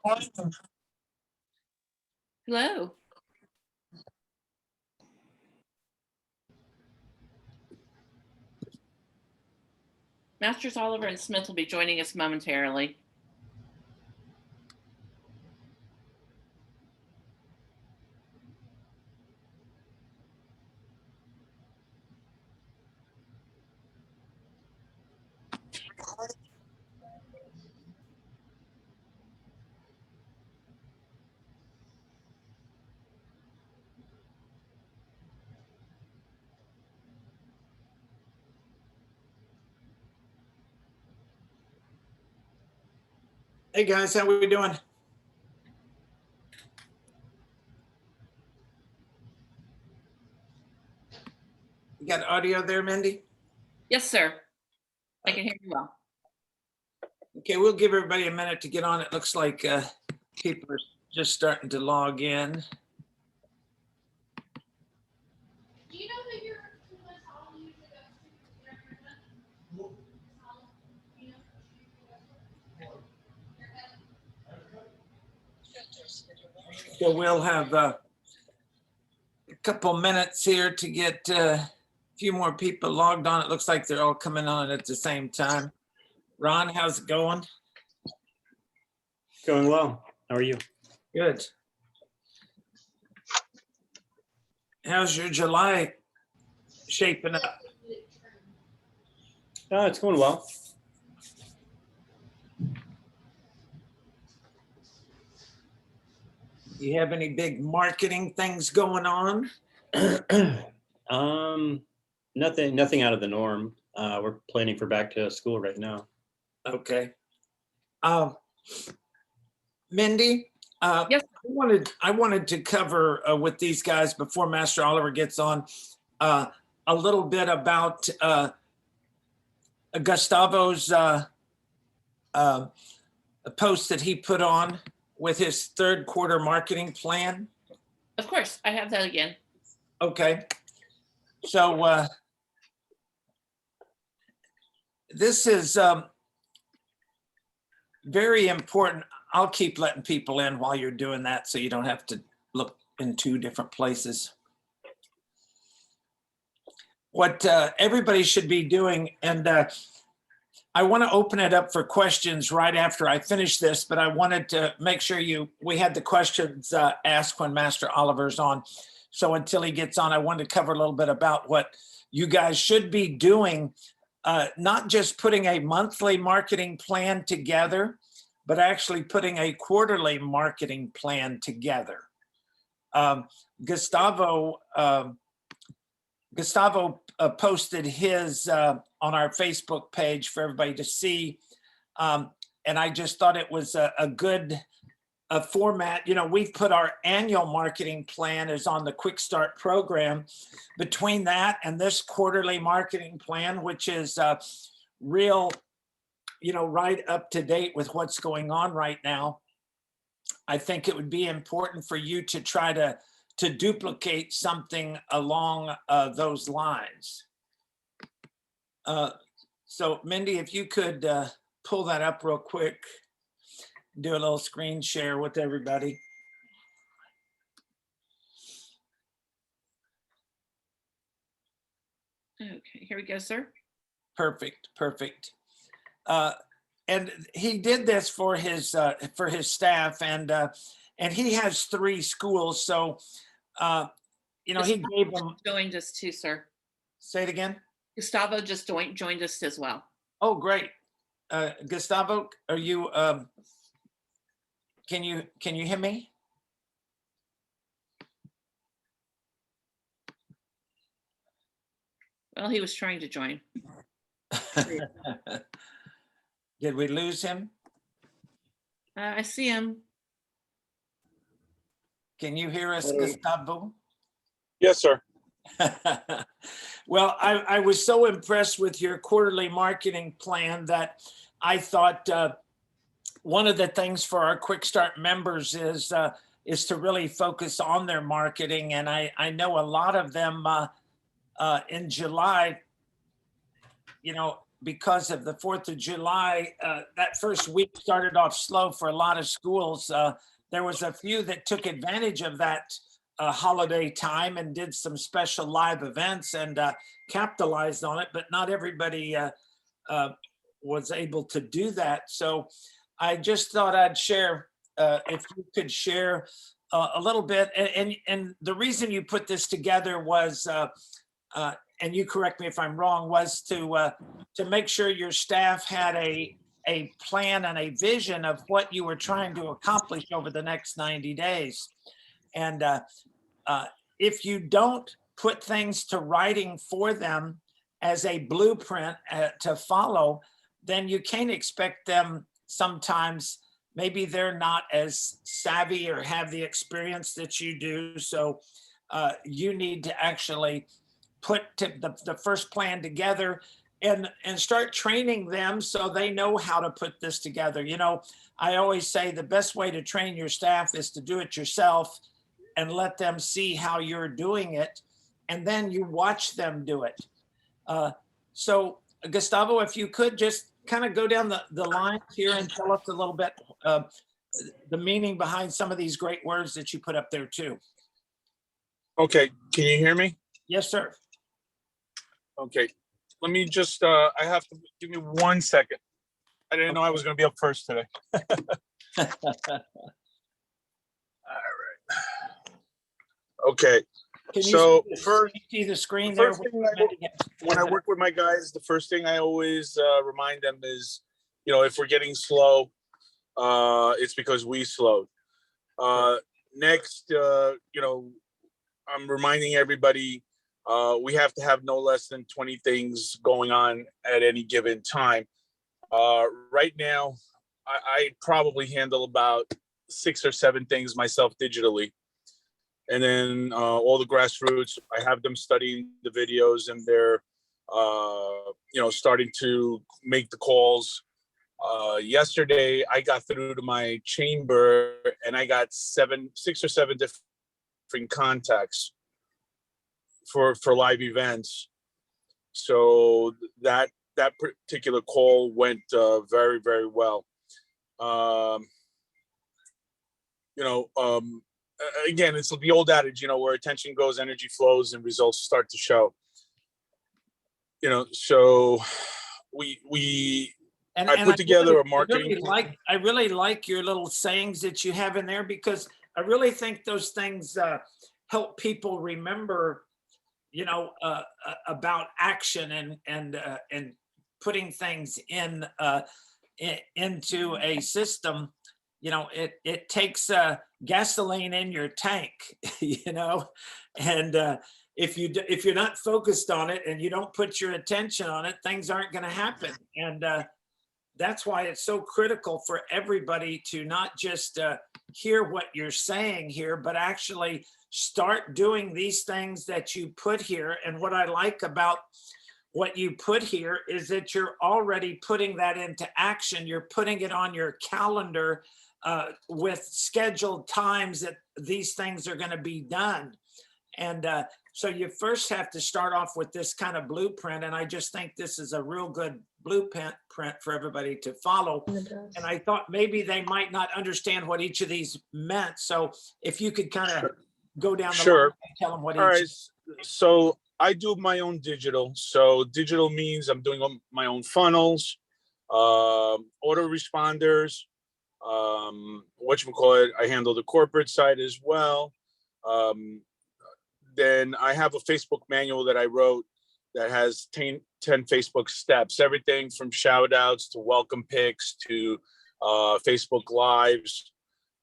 Hello. Masters Oliver and Smith will be joining us momentarily. Hey guys, how we doing? You got audio there, Mindy? Yes, sir. I can hear you well. Okay, we'll give everybody a minute to get on. It looks like people are just starting to log in. Do you know who your So we'll have a couple minutes here to get a few more people logged on. It looks like they're all coming on at the same time. Ron, how's it going? Going well. How are you? Good. How's your July shaping up? It's going well. You have any big marketing things going on? Nothing out of the norm. We're planning for back to school right now. Okay. Mindy, Yes. I wanted to cover with these guys before Master Oliver gets on a little bit about Gustavo's post that he put on with his third quarter marketing plan. Of course, I have that again. Okay. So this is very important. I'll keep letting people in while you're doing that so you don't have to look in two different places. What everybody should be doing, and I want to open it up for questions right after I finish this, but I wanted to make sure we had the questions asked when Master Oliver's on. So until he gets on, I wanted to cover a little bit about what you guys should be doing, not just putting a monthly marketing plan together, but actually putting a quarterly marketing plan together. Gustavo posted his on our Facebook page for everybody to see. And I just thought it was a good format. You know, we've put our annual marketing plan is on the Quick Start program. Between that and this quarterly marketing plan, which is real, you know, right up to date with what's going on right now, I think it would be important for you to try to duplicate something along those lines. So Mindy, if you could pull that up real quick, do a little screen share with everybody. Okay, here we go, sir. Perfect, perfect. And he did this for his staff, and he has 3 schools. So, you know, he gave them. Joined us too, sir. Say it again. Gustavo just joined us as well. Oh, great. Gustavo, are you? Can you hear me? Well, he was trying to join. Did we lose him? I see him. Can you hear us, Gustavo? Yes, sir. Well, I was so impressed with your quarterly marketing plan that I thought one of the things for our Quick Start members is to really focus on their marketing. And I know a lot of them in July, you know, because of the 4th of July, that first week started off slow for a lot of schools. There was a few that took advantage of that holiday time and did some special live events and capitalized on it, but not everybody was able to do that. So I just thought I'd share, if you could share a little bit. And the reason you put this together was, and you correct me if I'm wrong, was to make sure your staff had a plan and a vision of what you were trying to accomplish over the next 90 days. And if you don't put things to writing for them as a blueprint to follow, then you can't expect them sometimes. Maybe they're not as savvy or have the experience that you do. So you need to actually put the first plan together and start training them so they know how to put this together. You know, I always say the best way to train your staff is to do it yourself and let them see how you're doing it. And then you watch them do it. So Gustavo, if you could just kind of go down the line here and tell us a little bit the meaning behind some of these great words that you put up there too. Okay, can you hear me? Yes, sir. Okay, let me just, I have to, give me 1 second. I didn't know I was gonna be up first today. All right. Okay, Can you so see first, the screen the there? first thing when I work with my guys, the first thing I always remind them is, you know, if we're getting slow, it's because we slowed. Next, you know, I'm reminding everybody, we have to have no less than 20 things going on at any given time. Right now, I probably handle about 6 or 7 things myself digitally. And then all the grassroots, I have them studying the videos and they're, you know, starting to make the calls. Yesterday, I got through to my chamber and I got 6 or 7 different contacts for live events. So that particular call went very, very well. You know, again, it's the old adage, you know, where attention goes, energy flows, and results start to show. You know, so I put together a marketing. I really like your little sayings that you have in there, because I really think those things help people remember, you know, about action and putting things into a system. You know, it takes gasoline in your tank, you know, and if you're not focused on it and you don't put your attention on it, things aren't going to happen. And that's why it's so critical for everybody to not just hear what you're saying here, but actually start doing these things that you put here. And what I like about what you put here is that you're already putting that into action. You're putting it on your calendar with scheduled times that these things are going to be done. And so you first have to start off with this kind of blueprint. And I just think this is a real good blueprint for everybody to follow. And I thought maybe they might not understand what each of these meant. So if you could kind of go down the line and tell them what All each. right. So I do my own digital. So digital means I'm doing my own funnels, autoresponders, whatchamacallit, I handle the corporate side as well. Then I have a Facebook manual that I wrote that has 10 Facebook steps, everything from shout outs to welcome pics to Facebook lives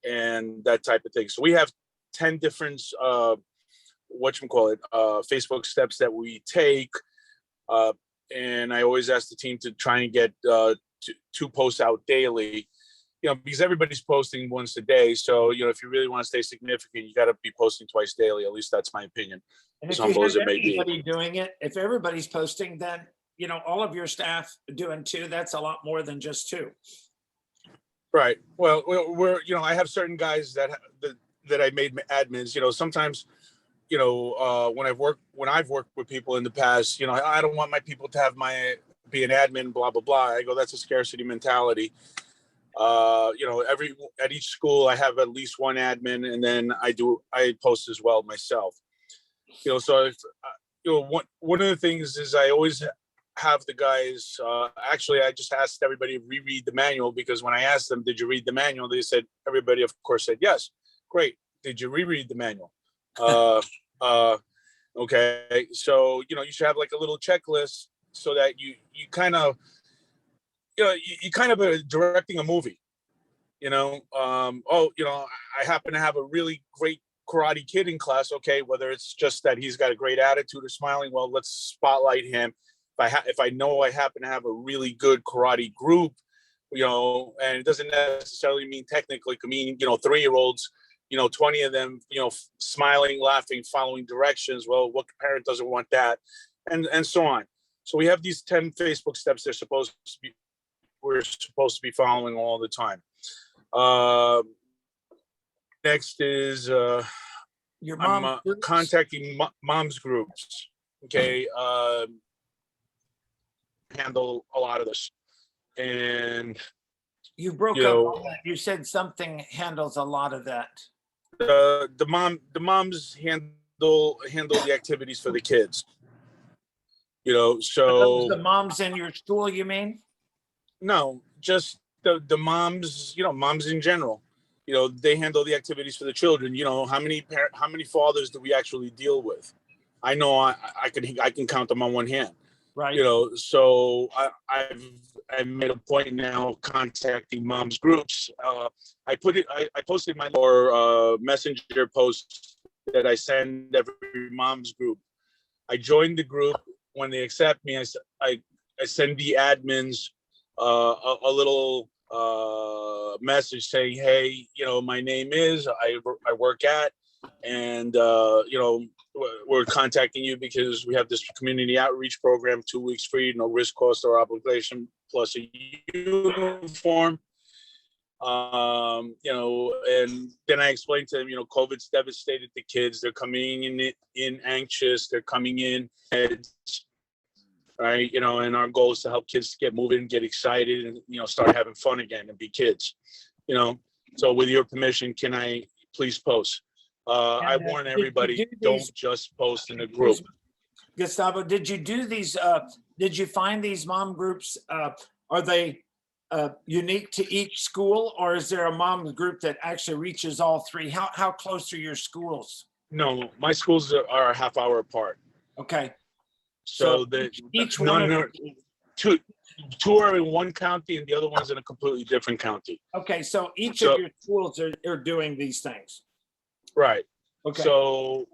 and that type of thing. So we have 10 different Facebook steps that we take. And I always ask the team to try and get 2 posts out daily, you know, because everybody's posting once a day. So, you know, if you really want to stay significant, you got to be posting twice daily. At least that's my opinion. And As if you humble as have it may be. everybody doing it, if everybody's posting, then, you know, all of your staff doing 2, that's a lot more than just 2. Right. Well, we're, you know, I have certain guys that I made admins. You know, sometimes, you know, when I've worked with people in the past, you know, I don't want my people to have my be an admin, blah, blah, blah. I go, that's a scarcity mentality. You know, at each school I have at least one admin, and then I post as well myself. You know, so if, you know, one of the things is I always have the guys, actually, I just asked everybody to reread the manual, because when I asked them, did you read the manual? They said, everybody, of course, said yes. Great. Did you reread the manual? Okay. So, you know, you should have like a little checklist so that you kind of, you know, you kind of are directing a movie, you know. Oh, you know, I happen to have a really great karate kid in class. Okay, whether it's just that he's got a great attitude or smiling, well, let's spotlight him. If I know I happen to have a really good karate group, you know, and it doesn't necessarily mean technically, it could mean, you know, 3-year-olds, you know, 20 of them, you know, smiling, laughing, following directions. Well, what parent doesn't want that? And so on. So we have these 10 Facebook steps we're supposed to be following all the time. Next is Your I'm mom groups? contacting moms groups. Okay, handle a lot of this, and You broke you up know, on that. You said something handles a lot of that. the moms handle the activities for the kids. You know, Are those so the moms in your school, you mean? no, just the moms. You know, moms in general. You know, they handle the activities for the children. You know, how many fathers do we actually deal with? I know I can count them on one hand. Right. You know, so I've made a point now contacting moms groups. I posted my messenger post that I send every mom's group. I joined the group. When they accept me, I send the admins a little message saying, hey, you know, my name is, I work at, and you know, we're contacting you because we have this community outreach program, 2 weeks free, no risk, cost, or obligation, plus a uniform. You know, and then I explained to them, you know, COVID's devastated the kids. They're coming in anxious. They're coming in heads, right? You know, and our goal is to help kids get moving, get excited, and, you know, start having fun again and be kids. You know, so with your permission, can I please post? I warn everybody, don't just post in a group. Gustavo, did you do these, did you find these mom groups, are they unique to each school, or is there a mom group that actually reaches all three? How close are your schools? No, my schools are a half hour apart. Okay. So each one two are in one county and the other one's in a completely different county. Okay, so each of your schools are doing these things. Right. Okay. So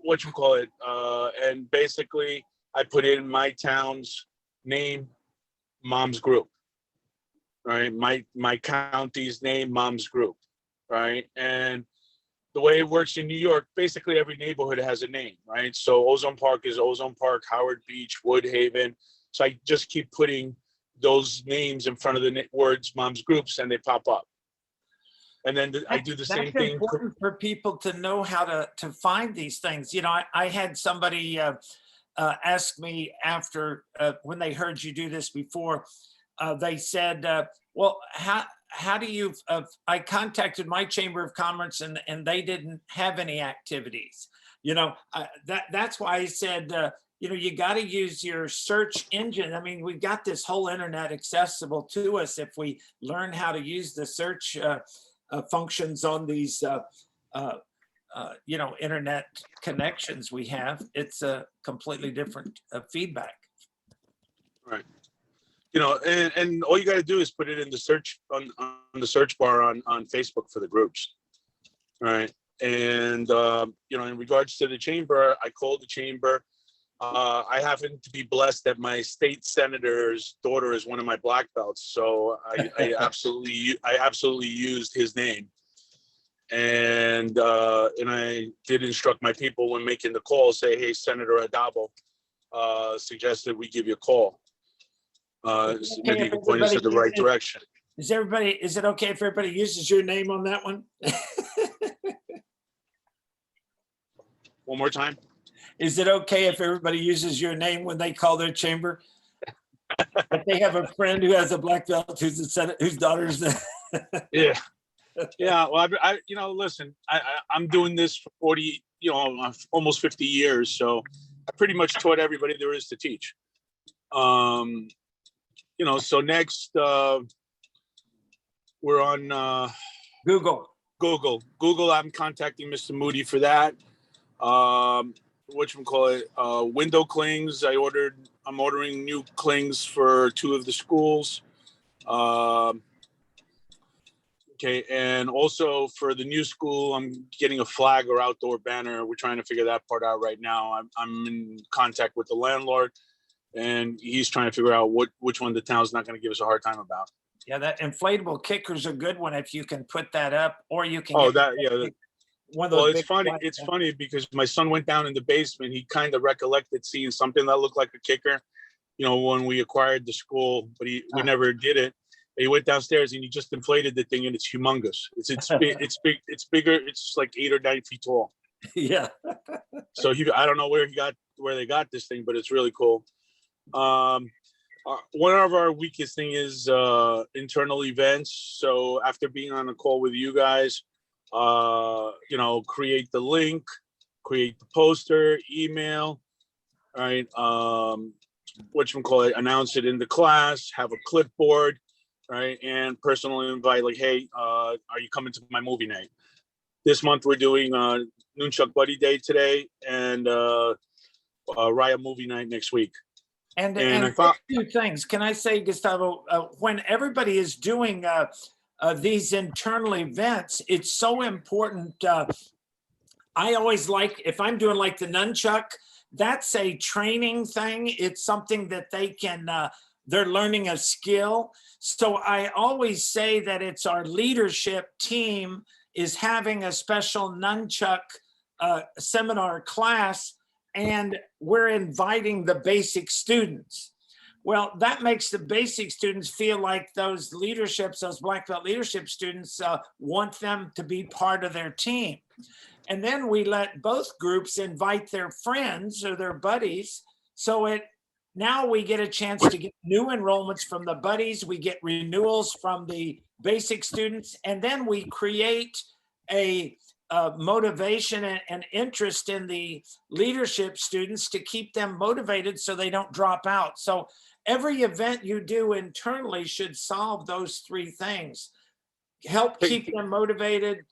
and basically I put in my town's name, mom's group. Right. My county's name, mom's group. Right. And the way it works in New York, basically every neighborhood has a name, right? So Ozone Park is Ozone Park, Howard Beach, Woodhaven. So I just keep putting those names in front of the words mom's groups and they pop up. And then I do the same thing. That's important for people to know how to find these things. You know, I had somebody ask me after, when they heard you do this before, they said, well, how do you, I contacted my Chamber of Commerce and they didn't have any activities. You know, that's why I said, you know, you got to use your search engine. I mean, we've got this whole internet accessible to us. If we learn how to use the search functions on these, you know, internet connections we have, it's a completely different feedback. Right. You know, and all you got to do is put it in the search on the search bar on Facebook for the groups. All right. And, you know, in regards to the chamber, I called the chamber. I happen to be blessed that my state senator's daughter is one of my black belts. So I absolutely used his name. And I did instruct my people when making the call, say, hey, Senator Adabo suggested we give you a call. Maybe you can point us in the right direction. Is it okay if everybody uses your name on that one? One more time. Is it okay if everybody uses your name when they call their chamber? But they have a friend who has a black belt who's a Senate, whose daughter's. Yeah. Yeah. Well, listen, I'm doing this for 40, almost 50 years. So I pretty much taught everybody there is to teach. So next, we're on Google. Google. I'm contacting Mr. Moody for that. Whatchamacallit, window clings. I'm ordering new clings for 2 of the schools. Okay, and also for the new school, I'm getting a flag or outdoor banner. We're trying to figure that part out right now. I'm in contact with the landlord, and he's trying to figure out which one the town's not going to give us a hard time about. Yeah, that inflatable kicker's a good one if you can put that up, or you can. Oh, get one of those well, it's big funny. flags. It's funny because my son went down in the basement. He kind of recollected seeing something that looked like a kicker, when we acquired the school, but we never did it. He went downstairs and he just inflated the thing, and it's humongous. It's big. It's bigger. It's like 8 or 9 feet tall. Yeah. So I don't know where they got this thing, but it's really cool. One of our weakest thing is internal events. So after being on a call with you guys, create the link, create the poster, email, right? Announce it in the class, have a clipboard, right? And personally invite, like, hey, are you coming to my movie night? This month we're doing Nunchuck Buddy Day today and Raya movie night next week. And I thought 2 things. Can I say, Gustavo, when everybody is doing these internal events, it's so important. I always like, if I'm doing like the nunchuck, that's a training thing. It's something that they can, they're learning a skill. So I always say that it's our leadership team is having a special nunchuck seminar class, and we're inviting the basic students. Well, that makes the basic students feel like those black belt leadership students want them to be part of their team. And then we let both groups invite their friends or their buddies. So now we get a chance to get new enrollments from the buddies. We get renewals from the basic students. And then we create a motivation and interest in the leadership students to keep them motivated so they don't drop out. So every event you do internally should solve those 3 things. Help keep them motivated,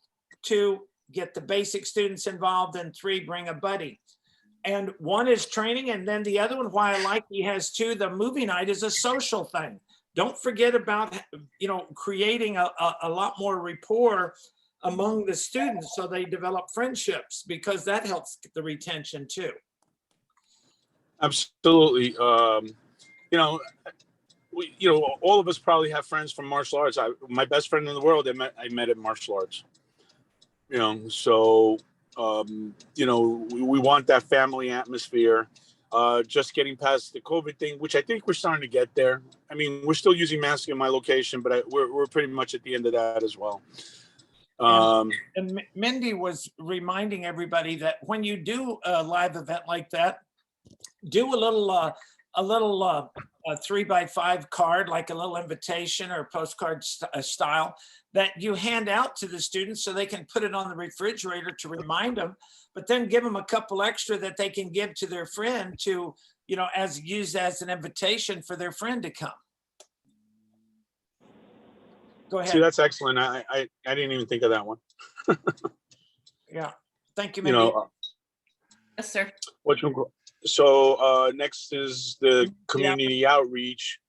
2, get the basic students involved, and 3, bring a buddy. And 1 is training, and then the other one, why I like he has 2, the movie night is a social thing. Don't forget about, creating a lot more rapport among the students so they develop friendships, because that helps the retention too. Absolutely. All of us probably have friends from martial arts. My best friend in the world, I met at martial arts. So we want that family atmosphere. Just getting past the COVID thing, which I think we're starting to get there. I mean, we're still using masks in my location, but we're pretty much at the end of that as well. And Mindy was reminding everybody that when you do a live event like that, do a little 3x5 card, like a little invitation or postcard style that you hand out to the students so they can put it on the refrigerator to remind them, but then give them a couple extra that they can give to their friend to, use as an invitation for their friend to come. Go ahead. See, that's excellent. I didn't even think of that one. Yeah. Thank you, Mindy. Yes, sir. So next is the community outreach.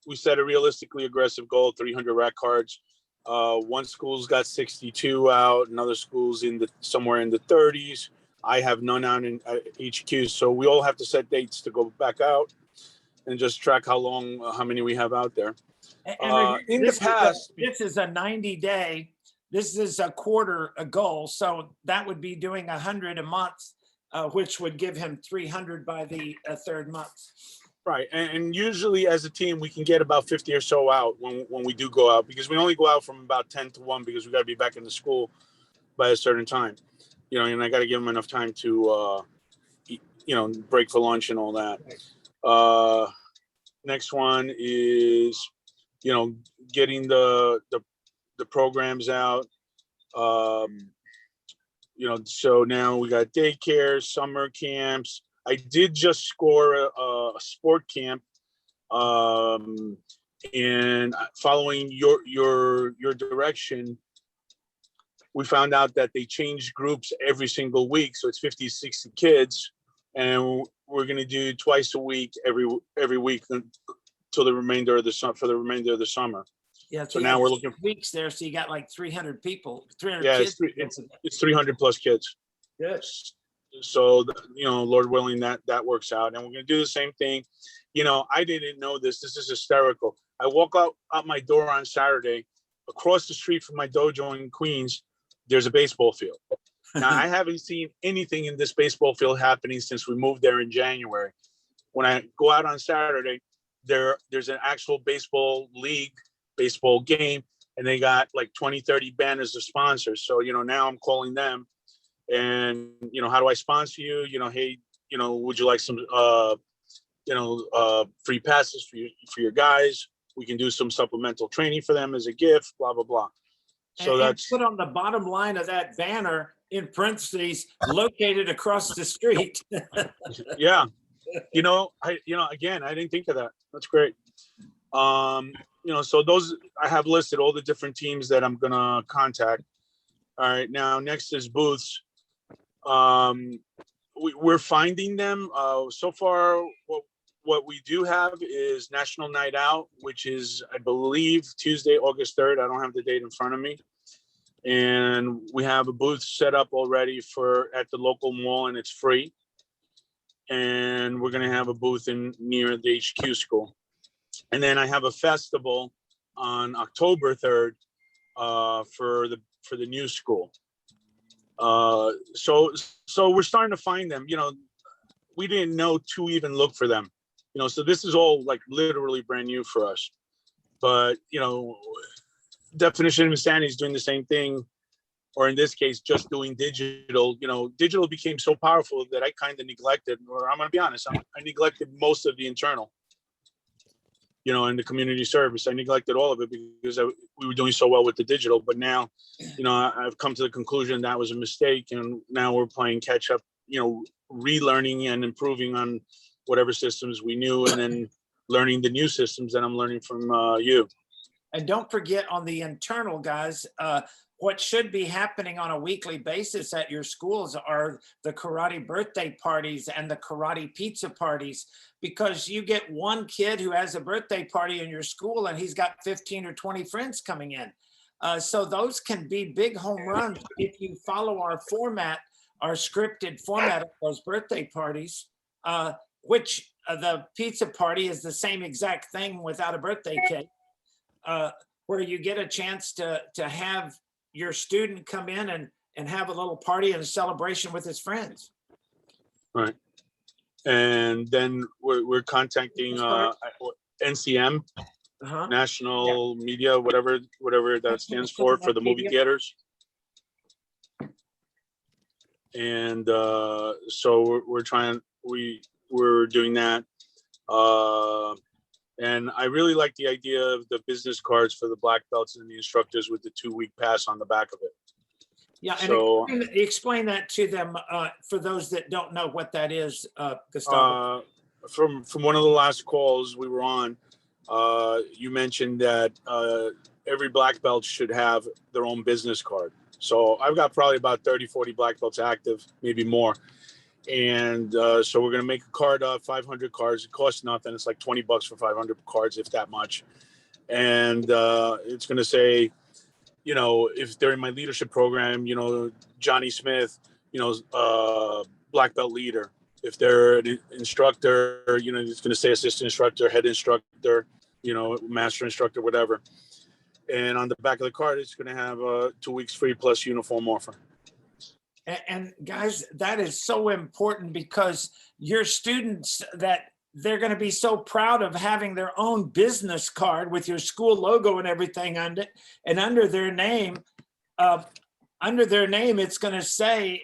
We set a realistically aggressive goal, 300 rack cards. One school's got 62 out, another school's somewhere in the 30s. I have none out in HQ. So we all have to set dates to go back out and just track how many we have out there. In the past, this is a 90-day. This is a quarter a goal. So that would be doing 100 a month, which would give him 300 by the 3rd month. Right. And usually as a team, we can get about 50 or so out when we do go out, because we only go out from about 10 to 1 because we got to be back in the school by a certain time, and I got to give them enough time to, break for lunch and all that. Next one is, getting the programs out. So now we got daycare, summer camps. I did just score a sport camp. And following your direction, we found out that they changed groups every single week. So it's 50, 60 kids. And we're going to do twice a week, every week until the remainder of the summer, for the remainder of the summer. Yeah. So you now had we're looking. weeks there. So you got like 300 people, 300 Yeah, kids. it's 300 plus kids. Good. So, Lord willing, that works out. And we're going to do the same thing. I didn't know this. This is hysterical. I walk out my door on Saturday. Across the street from my dojo in Queens, there's a baseball field. Now, I haven't seen anything in this baseball field happening since we moved there in January. When I go out on Saturday, there's an actual baseball league, baseball game, and they got like 20, 30 banners of sponsors. So, now I'm calling them and, how do I sponsor you? Hey, would you like some, free passes for your guys? We can do some supplemental training for them as a gift, blah, blah, blah. So And that's put on the bottom line of that banner in parentheses, located across the street. yeah. Again, I didn't think of that. That's great. So those, I have listed all the different teams that I'm gonna contact. All right, now next is booths. We're finding them. So far, what we do have is National Night Out, which is, I believe, Tuesday, August 3rd. I don't have the date in front of me. And we have a booth set up already at the local mall, and it's free. And we're going to have a booth near the HQ school. And then I have a festival on October 3rd for the new school. So we're starting to find them. We didn't know to even look for them. So this is all like literally brand new for us. But, Definition of Insanity is doing the same thing, or in this case, just doing digital. Digital became so powerful that I kind of neglected, or I'm going to be honest, I neglected most of the internal, and the community service. I neglected all of it because we were doing so well with the digital. But now, I've come to the conclusion that was a mistake. And now we're playing catch up, relearning and improving on whatever systems we knew, and then learning the new systems that I'm learning from you. And don't forget, on the internal, guys, what should be happening on a weekly basis at your schools are the karate birthday parties and the karate pizza parties, because you get one kid who has a birthday party in your school and he's got 15 or 20 friends coming in. So those can be big home runs if you follow our format, our scripted format of those birthday parties, which the pizza party is the same exact thing without a birthday cake. Where you get a chance to have your student come in and have a little party and a celebration with his friends. Right. And then we're contacting NCM, National Media, whatever that stands for the movie theaters. And so we're doing that. And I really like the idea of the business cards for the black belts and the instructors with the 2-week pass on the back of it. Yeah, and So, explain that to them for those that don't know what that is, Gustavo. From one of the last calls we were on, you mentioned that every black belt should have their own business card. So I've got probably about 30, 40 black belts active, maybe more. And so we're going to make a card of 500 cards. It costs nothing. It's like $20 for 500 cards, if that much. And it's going to say, if they're in my leadership program, Johnny Smith, black belt leader. If they're an instructor, it's going to say assistant instructor, head instructor, master instructor, whatever. And on the back of the card, it's going to have 2 weeks free plus uniform offer. And guys, that is so important, because your students, that they're going to be so proud of having their own business card with your school logo and everything on it, and under their name, it's going to say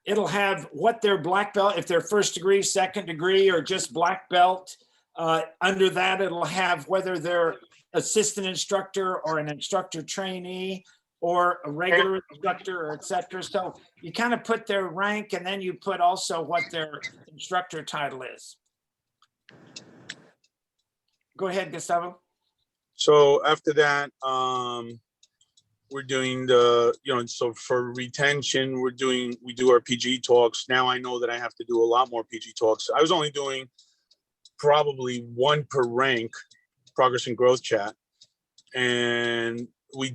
it'll have what their black belt, if they're first degree, second degree, or just black belt. Under that, it'll have whether they're assistant instructor or an instructor trainee or a regular instructor, or et cetera. So you kind of put their rank, and then you put also what their instructor title is. Go ahead, Gustavo. So after that, we're doing the, so for retention, we do our PG talks. Now I know that I have to do a lot more PG talks. I was only doing probably one per rank, progress and growth chat. And we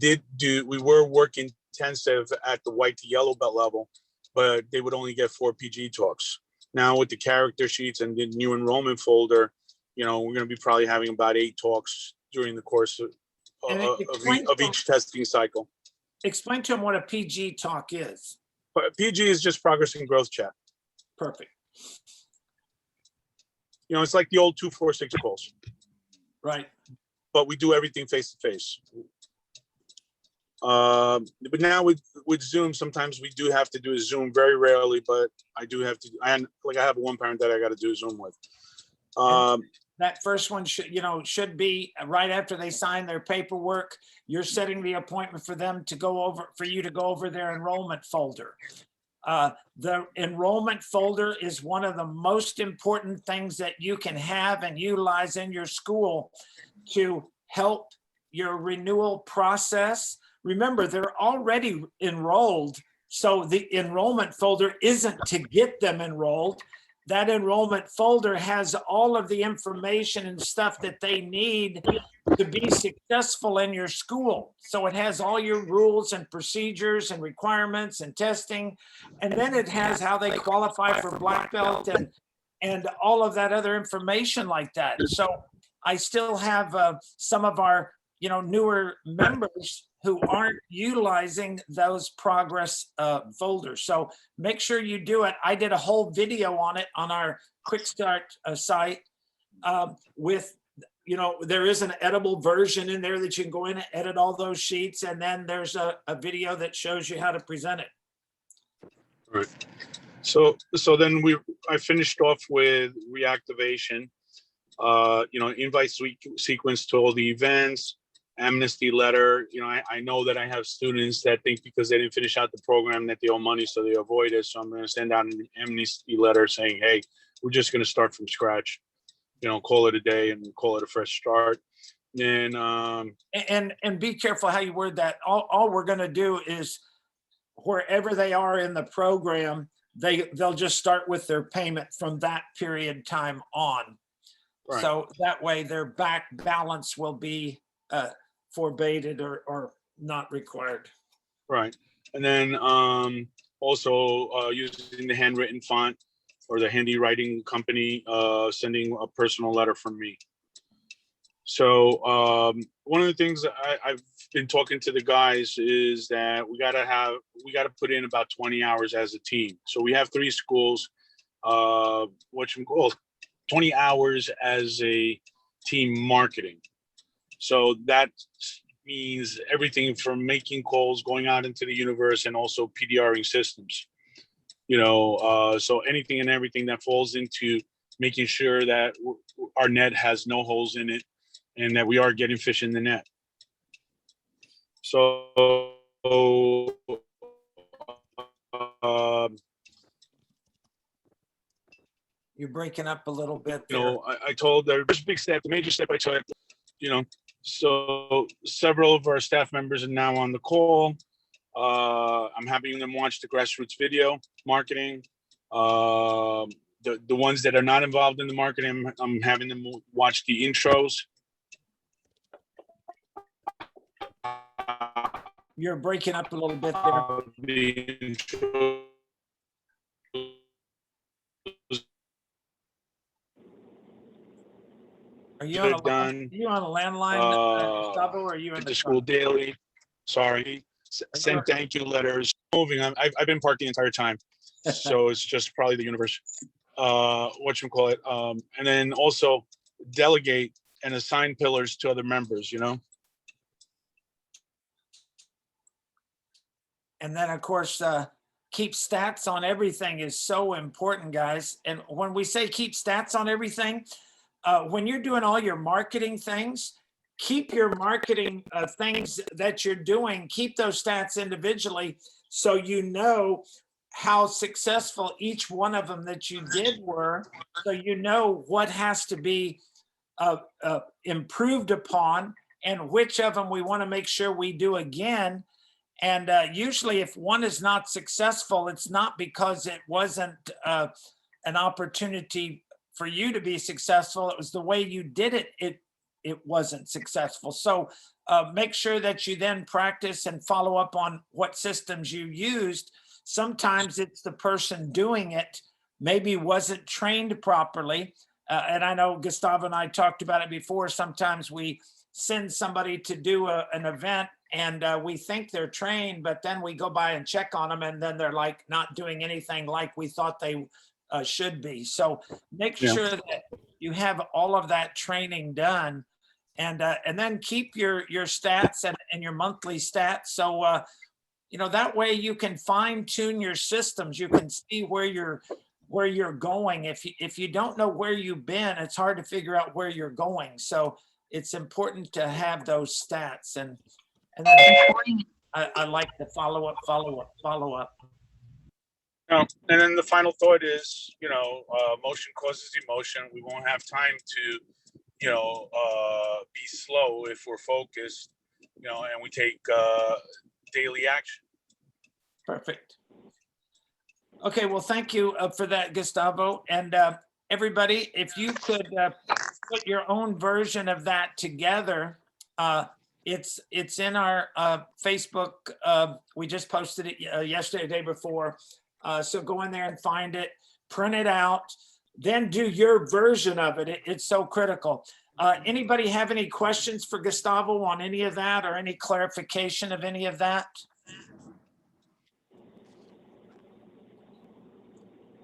were working intensive at the white to yellow belt level, but they would only get 4 PG talks. Now with the character sheets and the new enrollment folder, we're going to be probably having about 8 talks during the course of each testing cycle. Explain to them what a PG talk is. But PG is just progress and growth chat. Perfect. It's like the old 246 calls, Right. but we do everything face to face. But now with Zoom, sometimes we do have to do a Zoom, very rarely, but I do have to. I have one parent that I got to do a Zoom with. That first one should be right after they sign their paperwork. You're setting the appointment for them to for you to go over their enrollment folder. The enrollment folder is one of the most important things that you can have and utilize in your school to help your renewal process. Remember, they're already enrolled, so the enrollment folder isn't to get them enrolled. That enrollment folder has all of the information and stuff that they need to be successful in your school. So it has all your rules and procedures and requirements and testing. And then it has how they qualify for black belt and all of that other information like that. So I still have some of our newer members who aren't utilizing those progress folders. So make sure you do it. I did a whole video on it on our Quick Start site with, there is an editable version in there that you can go in and edit all those sheets. And then there's a video that shows you how to present it. Right. So then I finished off with reactivation, invite sequence to all the events, amnesty letter. I know that I have students that think because they didn't finish out the program that they owe money, so they avoid it. So I'm going to send out an amnesty letter saying, hey, we're just going to start from scratch, call it a day and call it a fresh start. And be careful how you word that. All we're going to do is wherever they are in the program, they'll just start with their payment from that period time on. Right. So that way their back balance will be forbated or not required. Right. And then also using the handwritten font or the handy writing company, sending a personal letter from me. So one of the things that I've been talking to the guys is that we got to put in about 20 hours as a team. So we have 3 schools, 20 hours as a team marketing. So that means everything from making calls, going out into the universe, and also PDRing systems. So anything and everything that falls into making sure that our net has no holes in it and that we are getting fish in the net. So you're breaking up a little bit there. I told the first big step, the major step I took, so several of our staff members are now on the call. I'm having them watch the grassroots video marketing. The ones that are not involved in the marketing, I'm having them watch the intros. You're breaking up a little bit there. Are you on a landline, Gustavo, or are you in the school daily? Sorry. Send thank you letters. Moving on. I've been parked the entire time, so it's just probably the universe. Whatchamacallit. And then also delegate and assign pillars to other members. And then, of course, keep stats on everything is so important, guys. And when we say keep stats on everything, when you're doing all your marketing things, keep your marketing things that you're doing, keep those stats individually so you know how successful each one of them that you did were, so you know what has to be improved upon and which of them we want to make sure we do again. And usually if one is not successful, it's not because it wasn't an opportunity for you to be successful. It was the way you did it. It wasn't successful. So make sure that you then practice and follow up on what systems you used. Sometimes it's the person doing it maybe wasn't trained properly. And I know Gustavo and I talked about it before. Sometimes we send somebody to do an event and we think they're trained, but then we go by and check on them and then they're like not doing anything like we thought they should be. So make sure that you have all of that training done, and then keep your stats and your monthly stats. So that way you can fine tune your systems. You can see where you're going. If you don't know where you've been, it's hard to figure out where you're going. So it's important to have those stats. And then I like the follow up. And then the final thought is, motion causes emotion. We won't have time to, be slow if we're focused, and we take daily action. Perfect. Okay, well, thank you for that, Gustavo. And everybody, if you could put your own version of that together, it's in our Facebook. We just posted it yesterday, the day before. So go in there and find it, print it out, then do your version of it. It's so critical. Anybody have any questions for Gustavo on any of that or any clarification of any of that?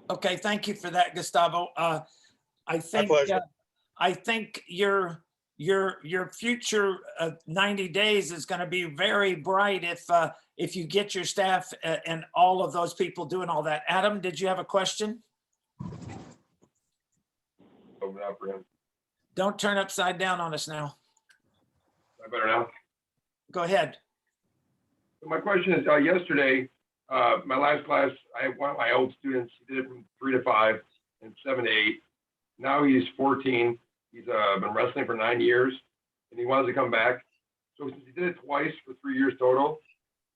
Okay, thank you for that, Gustavo. I think your future 90 days is going to be very bright if you get your staff and all of those people doing all that. Adam, did you have a question? Open up for him. Don't turn upside down on us now. I better now. Go ahead. My question is, yesterday, my last class, I had one of my old students, he did it from 3 to 5 and 7 to 8. Now he's 14. He's been wrestling for 9 years and he wants to come back. So since he did it twice for 3 years total,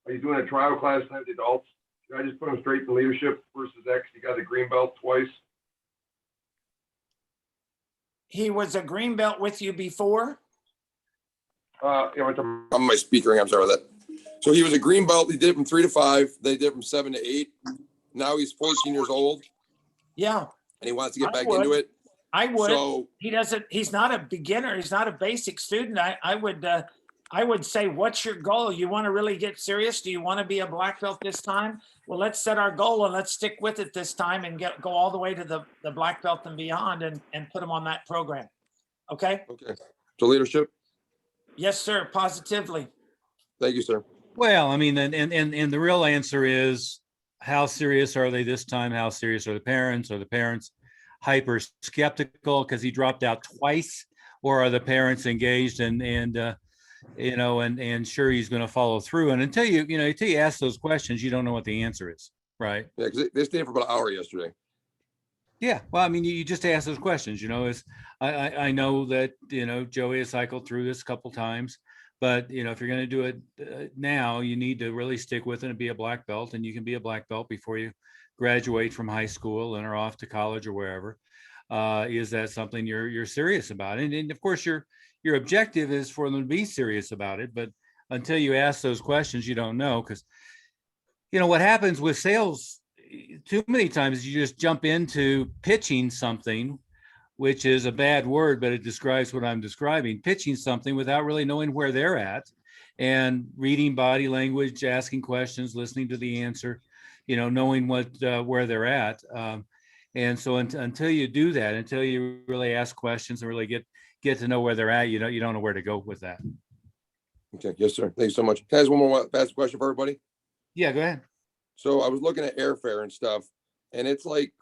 he's doing a trial class now with the adults. Should I just put him straight in leadership versus X? He got the green belt twice. He was a green belt with you before? On my speaker, I'm sorry about that. So he was a green belt. He did it from 3 to 5. They did it from 7 to 8. Now he's 14 years old. Yeah. And he wants to get back into it. I would. So he's not a beginner. He's not a basic student. I would say, what's your goal? You want to really get serious? Do you want to be a black belt this time? Well, let's set our goal and let's stick with it this time and go all the way to the black belt and beyond and put them on that program. Okay? Okay. So leadership? Yes, sir. Positively. Thank you, sir. Well, I mean, and the real answer is, how serious are they this time? How serious are the parents? Are the parents hyper skeptical because he dropped out twice, or are the parents engaged and sure he's going to follow through? And until you ask those questions, you don't know what the answer is, right? Yeah, because they stayed for about an hour yesterday. Yeah, well, I mean, you just ask those questions. I know that Joey has cycled through this a couple times, but if you're going to do it now, you need to really stick with it and be a black belt, and you can be a black belt before you graduate from high school and are off to college or wherever. Is that something you're serious about? And of course, your objective is for them to be serious about it, but until you ask those questions, you don't know. Because what happens with sales too many times is you just jump into pitching something, which is a bad word, but it describes what I'm describing, pitching something without really knowing where they're at and reading body language, asking questions, listening to the answer, knowing where they're at. And so until you do that, until you really ask questions and really get to know where they're at, you don't know where to go with that. Okay. Yes, sir. Thank you so much. Can I ask one more fast question for everybody? Yeah, go ahead. So I was looking at airfare and stuff, and it's like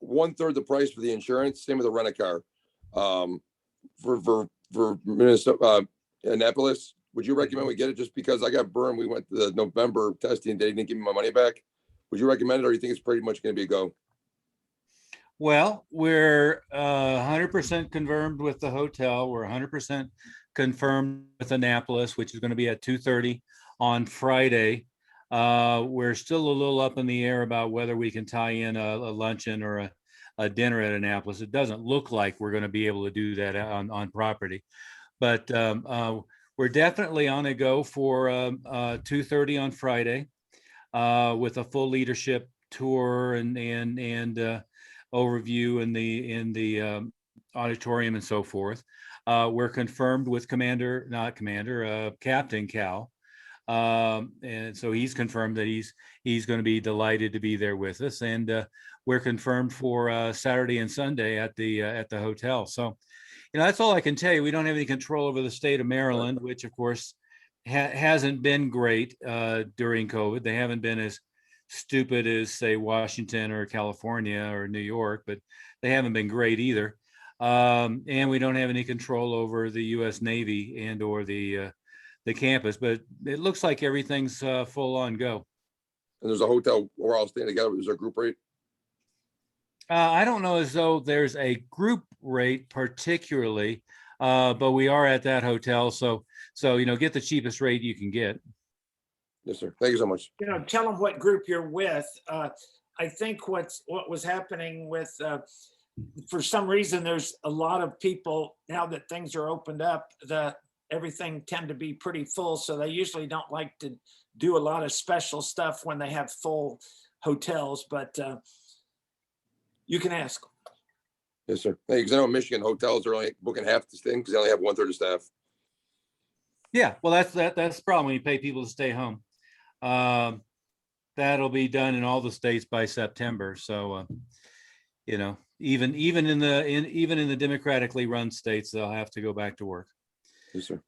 1/3 the price for the insurance. Same with the rent a car. For Minnesota, Annapolis. Would you recommend we get it just because I got burned? We went to the November testing. They didn't give me my money back. Would you recommend it, or you think it's pretty much going to be a go? Well, we're 100% confirmed with the hotel. We're 100% confirmed with Annapolis, which is going to be at 2:30 on Friday. We're still a little up in the air about whether we can tie in a luncheon or a dinner at Annapolis. It doesn't look like we're going to be able to do that on property, but we're definitely on a go for 2:30 on Friday with a full leadership tour and overview in the auditorium and so forth. We're confirmed with Captain Cal. And so he's confirmed that he's going to be delighted to be there with us. And we're confirmed for Saturday and Sunday at the hotel. So, that's all I can tell you. We don't have any control over the state of Maryland, which of course hasn't been great during COVID. They haven't been as stupid as, say, Washington or California or New York, but they haven't been great either. And we don't have any control over the U.S. Navy and or the campus, but it looks like everything's full on go. And there's a hotel we're all staying together. There's a group rate. I don't know as though there's a group rate particularly, but we are at that hotel. So get the cheapest rate you can get. Yes, sir. Thank you so much. Tell them what group you're with. I think what was happening with, for some reason, there's a lot of people now that things are opened up, everything tend to be pretty full. So they usually don't like to do a lot of special stuff when they have full hotels, but you can ask. Yes, sir. Hey, because I know Michigan hotels are only booking half this thing because they only have 1/3 of staff. Yeah, well, that's the problem when you pay people to stay home. That'll be done in all the states by September. So, even in the democratically run states, they'll have to go back to work. Yes, sir.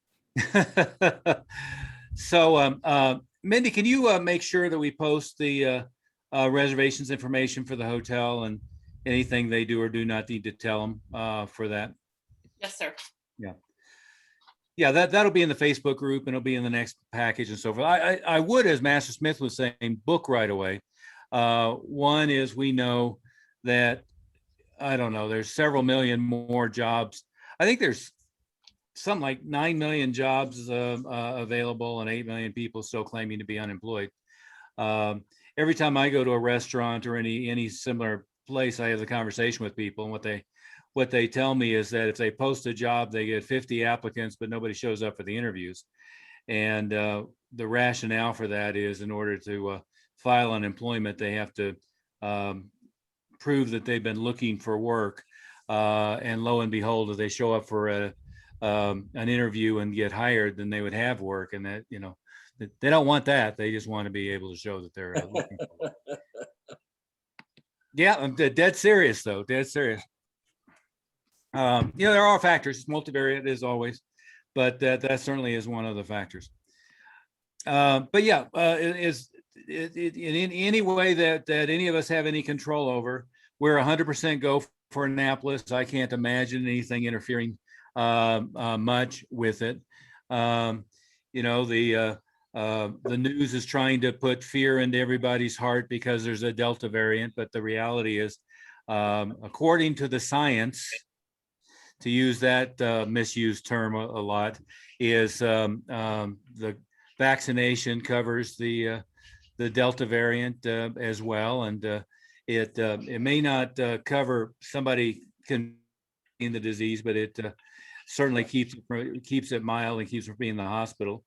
So, Mindy, can you make sure that we post the reservations information for the hotel and anything they do or do not need to tell them for that? Yes, sir. Yeah, that'll be in the Facebook group and it'll be in the next package and so forth. I would, as Master Smith was saying, book right away. One is we know that, I don't know, there's several million more jobs. I think there's something like 9 million jobs available and 8 million people still claiming to be unemployed. Every time I go to a restaurant or any similar place, I have the conversation with people, and what they tell me is that if they post a job, they get 50 applicants, but nobody shows up for the interviews. And the rationale for that is in order to file unemployment, they have to prove that they've been looking for work. And lo and behold, if they show up for an interview and get hired, then they would have work. And that, they don't want that. They just want to be able to show that they're looking for work. Yeah, I'm dead serious though, dead serious. There are factors. It's multivariate as always, but that certainly is one of the factors. But yeah, in any way that any of us have any control over, we're 100% go for Annapolis. I can't imagine anything interfering much with it. The news is trying to put fear into everybody's heart because there's a Delta variant, but the reality is, according to the science, to use that misused term a lot, is the vaccination covers the Delta variant as well, and it may not cover somebody in the disease, but it certainly keeps it mild and keeps it from being in the hospital.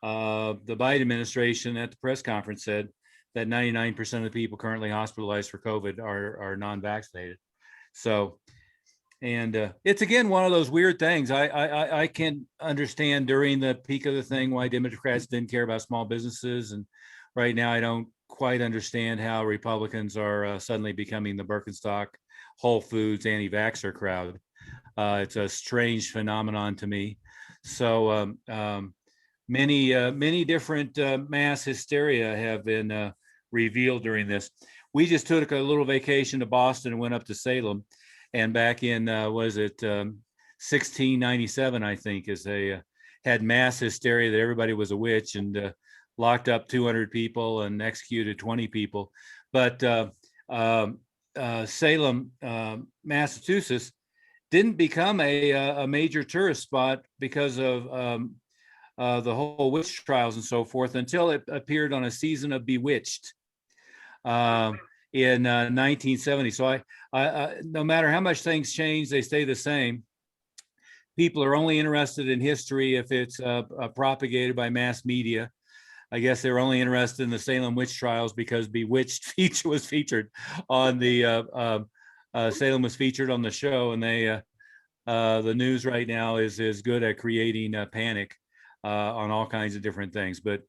The Biden administration at the press conference said that 99% of the people currently hospitalized for COVID are non-vaccinated. So. And it's, again, one of those weird things. I can understand during the peak of the thing why Democrats didn't care about small businesses. And right now, I don't quite understand how Republicans are suddenly becoming the Birkenstock, Whole Foods, anti-vaxxer crowd. It's a strange phenomenon to me. So many different mass hysteria have been revealed during this. We just took a little vacation to Boston and went up to Salem, and back in 1697, I think, is they had mass hysteria that everybody was a witch, and locked up 200 people and executed 20 people. But Salem, Massachusetts, didn't become a major tourist spot because of the whole witch trials and so forth until it appeared on a season of Bewitched in 1970. So I no matter how much things change, they stay the same. People are only interested in history if it's propagated by mass media. I guess they were only interested in the Salem witch trials because Bewitched was featured on the Salem was featured on the show, and they the news right now is good at creating panic on all kinds of different things. But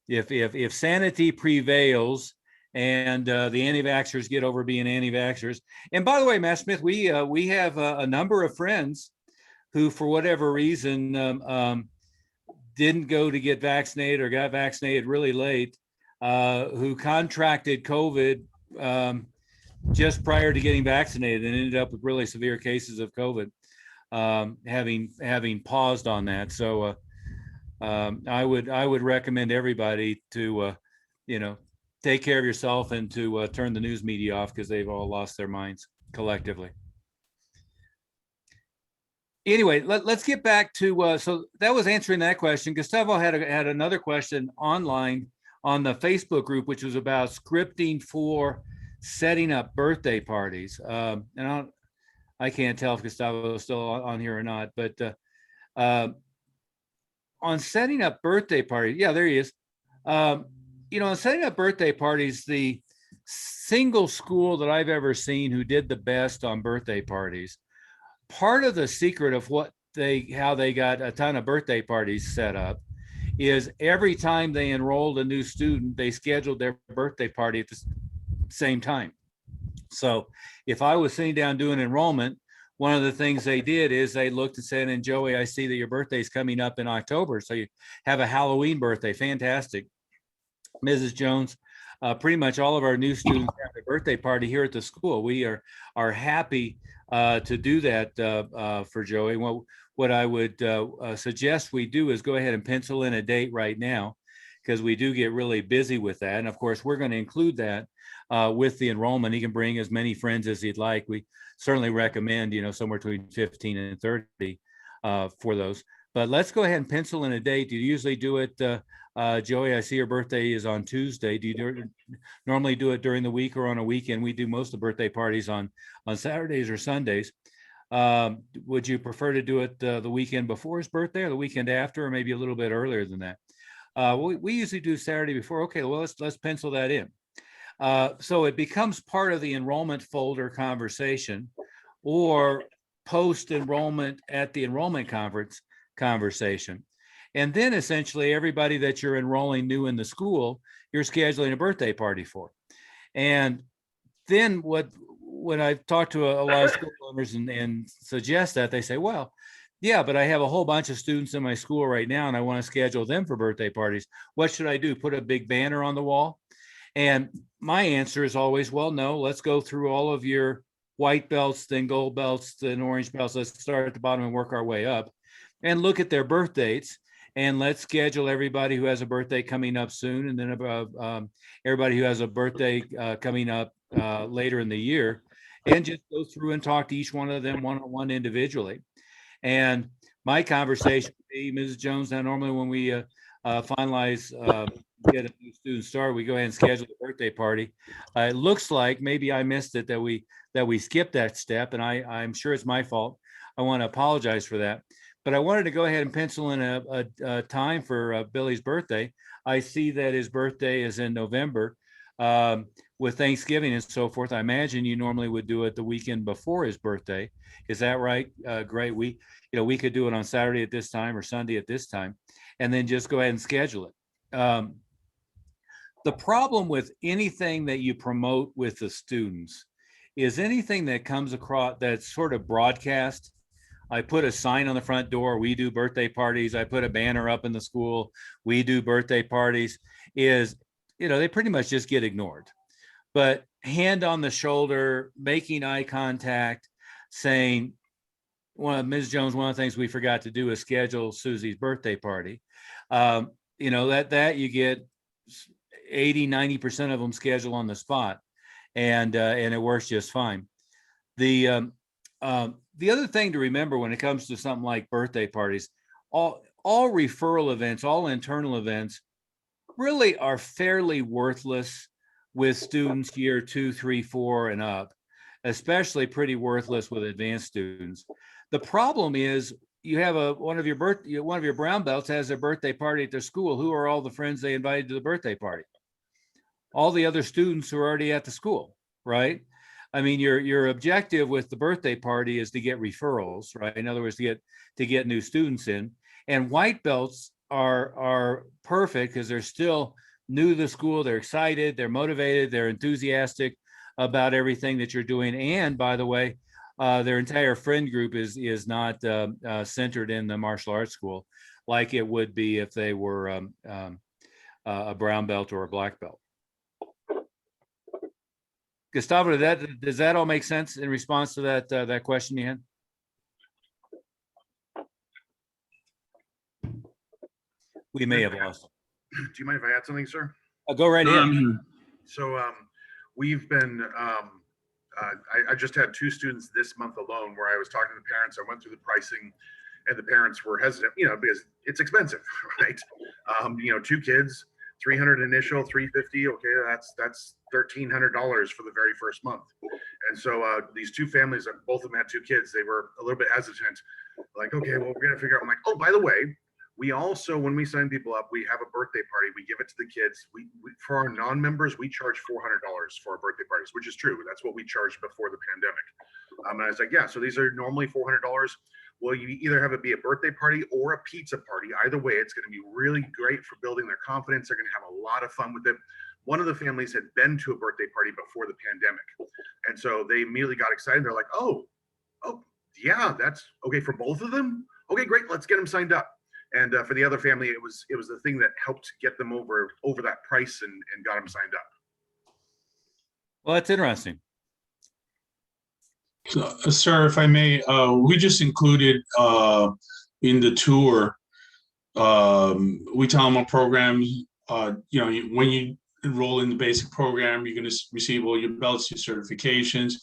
if sanity prevails and the anti-vaxxers get over being anti-vaxxers, and by the way, Matt Smith, we have a number of friends who, for whatever reason, didn't go to get vaccinated or got vaccinated really late, who contracted COVID just prior to getting vaccinated and ended up with really severe cases of COVID, having paused on that. So I would recommend everybody to take care of yourself and to turn the news media off, because they've all lost their minds collectively. Anyway, let's get back to so that was answering that question. Gustavo had another question online on the Facebook group, which was about scripting for setting up birthday parties. And I can't tell if Gustavo is still on here or not, but on setting up birthday parties, yeah, there he is. On setting up birthday parties, the single school that I've ever seen who did the best on birthday parties, part of the secret of how they got a ton of birthday parties set up is every time they enrolled a new student, they scheduled their birthday party at the same time. So if I was sitting down doing enrollment, one of the things they did is they looked and said, and Joey, I see that your birthday is coming up in October, so you have a Halloween birthday. Fantastic. Mrs. Jones, pretty much all of our new students have a birthday party here at the school. We are happy to do that for Joey. Well, what I would suggest we do is go ahead and pencil in a date right now, because we do get really busy with that. And of course, we're going to include that with the enrollment. He can bring as many friends as he'd like. We certainly recommend, somewhere between 15 and 30 for those. But let's go ahead and pencil in a date. Do you usually do it, Joey? I see your birthday is on Tuesday. Do you normally do it during the week or on a weekend? We do most of the birthday parties on Saturdays or Sundays. Would you prefer to do it the weekend before his birthday or the weekend after, or maybe a little bit earlier than that? We usually do Saturday before. Okay, well, let's pencil that in. So it becomes part of the enrollment folder conversation, or post-enrollment at the enrollment conference conversation. And then essentially everybody that you're enrolling new in the school, you're scheduling a birthday party for. And then when I've talked to a lot of school owners and suggest that, they say, well, yeah, but I have a whole bunch of students in my school right now and I want to schedule them for birthday parties. What should I do? Put a big banner on the wall? And my answer is always, well, no, let's go through all of your white belts, then gold belts, then orange belts. Let's start at the bottom and work our way up and look at their birth dates. And let's schedule everybody who has a birthday coming up soon, and then everybody who has a birthday coming up later in the year, and just go through and talk to each one of them one-on-one individually. And my conversation would be, Mrs. Jones, now normally when we finalize, get a new student started, we go ahead and schedule the birthday party. It looks like maybe I missed it, that we skipped that step, and I'm sure it's my fault. I want to apologize for that. But I wanted to go ahead and pencil in a time for Billy's birthday. I see that his birthday is in November with Thanksgiving and so forth. I imagine you normally would do it the weekend before his birthday. Is that right? Great. We could do it on Saturday at this time or Sunday at this time, and then just go ahead and schedule it. The problem with anything that you promote with the students is anything that comes across that's sort of broadcast. I put a sign on the front door, we do birthday parties. I put a banner up in the school, we do birthday parties, is they pretty much just get ignored. But hand on the shoulder, making eye contact, saying, Ms. Jones, one of the things we forgot to do is schedule Susie's birthday party. That you get 80-90% of them scheduled on the spot, and it works just fine. The other thing to remember when it comes to something like birthday parties, all referral events, all internal events really are fairly worthless with students year 2, 3, 4 and up, especially pretty worthless with advanced students. The problem is you have one of your brown belts has a birthday party at their school. Who are all the friends they invited to the birthday party? All the other students who are already at the school, right? I mean, your objective with the birthday party is to get referrals, right? In other words, to get new students in. And white belts are perfect because they're still new to the school. They're excited, they're motivated, they're enthusiastic about everything that you're doing. And by the way, their entire friend group is not centered in the martial arts school like it would be if they were a brown belt or a black belt. Gustavo, does that all make sense in response to that question you had? We may have lost him. Do you mind if I add something, sir? Go right ahead. So we've been, I just had 2 students this month alone where I was talking to the parents. I went through the pricing and the parents were hesitant, because it's expensive, right? 2 kids, 300 initial, 350. Okay, that's $1,300 for the very first month. And so these 2 families, both of them had 2 kids. They were a little bit hesitant. Like, okay, well, we're gonna figure out. I'm like, oh, by the way, we also, when we sign people up, we have a birthday party. We give it to the kids. We for our non-members, we charge $400 for our birthday parties, which is true. That's what we charged before the pandemic. And I was like, yeah, so these are normally $400. Well, you either have it be a birthday party or a pizza party. Either way, it's going to be really great for building their confidence. They're going to have a lot of fun with it. One of the families had been to a birthday party before the pandemic. And so they immediately got excited. They're like, oh, yeah, that's okay for both of them. Okay, great. Let's get them signed up. And for the other family, it was the thing that helped get them over that price and got them signed up. Well, that's interesting. So, sir, if I may, we just included in the tour, we tell them a program, when you enroll in the basic program, you're going to receive all your belts, your certifications,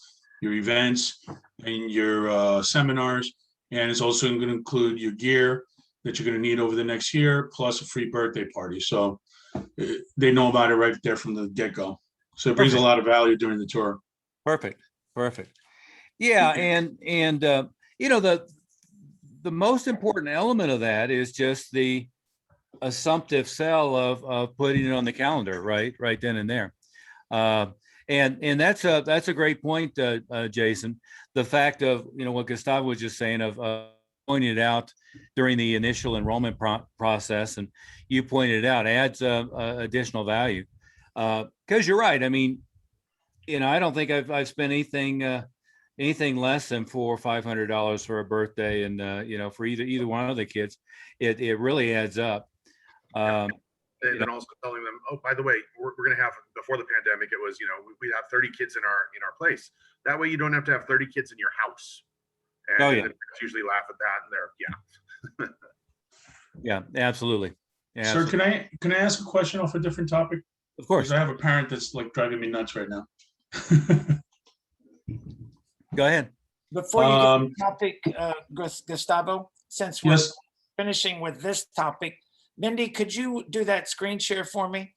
your events, and your seminars. And it's also going to include your gear that you're going to need over the next year, plus a free birthday party. So they know about it right there from the get-go. So it brings a lot of value during the tour. Perfect. Yeah, and the most important element of that is just the assumptive sell of putting it on the calendar, right then and there. And that's a great point, Jason. The fact of what Gustavo was just saying of pointed out during the initial enrollment process, and you pointed it out, adds additional value. Because you're right. I mean, I don't think I've spent anything less than $400 or $500 for a birthday, and for either one of the kids, it really adds up. And then also telling them, oh, by the way, we're going to have, before the pandemic, it was, we'd have 30 kids in our place. That way you don't have to have 30 kids in your house. And the parents usually laugh at that, and they're, yeah, absolutely. Sir, can I ask a question off a different topic? Of course. I have a parent that's like driving me nuts right now. Go ahead. Before you get to the topic, Gustavo, since we're finishing with this topic, Mindy, could you do that screen share for me?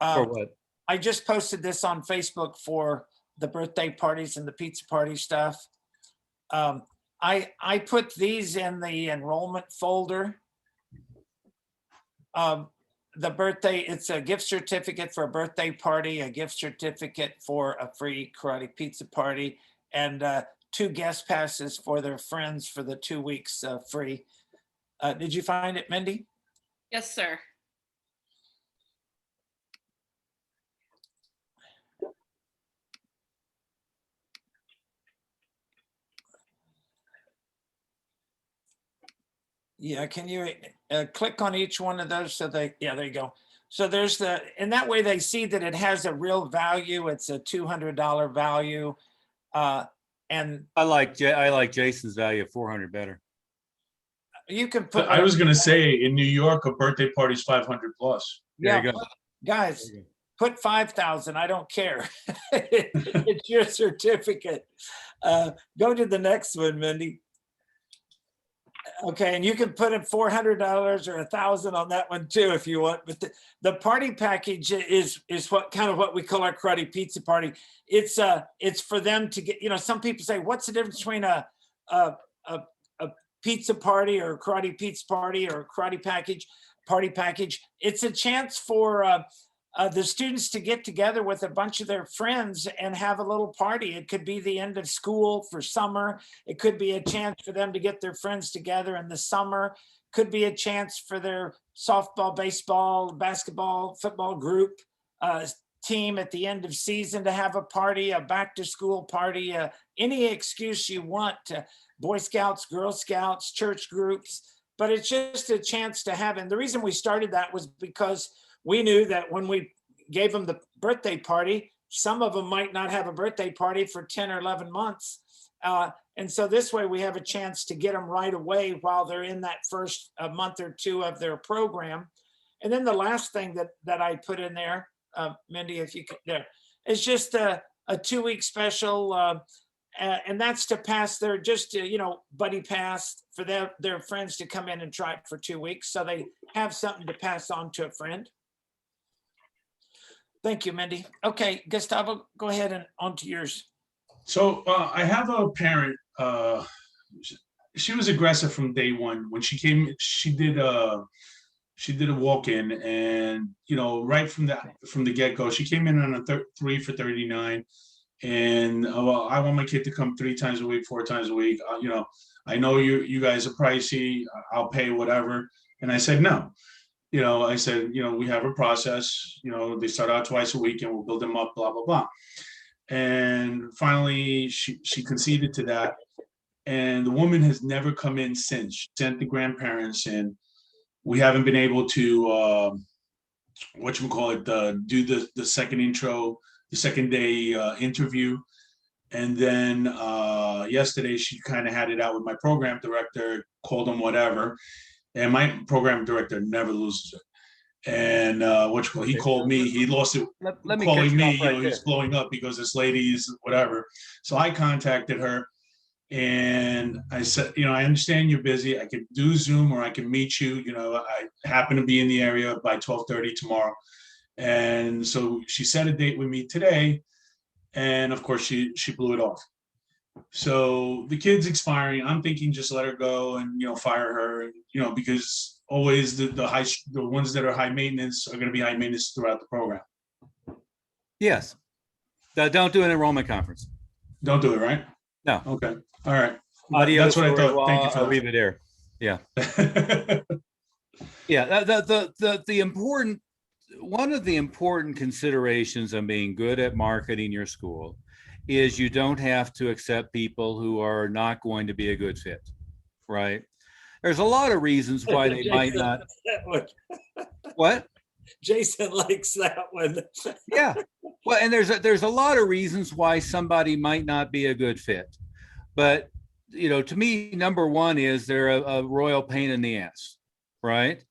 For what? I just posted this on Facebook for the birthday parties and the pizza party stuff. I put these in the enrollment folder. The birthday, it's a gift certificate for a birthday party, a gift certificate for a free karate pizza party, and 2 guest passes for their friends for the 2 weeks free. Did you find it, Mindy? Yes, sir. Yeah, can you click on each one of those so they, yeah, there you go. So there's and that way they see that it has a real value. It's a $200 value. And I like Jason's value of 400 better. you can put. I was gonna say, in New York, a birthday party's 500 plus. There Yeah, you go. guys, There you put 5,000. I don't care. It's your certificate. Go to the next one, Mindy. Okay, and you can put in $400 or 1,000 on that one too if you want. But the party package is what kind of what we call our karate pizza party. It's for them to get. You know, some people say, "What's the difference between a pizza party or a karate pizza party or a karate package party package?" It's a chance for the students to get together with a bunch of their friends and have a little party. It could be the end of school for summer. It could be a chance for them to get their friends together in the summer. Could be a chance for their softball, baseball, basketball, football group team at the end of season to have a party, a back to school party, any excuse you want, Boy Scouts, Girl Scouts, church groups. But it's just a chance to have. And the reason we started that was because we knew that when we gave them the birthday party, some of them might not have a birthday party for 10 or 11 months. And so this way we have a chance to get them right away while they're in that first month or two of their program. And then the last thing that I put in there, Mindy, if you could, there, is just a 2-week special. And that's to pass their, just to, buddy pass for their friends to come in and try it for 2 weeks. So they have something to pass on to a friend. Thank you, Mindy. Okay, Gustavo, go ahead and on to yours. So I have a parent. She was aggressive from day one. When she came, she did a walk-in, and right from the get-go, she came in on a 3 for 39, and well, I want my kid to come 3 times a week, 4 times a week. I know you guys are pricey. I'll pay whatever. And I said no. I said, we have a process. They start out twice a week, and we'll build them up. Blah blah blah. And finally, she conceded to that. And the woman has never come in since. She sent the grandparents in. We haven't been able to, do the second intro, the second day interview. And then yesterday, she kind of had it out with my program director, called him whatever. And my program director never loses it. And he called me, he lost it. Let me calling cut you me, off right he's blowing up because this lady's whatever. So I contacted her, and I said, I understand you're busy. I could do Zoom or I can meet you. I happen to be in the area by 12:30 tomorrow. And so she set a date with me today. And of course she blew it off. So the kid's expiring. I'm thinking just let her go and, fire her, because always the ones that are high maintenance are going to be high maintenance throughout the program. Yes. Don't do an enrollment conference. Don't do it, right? No. Okay. All right. Adios, That's what I thought. Thank you, I'll Phil. leave it there. Yeah. Yeah. The important, one of the important considerations of being good at marketing your school is you don't have to accept people who are not going to be a good fit, right? There's a lot of reasons why they might not. What? Jason likes that one. Yeah. Well, and there's a lot of reasons why somebody might not be a good fit. But, to me, number one is they're a royal pain in the ass, right?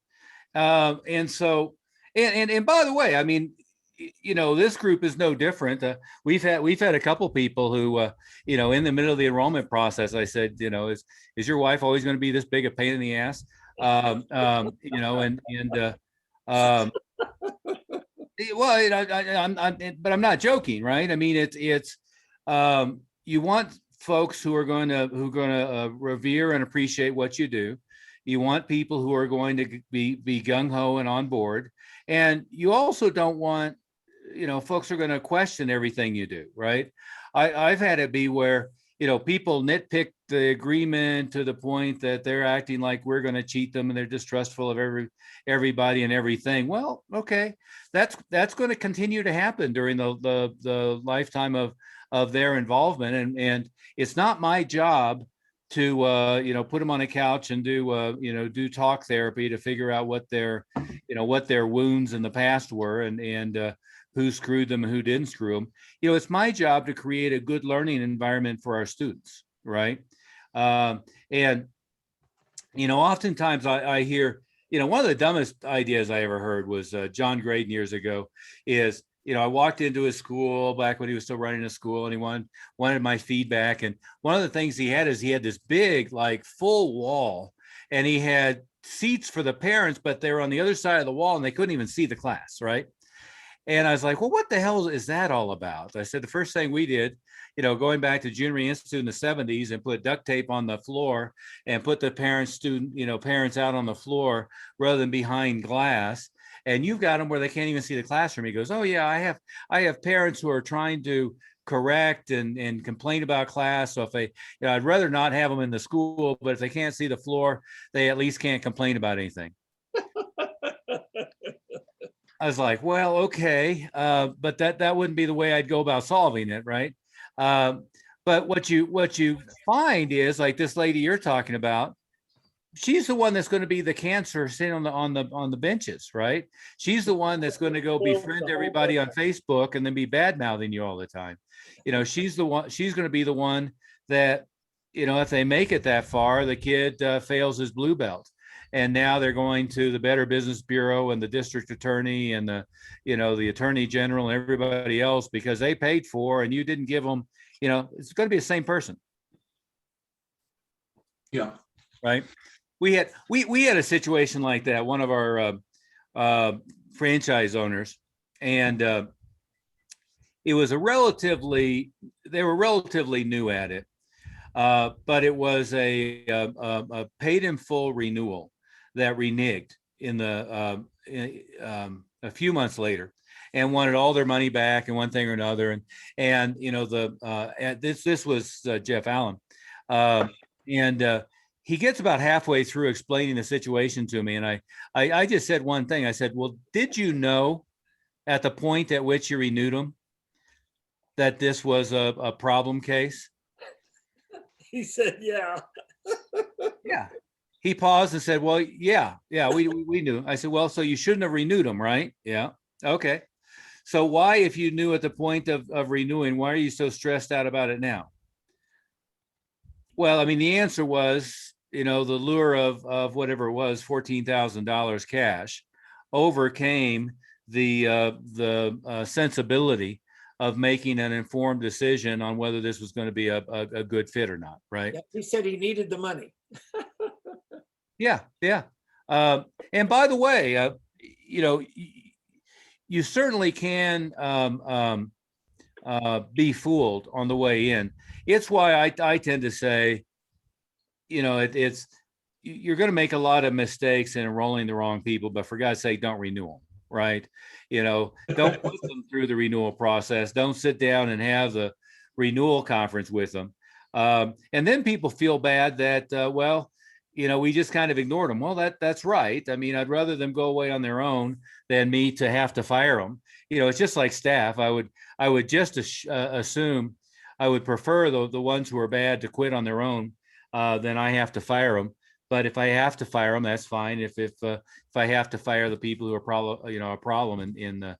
And so, and by the way, I mean, this group is no different. We've had a couple people who, in the middle of the enrollment process, I said, is your wife always going to be this big a pain in the ass? Well, but I'm not joking, right? I mean, it's you want folks who are going to revere and appreciate what you do. You want people who are going to be gung ho and on board, and you also don't want folks are going to question everything you do, right? I've had it be where people nitpick the agreement to the point that they're acting like we're going to cheat them and they're distrustful of everybody and everything. Well, okay, that's going to continue to happen during the lifetime of their involvement, and it's not my job put them on a couch and do talk therapy to figure out what their wounds in the past were, and who screwed them and who didn't screw them. It's my job to create a good learning environment for our students, right? And oftentimes I hear, one of the dumbest ideas I ever heard was John Graydon years ago is, I walked into his school back when he was still running a school, and he wanted my feedback. And one of the things he had is he had this big, like, full wall, and he had seats for the parents, but they were on the other side of the wall and they couldn't even see the class, right? And I was like, well, what the hell is that all about? I said, the first thing we did, going back to Junior Institute in the 70s, and put duct tape on the floor and put the parents out on the floor rather than behind glass. And you've got them where they can't even see the classroom. He goes, oh yeah, I have parents who are trying to correct and complain about class. So if they, I'd rather not have them in the school, but if they can't see the floor, they at least can't complain about anything. I was like, well, okay, but that wouldn't be the way I'd go about solving it, right? But what you find is, like this lady you're talking about, she's the one that's going to be the cancer sitting on the benches, right? She's the one that's going to go befriend everybody on Facebook and then be bad mouthing you all the time. She's going to be the one that, if they make it that far, the kid fails his blue belt. And now they're going to the Better Business Bureau and the district attorney and the attorney general and everybody else because they paid for, and you didn't give them, it's going to be the same person. Yeah. Right. We had a situation like that. One of our franchise owners, and it was they were relatively new at it, but it was a paid in full renewal that reneged a few months later and wanted all their money back and one thing or another. And this was Jeff Allen. And he gets about halfway through explaining the situation to me. And I just said one thing. I said, well, did you know at the point at which you renewed them that this was a problem case? He said, yeah. Yeah. He paused and said, well, yeah, we knew. I said, well, so you shouldn't have renewed them, right? Yeah. Okay. So why, if you knew at the point of renewing, why are you so stressed out about it now? Well, I mean, the answer was, the lure of whatever it was, $14,000 cash, overcame the sensibility of making an informed decision on whether this was going to be a good fit or not, right? Yeah, he said he needed the money. Yeah. And by the way, you certainly can be fooled on the way in. It's why I tend to say, it's you're going to make a lot of mistakes in enrolling the wrong people, but for God's sake, don't renew them, right? Don't put them through the renewal process. Don't sit down and have the renewal conference with them. And then people feel bad that, we just kind of ignored them. Well, that's right. I mean, I'd rather them go away on their own than me to have to fire them. It's just like staff. I would just assume I would prefer the ones who are bad to quit on their own than I have to fire them. But if I have to fire them, that's fine. If I have to fire the people who are a problem in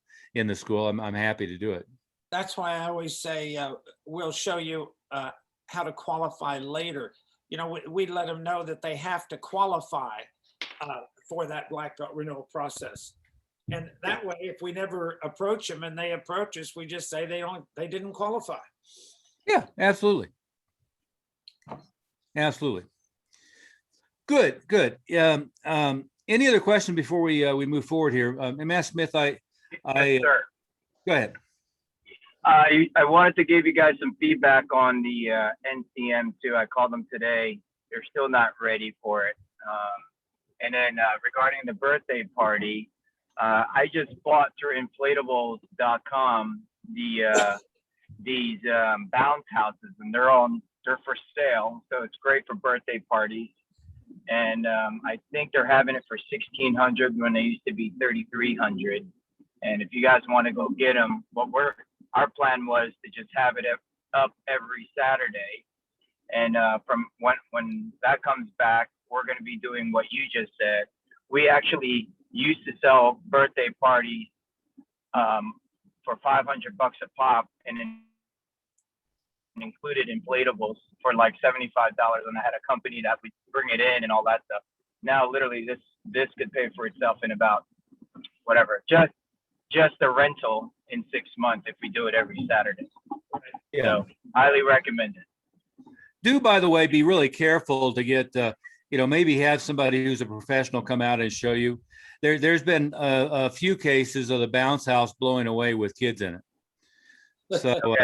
the school, I'm happy to do it. That's why I always say we'll show you how to qualify later. We let them know that they have to qualify for that Black Belt renewal process. And that way, if we never approach them and they approach us, we just say they didn't qualify. Yeah, absolutely. Absolutely. Good. Any other question before we move forward here? Matt Smith, Yes, sir. Go ahead. I wanted to give you guys some feedback on the NCM too. I called them today. They're still not ready for it. And then regarding the birthday party, I just bought through inflatables.com these bounce houses, and they're for sale. So it's great for birthday parties. And I think they're having it for $1,600 when they used to be $3,300. And if you guys want to go get them, our plan was to just have it up every Saturday, And from when that comes back, we're going to be doing what you just said. We actually used to sell birthday parties for $500 a pop, and included inflatables for like $75, and I had a company that would bring it in and all that stuff. Now, literally, this could pay for itself in about whatever, just the rental in 6 months if we do it every Saturday. Yeah. So, highly recommend it. Do, by the way, be really careful to get, maybe have somebody who's a professional come out and show you. There's been a few cases of the bounce house blowing away with kids in it. So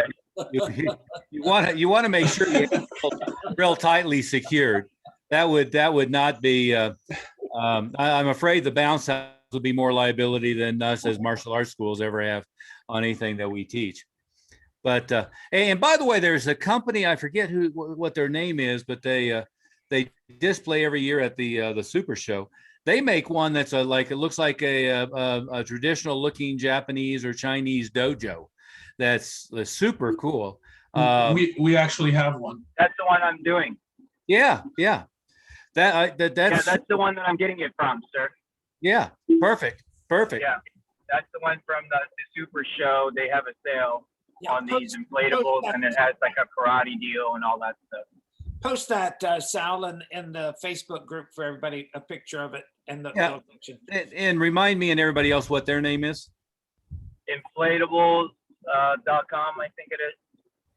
you want to make sure you have it real tightly secured. That would not be. I'm afraid the bounce house would be more liability than us as martial arts schools ever have on anything that we teach. But and by the way, there's a company, I forget what their name is, but they display every year at the Super Show. They make one that's it looks like a traditional looking Japanese or Chinese dojo. That's super cool. We actually have one. That's the one I'm doing. Yeah. That's that's the one that I'm getting it from, sir. Yeah, perfect. Yeah, that's the one from the Super Show. They have a sale on these inflatables, and it has like a karate deal and all that stuff. Post that, Sal, in the Facebook group for everybody, a picture of it and the location. And remind me and everybody else what their name is. Inflatables.com, I think it is.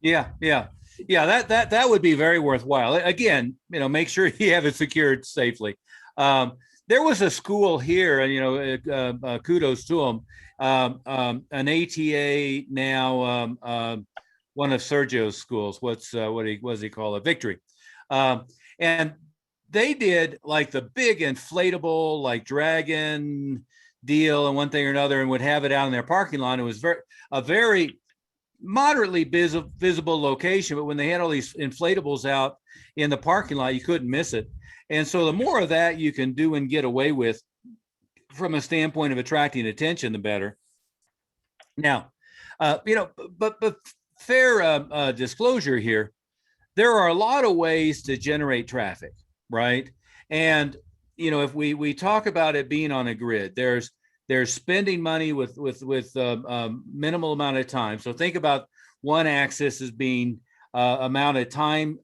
Yeah. That would be very worthwhile. Again, make sure you have it secured safely. There was a school here, and kudos to them. An ATA now, one of Sergio's schools. What does he call it? Victory. And they did like the big inflatable, like dragon deal and one thing or another, and would have it out in their parking lot. It was a very moderately visible location, but when they had all these inflatables out in the parking lot, you couldn't miss it. And so the more of that you can do and get away with from a standpoint of attracting attention, the better. Now, but fair disclosure here, there are a lot of ways to generate traffic, right? And, if we talk about it being on a grid, there's spending money with minimal amount of time. So think about one axis as being amount of time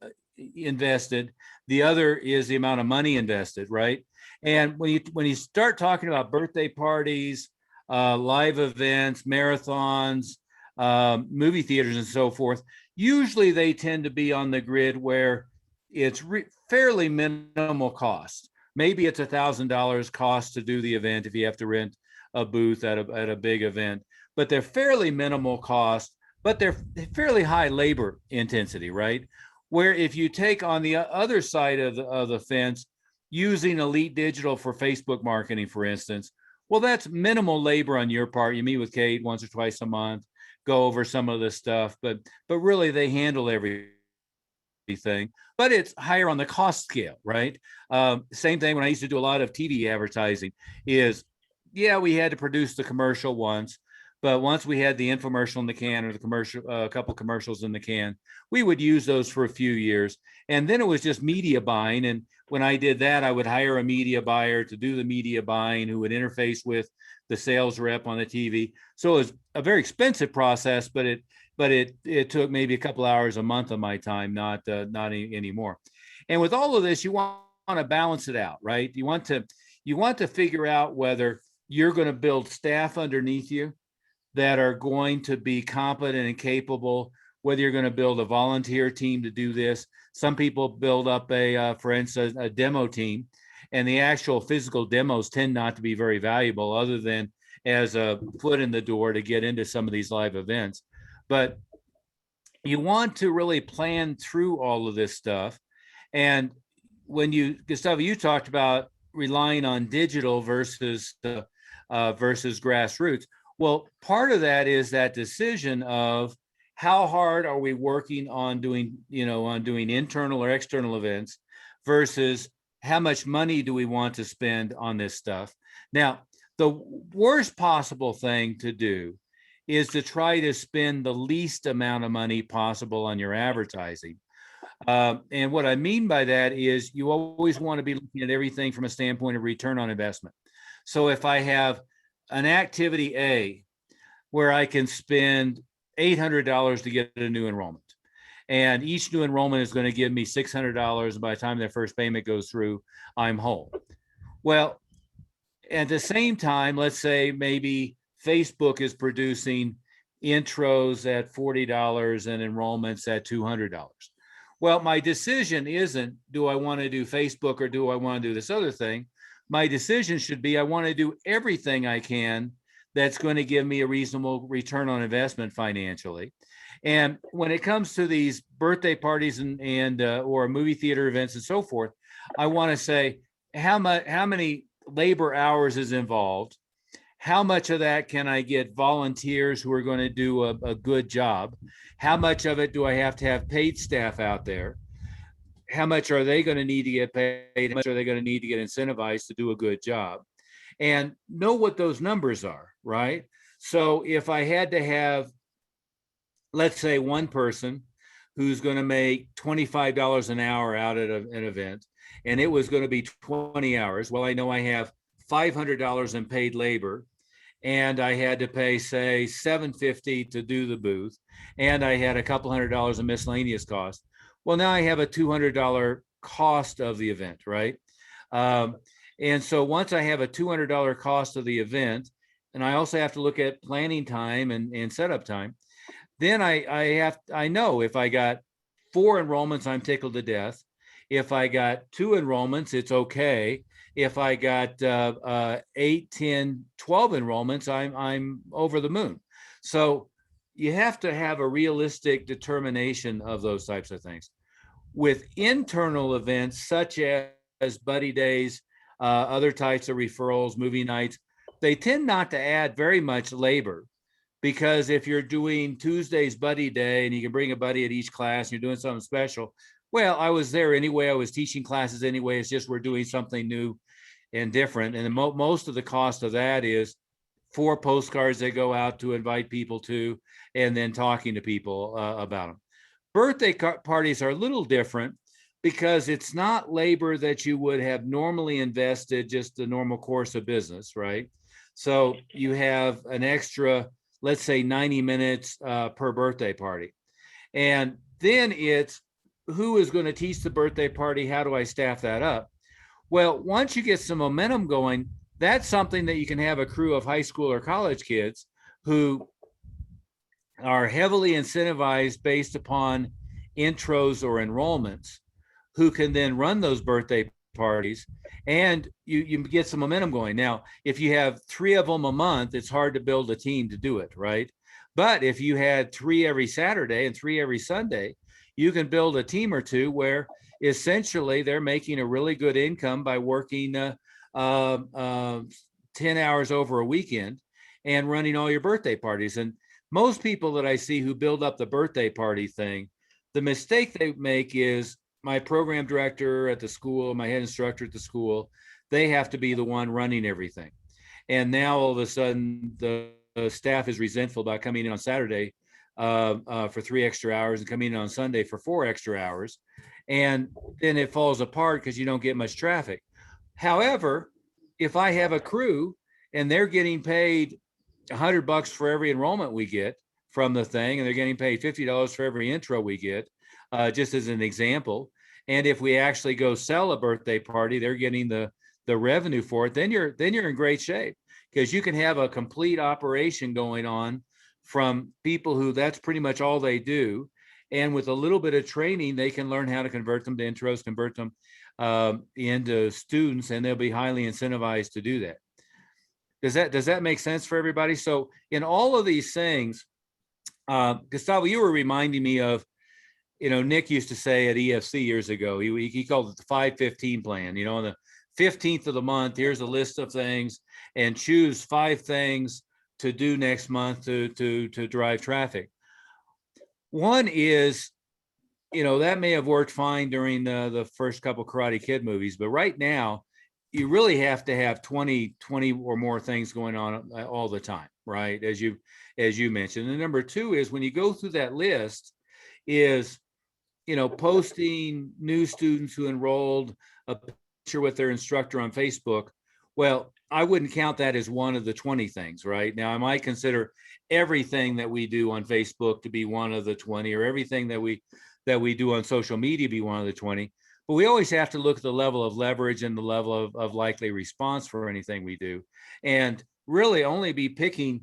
invested. The other is the amount of money invested, right? And when you start talking about birthday parties, live events, marathons, movie theaters, and so forth, usually they tend to be on the grid where it's fairly minimal cost. Maybe it's $1,000 cost to do the event if you have to rent a booth at a big event, but they're fairly minimal cost, but they're fairly high labor intensity, right? Where if you take on the other side of the fence, using Elite Digital for Facebook marketing, for instance, well, that's minimal labor on your part. You meet with Kate once or twice a month, go over some of this stuff, but really they handle everything, but it's higher on the cost scale, right? Same thing when I used to do a lot of TV advertising is, we had to produce the commercial once, but once we had the infomercial in the can or the commercial, a couple commercials in the can, we would use those for a few years. And then it was just media buying. And when I did that, I would hire a media buyer to do the media buying who would interface with the sales rep on the TV. So it was a very expensive process, but it took maybe a couple hours a month of my time, not anymore. And with all of this, you want to balance it out, right? You want to figure out whether you're going to build staff underneath you that are going to be competent and capable, whether you're going to build a volunteer team to do this. Some people build up for instance, a demo team, and the actual physical demos tend not to be very valuable other than as a foot in the door to get into some of these live events. But you want to really plan through all of this stuff. And Gustavo, you talked about relying on digital versus grassroots. Well, part of that is that decision of how hard are we working on doing internal or external events versus how much money do we want to spend on this stuff. Now, the worst possible thing to do is to try to spend the least amount of money possible on your advertising. And what I mean by that is you always want to be looking at everything from a standpoint of return on investment. So if I have an activity A where I can spend $800 to get a new enrollment, and each new enrollment is going to give me $600, by the time their first payment goes through, I'm whole. Well, at the same time, let's say maybe Facebook is producing intros at $40 and enrollments at $200. Well, my decision isn't, do I want to do Facebook or do I want to do this other thing? My decision should be, I want to do everything I can that's going to give me a reasonable return on investment financially. And when it comes to these birthday parties and or movie theater events and so forth, I want to say how many labor hours is involved? How much of that can I get volunteers who are going to do a good job? How much of it do I have to have paid staff out there? How much are they going to need to get paid? How much are they going to need to get incentivized to do a good job? And know what those numbers are, right? So if I had to have, let's say, one person who's going to make $25 an hour out at an event, and it was going to be 20 hours, well, I know I have $500 in paid labor, and I had to pay, say, $750 to do the booth, and I had a couple $100 in miscellaneous cost. Well, now I have a $200 cost of the event, right? And so once I have a $200 cost of the event, and I also have to look at planning time and setup time, then I know if I got 4 enrollments, I'm tickled to death. If I got 2 enrollments, it's okay. If I got 8, 10, 12 enrollments, I'm over the moon. So you have to have a realistic determination of those types of things. With internal events such as buddy days, other types of referrals, movie nights, they tend not to add very much labor, because if you're doing Tuesday's buddy day and you can bring a buddy at each class and you're doing something special, well, I was there anyway. I was teaching classes anyway. It's just we're doing something new and different. And most of the cost of that is 4 postcards that go out to invite people to, and then talking to people about them. Birthday parties are a little different because it's not labor that you would have normally invested, just the normal course of business, right? So you have an extra, let's say 90 minutes per birthday party. And then it's who is going to teach the birthday party? How do I staff that up? Well, once you get some momentum going, that's something that you can have a crew of high school or college kids who are heavily incentivized based upon intros or enrollments, who can then run those birthday parties, and you get some momentum going. Now, if you have 3 of them a month, it's hard to build a team to do it, right? But if you had 3 every Saturday and 3 every Sunday, you can build a team or 2 where essentially they're making a really good income by working 10 hours over a weekend and running all your birthday parties. And most people that I see who build up the birthday party thing, the mistake they make is, my program director at the school, my head instructor at the school, they have to be the one running everything. And now all of a sudden the staff is resentful about coming in on Saturday for 3 extra hours and coming in on Sunday for 4 extra hours. And then it falls apart because you don't get much traffic. However, if I have a crew and they're getting paid $100 for every enrollment we get from the thing, and they're getting paid $50 for every intro we get, just as an example. And if we actually go sell a birthday party, they're getting the revenue for it, then you're in great shape, because you can have a complete operation going on from people who that's pretty much all they do. And with a little bit of training, they can learn how to convert them to intros, convert them into students, and they'll be highly incentivized to do that. Does that make sense for everybody? So in all of these things, Gustavo, you were reminding me of, Nick used to say at EFC years ago, he called it the 5-15 plan. On the 15th of the month, here's a list of things, and choose 5 things to do next month to drive traffic. One is, that may have worked fine during the first couple Karate Kid movies, but right now you really have to have 20 or more things going on all the time, right? As you mentioned. And number 2 is, when you go through that list, is posting new students who enrolled, a picture with their instructor on Facebook, well, I wouldn't count that as one of the 20 things, right? Now, I might consider everything that we do on Facebook to be one of the 20, or everything that we do on social media be one of the 20. But we always have to look at the level of leverage and the level of likely response for anything we do, and really only be picking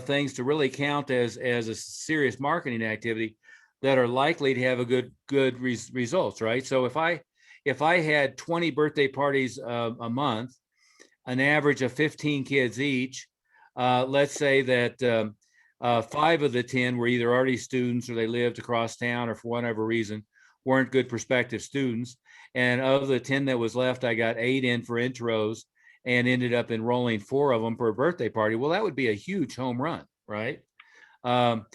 things to really count as a serious marketing activity that are likely to have a good results, right? So if I had 20 birthday parties a month, an average of 15 kids each, let's say that 5 of the 10 were either already students or they lived across town or for whatever reason weren't good prospective students. And of the 10 that was left, I got 8 in for intros and ended up enrolling 4 of them per birthday party. Well, that would be a huge home run, right? On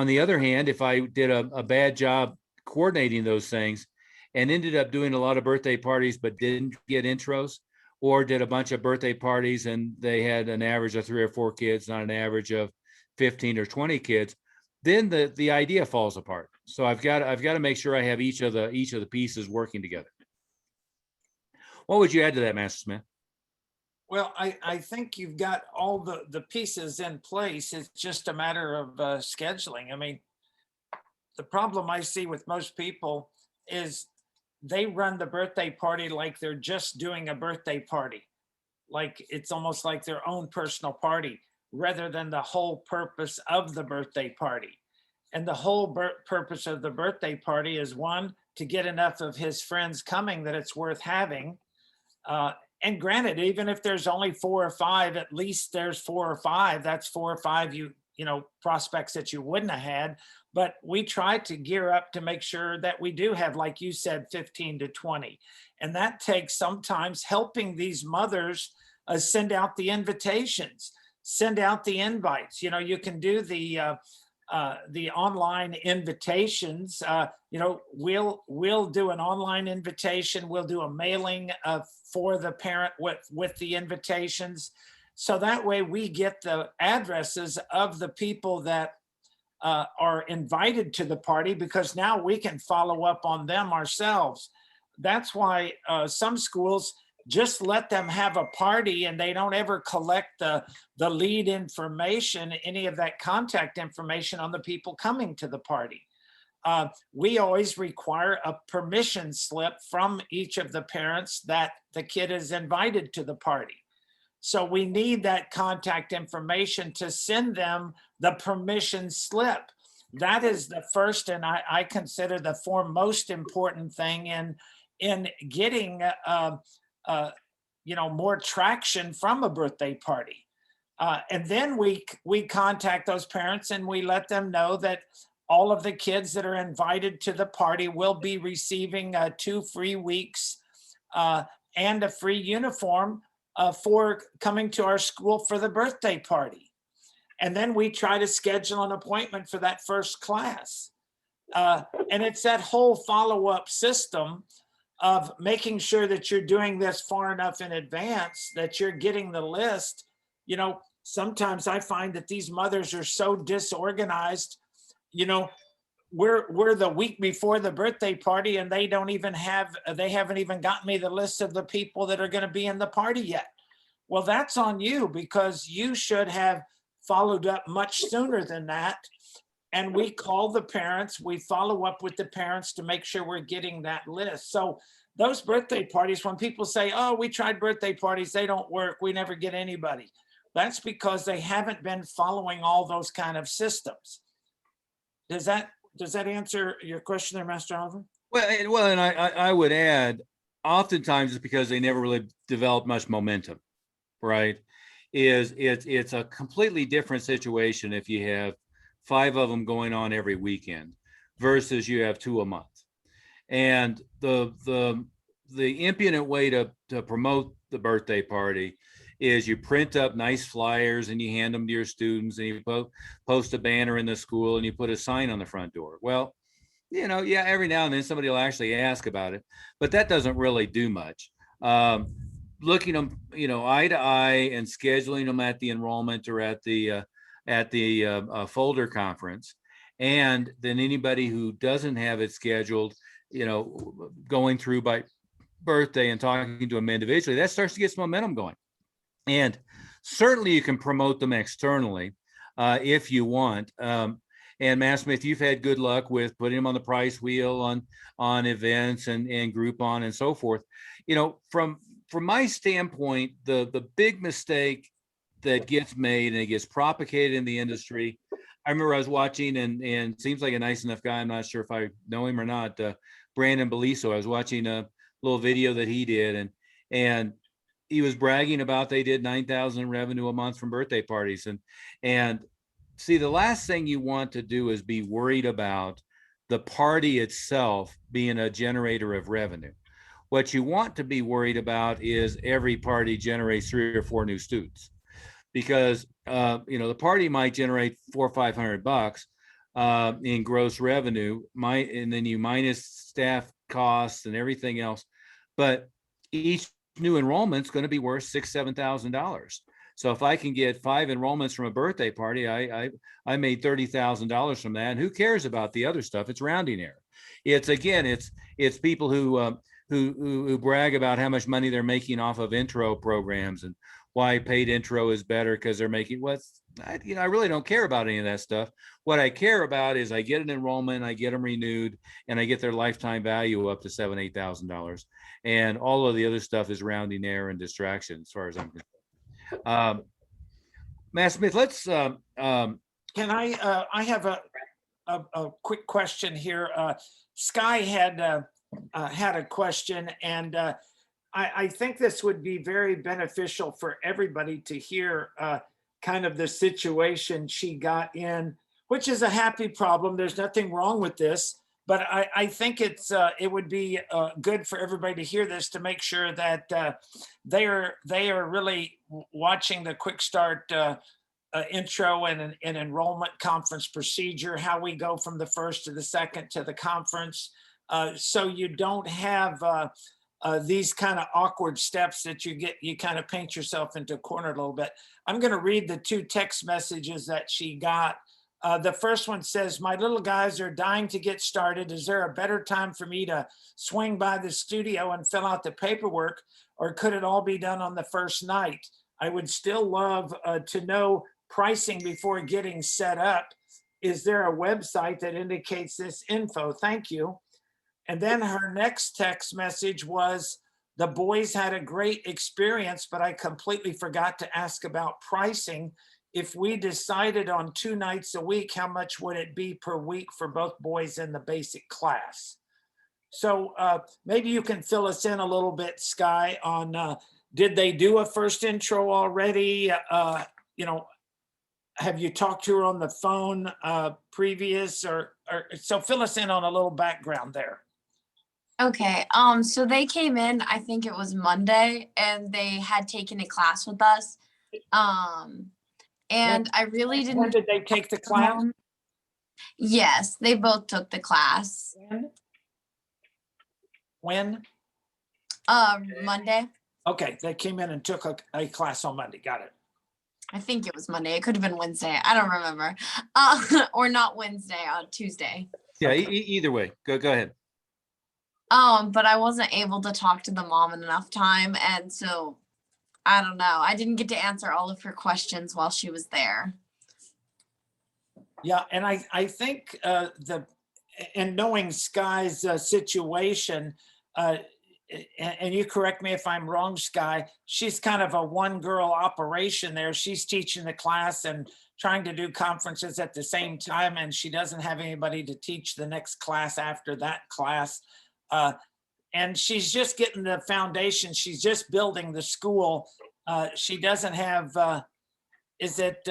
the other hand, if I did a bad job coordinating those things and ended up doing a lot of birthday parties but didn't get intros, or did a bunch of birthday parties and they had an average of 3 or 4 kids, not an average of 15 or 20 kids, then the idea falls apart. So I've got to make sure I have each of the pieces working together. What would you add to that, Master Smith? Well, I think you've got all the pieces in place. It's just a matter of scheduling. I mean, the problem I see with most people is they run the birthday party like they're just doing a birthday party. Like it's almost like their own personal party rather than the whole purpose of the birthday party. And the whole purpose of the birthday party is, one, to get enough of his friends coming that it's worth having. And granted, even if there's only 4 or 5, at least there's 4 or 5. That's 4 or 5 prospects that you wouldn't have had. But we try to gear up to make sure that we do have, like you said, 15 to 20. And that takes sometimes helping these mothers send out the invitations, send out the invites. You can do the online invitations. We'll do an online invitation. We'll do a mailing for the parent with the invitations. So that way we get the addresses of the people that are invited to the party, because now we can follow up on them ourselves. That's why some schools just let them have a party and they don't ever collect the lead information, any of that contact information on the people coming to the party. We always require a permission slip from each of the parents that the kid is invited to the party. So we need that contact information to send them the permission slip. That is the first, and I consider the most important thing in getting more traction from a birthday party. And then we contact those parents and we let them know that all of the kids that are invited to the party will be receiving 2 free weeks and a free uniform for coming to our school for the birthday party. And then we try to schedule an appointment for that first class. And it's that whole follow-up system of making sure that you're doing this far enough in advance that you're getting the list. Sometimes I find that these mothers are so disorganized. We're the week before the birthday party and they haven't even gotten me the list of the people that are going to be in the party yet. Well, that's on you, because you should have followed up much sooner than that. And we call the parents, we follow up with the parents to make sure we're getting that list. So those birthday parties, when people say, oh, we tried birthday parties, they don't work, we never get anybody. That's because they haven't been following all those kind of systems. Does that answer your question there, Master Oliver? Well, and I would add, oftentimes it's because they never really developed much momentum, right? It's a completely different situation if you have 5 of them going on every weekend versus you have 2 a month. And the impudent way to promote the birthday party is you print up nice flyers and you hand them to your students and you post a banner in the school and you put a sign on the front door. Well, every now and then somebody will actually ask about it, but that doesn't really do much. Looking them, eye to eye and scheduling them at the enrollment or at the folder conference, And then anybody who doesn't have it scheduled, going through by birthday and talking to them individually, that starts to get some momentum going. And certainly you can promote them externally if you want. And Matt Smith, you've had good luck with putting them on the price wheel on events and Groupon and so forth. From my standpoint, the big mistake that gets made and it gets propagated in the industry. I remember I was watching and seems like a nice enough guy. I'm not sure if I know him or not. Brandon Beliso. I was watching a little video that he did, and he was bragging about they did 9,000 in revenue a month from birthday parties. And see, the last thing you want to do is be worried about the party itself being a generator of revenue. What you want to be worried about is every party generates 3 or 4 new students, because the party might generate $400 or $500 in gross revenue, and then you minus staff costs and everything else, but each new enrollment's going to be worth $6,000, $7,000. So if I can get 5 enrollments from a birthday party, I made $30,000 from that. And who cares about the other stuff? It's rounding error. It's people who brag about how much money they're making off of intro programs and why paid intro is better because they're making I really don't care about any of that stuff. What I care about is I get an enrollment, I get them renewed, and I get their lifetime value up to $7,000, $8,000. And all of the other stuff is rounding error and distraction as far as I'm concerned. Matt Smith, let's Can I have a quick question here. Sky had a question, and I think this would be very beneficial for everybody to hear kind of the situation she got in, which is a happy problem. There's nothing wrong with this, but I think it would be good for everybody to hear this to make sure that they are really watching the Quick Start intro and an enrollment conference procedure, how we go from the first to the second to the conference. So you don't have these kind of awkward steps that you kind of paint yourself into a corner a little bit. I'm going to read the 2 text messages that she got. The first one says, "My little guys are dying to get started. Is there a better time for me to swing by the studio and fill out the paperwork, or could it all be done on the first night? I would still love to know pricing before getting set up. Is there a website that indicates this info? Thank you." And then her next text message was, "The boys had a great experience, but I completely forgot to ask about pricing. If we decided on 2 nights a week, how much would it be per week for both boys in the basic class?" So maybe you can fill us in a little bit, Sky, on did they do a first intro already? Have you talked to her on the phone previous or so fill us in on a little background there. Okay, so they came in, I think it was Monday, and they had taken a class with us. And I really When didn't. did they take the class? Yes, they both took the class. When? Monday. Okay, they came in and took a class on Monday. Got it. I think it was Monday. It could have been Wednesday. I don't remember. Or not Wednesday, Tuesday. Yeah, either way. Go ahead. But I wasn't able to talk to the mom in enough time, and so I don't know. I didn't get to answer all of her questions while she was there. Yeah, and I think and knowing Sky's situation, and you correct me if I'm wrong, Sky, she's kind of a one-girl operation there. She's teaching the class and trying to do conferences at the same time, and she doesn't have anybody to teach the next class after that class. And she's just getting the foundation. She's just building the school. She doesn't have, is it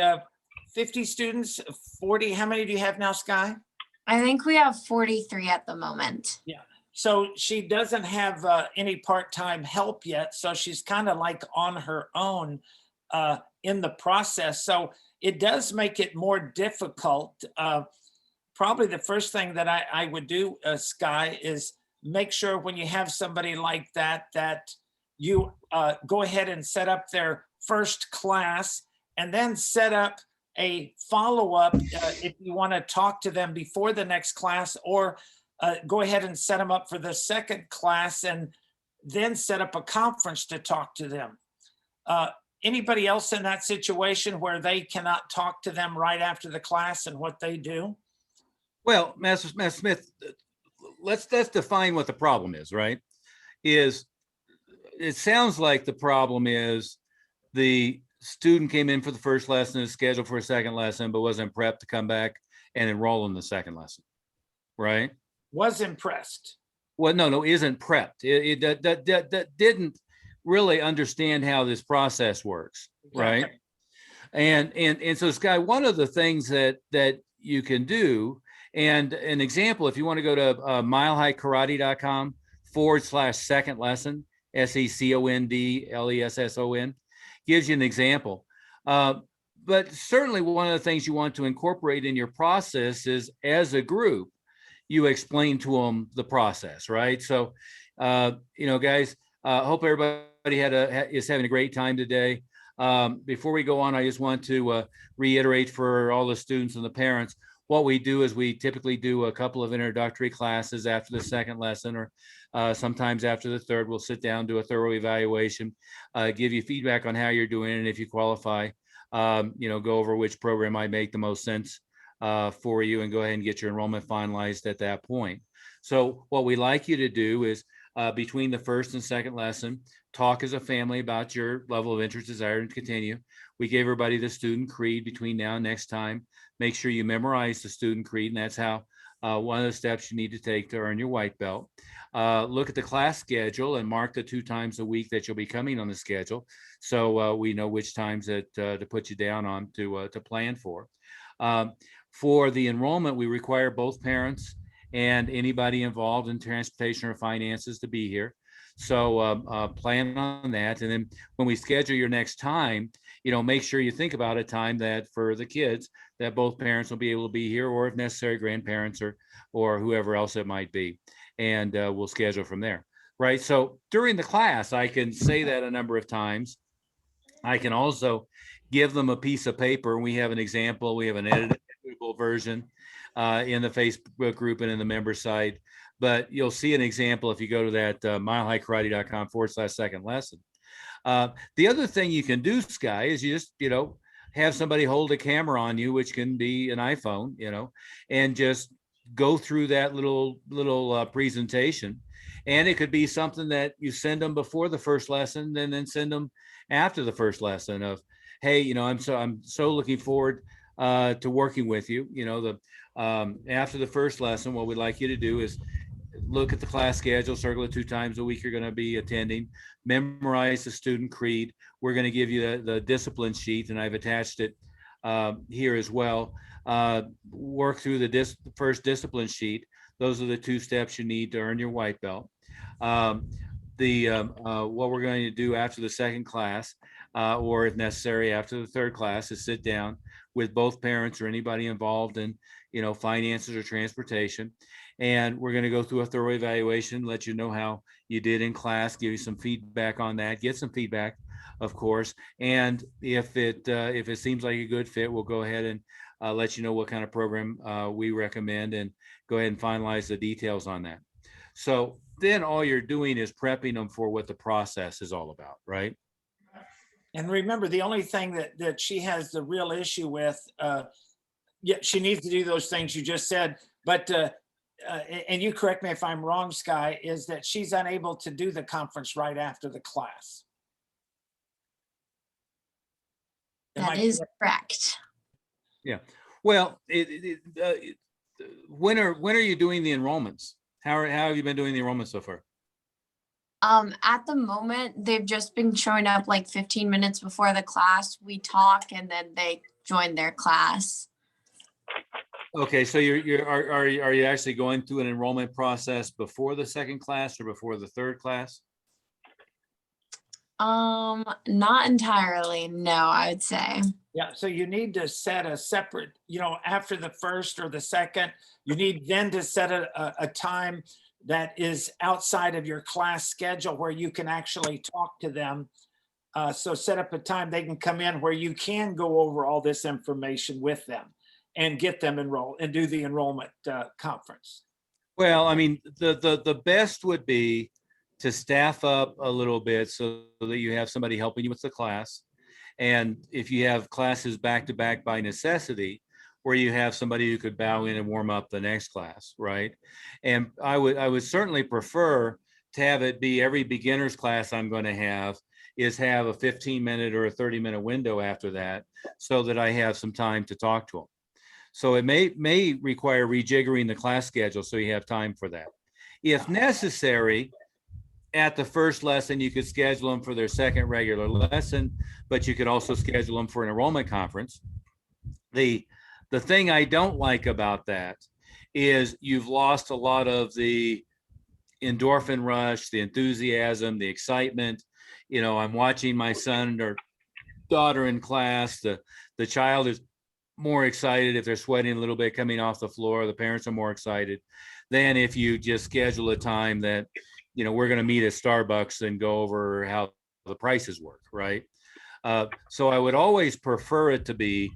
50 students, 40? How many do you have now, Sky? I think we have 43 at the moment. Yeah. So she doesn't have any part-time help yet. So she's kind of like on her own in the process. So it does make it more difficult. Probably the first thing that I would do, Sky, is make sure when you have somebody like that, that you go ahead and set up their first class and then set up a follow-up if you want to talk to them before the next class, or go ahead and set them up for the second class and then set up a conference to talk to them. Anybody else in that situation where they cannot talk to them right after the class and what they do? Well, Master Smith, let's define what the problem is, right? It sounds like the problem is the student came in for the first lesson, is scheduled for a second lesson, but wasn't prepped to come back and enroll in the second lesson, right? Was impressed. Well, no, isn't prepped. That didn't really understand how this process works, right? And so, Sky, one of the things that you can do, and an example, if you want to go to milehighkarate.com/second lesson, SECONDLESSON, gives you an example. But certainly one of the things you want to incorporate in your process is, as a group, you explain to them the process, right? So, guys, hope everybody is having a great time today. Before we go on, I just want to reiterate for all the students and the parents, what we do is we typically do a couple of introductory classes after the second lesson, or sometimes after the third. We'll sit down, do a thorough evaluation, give you feedback on how you're doing, and if you qualify, go over which program might make the most sense for you, and go ahead and get your enrollment finalized at that point. So what we like you to do is between the first and second lesson, talk as a family about your level of interest, desire to continue. We gave everybody the student creed between now and next time. Make sure you memorize the student creed, and that's how one of the steps you need to take to earn your white belt. Look at the class schedule and mark the 2 times a week that you'll be coming on the schedule, so we know which times to put you down on to plan for. For the enrollment, we require both parents and anybody involved in transportation or finances to be here. So plan on that. And then when we schedule your next time, make sure you think about a time that for the kids that both parents will be able to be here, or if necessary, grandparents or whoever else it might be. And we'll schedule from there. Right. So during the class, I can say that a number of times. I can also give them a piece of paper. We have an example. We have an editable version in the Facebook group and in the member site. But you'll see an example if you go to that milehighkarate.com/second lesson. The other thing you can do, Sky, is you just, have somebody hold a camera on you, which can be an iPhone, and just go through that little presentation. And it could be something that you send them before the first lesson, and then send them after the first lesson of, hey, I'm so looking forward to working with you. After the first lesson, what we'd like you to do is look at the class schedule, circle it 2 times a week you're going to be attending, memorize the student creed. We're going to give you the discipline sheet, and I've attached it here as well. Work through the first discipline sheet. Those are the 2 steps you need to earn your white belt. What we're going to do after the second class, or if necessary after the third class, is sit down with both parents or anybody involved in finances or transportation, and we're going to go through a thorough evaluation, let you know how you did in class, give you some feedback on that, get some feedback, of course, and if it seems like a good fit, we'll go ahead and let you know what kind of program we recommend, and go ahead and finalize the details on that. So then all you're doing is prepping them for what the process is all about, right? And remember, the only thing that she has the real issue with, she needs to do those things you just said, but, and you correct me if I'm wrong, Sky, is that she's unable to do the conference right after the class. That is correct. Yeah. Well, when are you doing the enrollments? How have you been doing the enrollments so far? At the moment, they've just been showing up like 15 minutes before the class. We talk, and then they join their class. Okay, so are you actually going through an enrollment process before the second class or before the third class? Not entirely. No, I would say. Yeah, so you need to set a separate, after the first or the second, you need then to set a time that is outside of your class schedule where you can actually talk to them So set up a time they can come in where you can go over all this information with them and get them enrolled and do the enrollment conference. Well, I mean, the best would be to staff up a little bit so that you have somebody helping you with the class. And if you have classes back to back by necessity, where you have somebody who could bow in and warm up the next class, right? And I would certainly prefer to have it be every beginner's class I'm going to have a 15-minute or a 30-minute window after that, so that I have some time to talk to them. So it may require rejiggering the class schedule so you have time for that. If necessary, at the first lesson, you could schedule them for their second regular lesson, but you could also schedule them for an enrollment conference. The thing I don't like about that is you've lost a lot of the endorphin rush, the enthusiasm, the excitement. You know, I'm watching my son or daughter in class. The child is more excited if they're sweating a little bit coming off the floor. The parents are more excited than if you just schedule a time that, you know, we're going to meet at Starbucks and go over how the prices work, right? So I would always prefer it to be,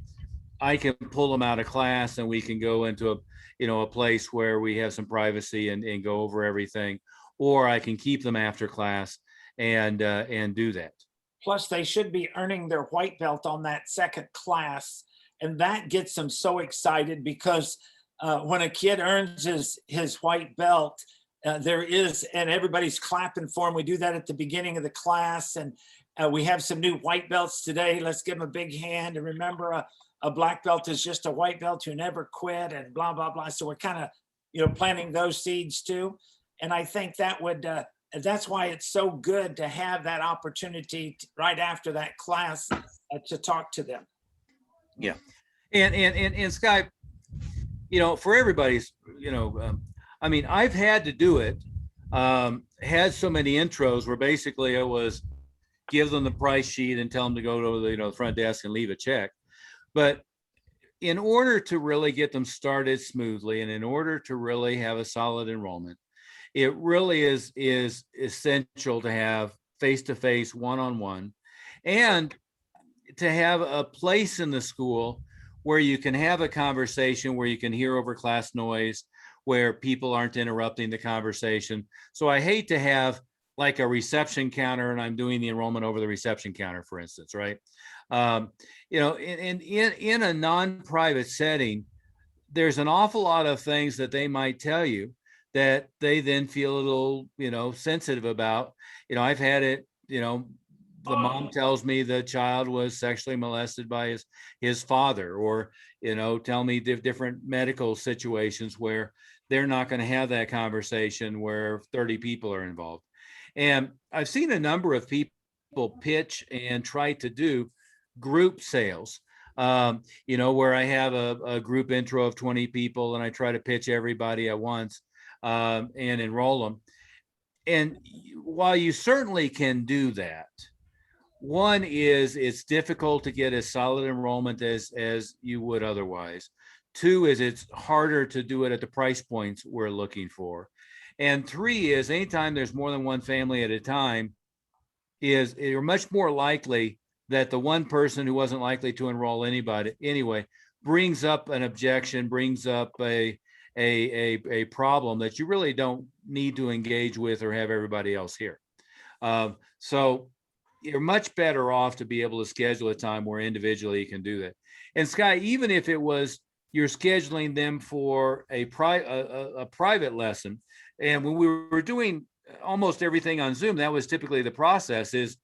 I can pull them out of class and we can go into a place where we have some privacy and go over everything, or I can keep them after class and do that. Plus, they should be earning their white belt on that second class. And that gets them so excited because when a kid earns his white belt, and everybody's clapping for him. We do that at the beginning of the class. And we have some new white belts today. Let's give them a big hand. And remember, a black belt is just a white belt who never quit and blah, blah, blah. So we're kind of, planting those seeds too. And I think that that's why it's so good to have that opportunity right after that class to talk to them. Yeah. And Scott, for everybody's, I mean, I've had to do it, had so many intros where basically it was give them the price sheet and tell them to go to the front desk and leave a check. But in order to really get them started smoothly and in order to really have a solid enrollment, it really is essential to have face-to-face, one-on-one, and to have a place in the school where you can have a conversation, where you can hear over class noise, where people aren't interrupting the conversation. So I hate to have like a reception counter and I'm doing the enrollment over the reception counter, for instance, right? In a non-private setting, there's an awful lot of things that they might tell you that they then feel a little, sensitive about. I've had it, the mom tells me the child was sexually molested by his father, or, tell me different medical situations where they're not going to have that conversation where 30 people are involved. And I've seen a number of people pitch and try to do group sales, where I have a group intro of 20 people and I try to pitch everybody at once and enroll them. And while you certainly can do that, one is it's difficult to get as solid enrollment as you would otherwise. Two is it's harder to do it at the price points we're looking for. And three is anytime there's more than one family at a time, you're much more likely that the one person who wasn't likely to enroll anybody anyway brings up an objection, brings up a problem that you really don't need to engage with or have everybody else hear. So you're much better off to be able to schedule a time where individually you can do that. And Sky, even if it was you're scheduling them for a private lesson, and when we were doing almost everything on Zoom, that was typically the process is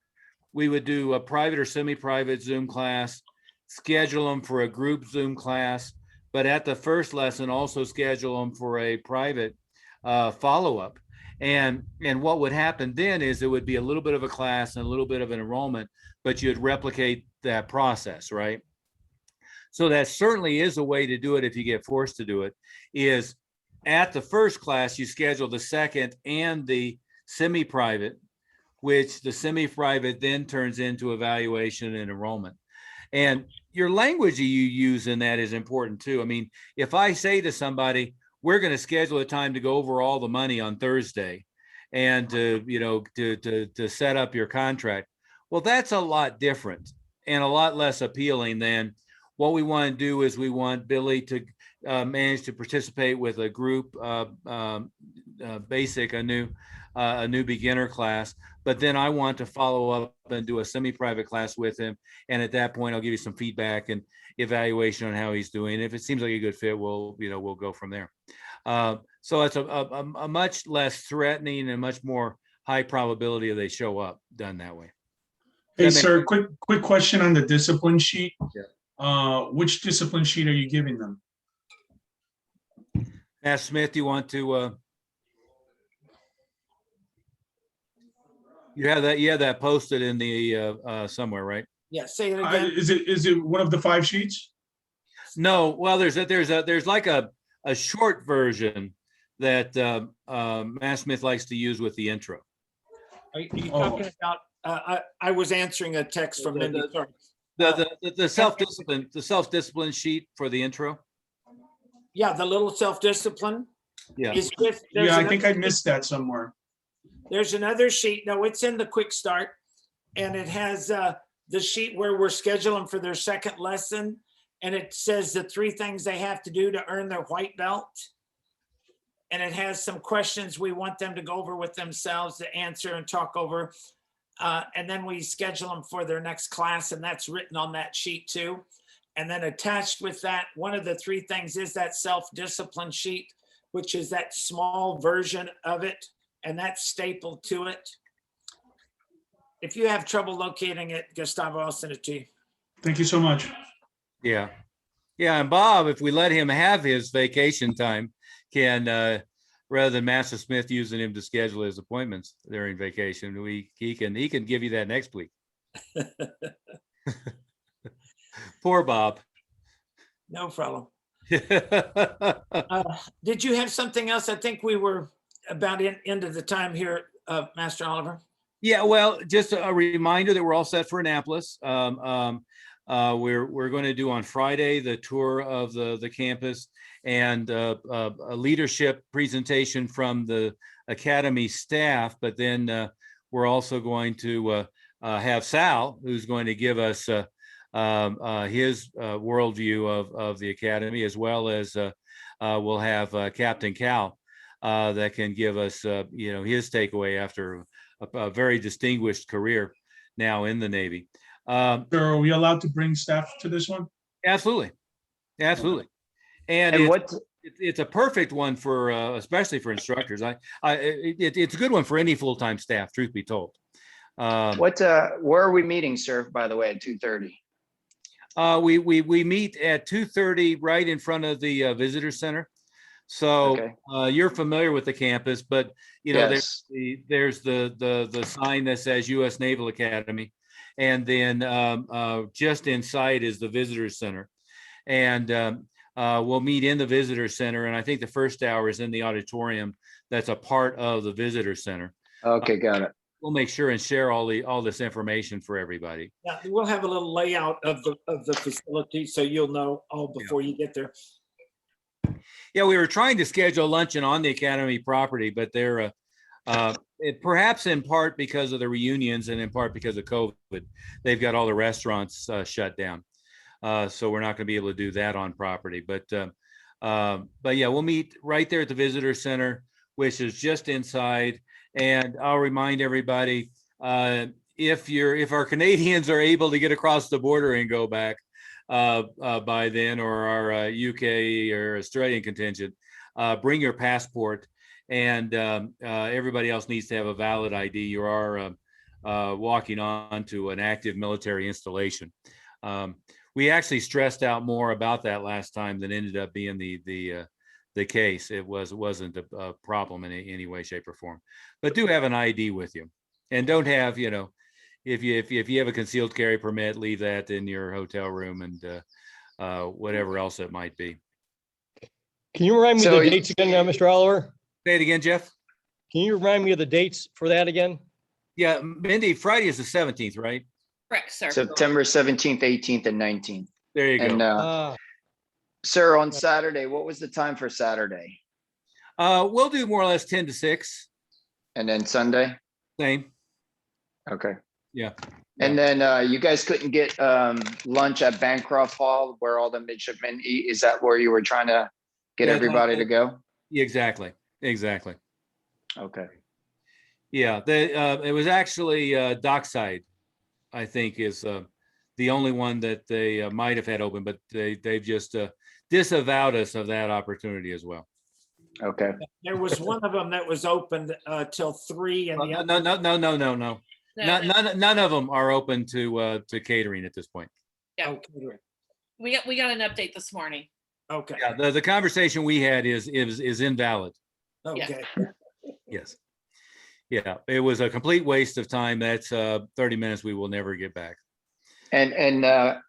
we would do a private or semi-private Zoom class, schedule them for a group Zoom class, but at the first lesson, also schedule them for a private follow-up. And what would happen then is it would be a little bit of a class and a little bit of an enrollment, but you'd replicate that process, right? So that certainly is a way to do it if you get forced to do it, is at the first class, you schedule the second and the semi-private, which the semi-private then turns into evaluation and enrollment. And your language you use in that is important too. I mean, if I say to somebody, we're going to schedule a time to go over all the money on Thursday and to set up your contract. Well, that's a lot different and a lot less appealing than what we want to do is we want Billy to manage to participate with a group basic, a new beginner class. But then I want to follow up and do a semi-private class with him. And at that point, I'll give you some feedback and evaluation on how he's doing. If it seems like a good fit, we'll go from there. So it's a much less threatening and much more high probability of they show up done that way. Hey, That makes sir, quick question on the discipline sheet. Yeah. Which discipline sheet are you giving them? Matt Smith, you want to, you have that posted in the, somewhere, right? Yeah, say it again. Is it one of the 5 sheets? No, well, there's like a short version that Matt Smith likes to use with the intro. Are you talking about, I was answering a text from Mindy. Sorry. The self-discipline sheet for the intro. Yeah, the little self-discipline. Yeah. Is with, Yeah, I think I missed that somewhere. there's another sheet. No, it's in the quick start. And it has the sheet where we're scheduling for their second lesson. And it says the 3 things they have to do to earn their white belt. And it has some questions we want them to go over with themselves to answer and talk over. And then we schedule them for their next class, and that's written on that sheet too. And then attached with that, one of the 3 things is that self-discipline sheet, which is that small version of it, and that's stapled to it. If you have trouble locating it, Gustavo, I'll send it to you. Thank you so much. Yeah. Yeah, and Bob, if we let him have his vacation time, can rather than Master Smith using him to schedule his appointments during vacation, he can give you that next week. Poor Bob. No problem. Did you have something else? I think we were about into the time here, Master Oliver. Yeah, well, just a reminder that we're all set for Annapolis. We're going to do on Friday the tour of the campus and a leadership presentation from the academy staff. But then we're also going to have Sal, who's going to give us his worldview of the academy, as well as we'll have Captain Cal that can give us his takeaway after a very distinguished career now in the Navy. So are we allowed to bring staff to this one? Absolutely. And it's a perfect one for especially for instructors. It's a good one for any full-time staff, truth be told. Where are we meeting, sir, by the way, at 2:30? We meet at 2:30 right in front of the visitor center. So Okay. You're familiar with the campus, but Yes. there's the sign that says U.S. Naval Academy. And then just inside is the visitor center. And we'll meet in the visitor center. And I think the first hour is in the auditorium that's a part of the visitor center. Okay, got it. We'll make sure and share all this information for everybody. Yeah, we'll have a little layout of the facility, so you'll know all before you get there. Yeah, we were trying to schedule luncheon on the academy property, but they're perhaps in part because of the reunions and in part because of COVID, they've got all the restaurants shut down. So we're not going to be able to do that on property. But yeah, we'll meet right there at the visitor center, which is just inside. And I'll remind everybody, if our Canadians are able to get across the border and go back by then, or our UK or Australian contingent, bring your passport. And everybody else needs to have a valid ID. You are walking on to an active military installation. We actually stressed out more about that last time than ended up being the case. It wasn't a problem in any way, shape, or form. But do have an ID with you, and don't have if you have a concealed carry permit, leave that in your hotel room and whatever else it might be. Can you remind me of the dates again, Mr. Oliver? Say it again, Jeff. Can you remind me of the dates for that again? Yeah, Mindy, Friday is the 17th, right? Correct, sir. September 17th, 18th, and 19th. There you go. And sir, on Saturday, what was the time for Saturday? We'll do more or less 10 to 6. And then Sunday? Same. Okay. Yeah. And then you guys couldn't get lunch at Bancroft Hall where all the midshipmen eat. Is that where you were trying to get Yeah, everybody to go? Exactly. Okay. Yeah, it was actually Dockside, I think, is the only one that they might have had open, but they've just disavowed us of that opportunity as well. Okay. There was one of them that was open till 3 and the other. No. None of them are open to catering at this point. Yeah. Okay. We got an update this morning. Okay. Yeah, the conversation we had is invalid. Okay. Yes. Yeah, it was a complete waste of time. That's 30 minutes we will never get back. And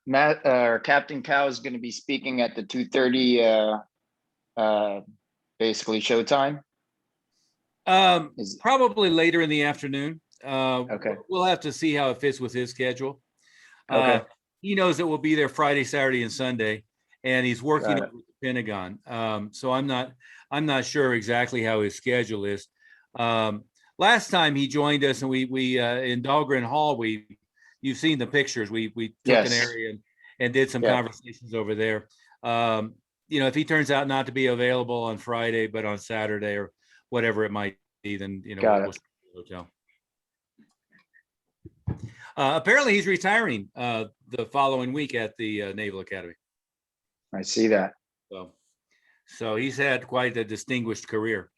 Matt or Captain Cow is going to be speaking at the 2:30 basically showtime. Probably later in the afternoon. Okay. We'll have to see how it fits with his schedule. Okay. He knows that we'll be there Friday, Saturday, and Sunday, and he's working Got it. with the Pentagon. So I'm not sure exactly how his schedule is. Last time he joined us, and we in Dahlgren Hall, you've seen the pictures. We took Yes. an area and did some Yeah. conversations over there. If he turns out not to be available on Friday, but on Saturday or whatever it might be, then Got we'll it. stay at the hotel. Apparently, he's retiring the following week at the Naval Academy. I see that. So he's had quite a distinguished career,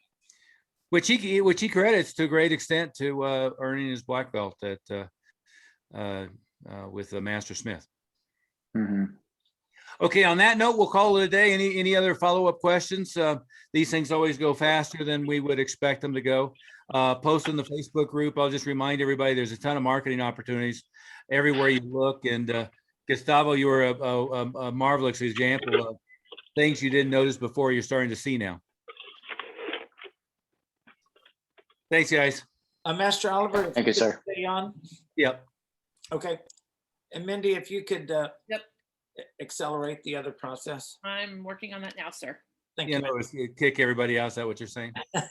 which he credits to a great extent to earning his black belt with Master Smith. Mhm. Okay, on that note, we'll call it a day. Any other follow-up questions? These things always go faster than we would expect them to go. Post in the Facebook group. I'll just remind everybody there's a ton of marketing opportunities everywhere you look. And Gustavo, you were a marvelous example of things you didn't notice before you're starting to see now. Thanks, guys. Master Oliver. if Thank you, could sir. Stay on. Yep. Okay. And Mindy, if you could Yep. accelerate the other process. I'm working on that now, sir. Thank You you. know, kick everybody out. Is that what you're saying? Mindy.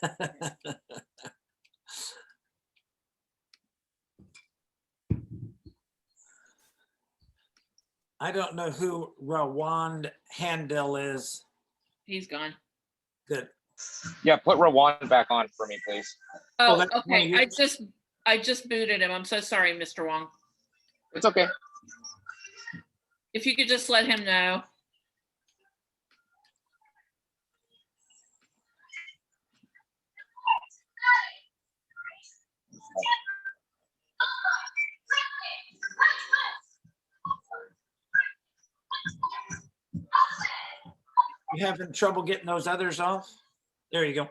I don't know who Rawand Handel is. He's gone. Good. Yeah, put Rawan back on for me, please. Oh, that's one of okay. yours? I just booted him. I'm so sorry, Mr. Wong. It's okay. If you could just let him know. You having trouble getting those others off? There you go.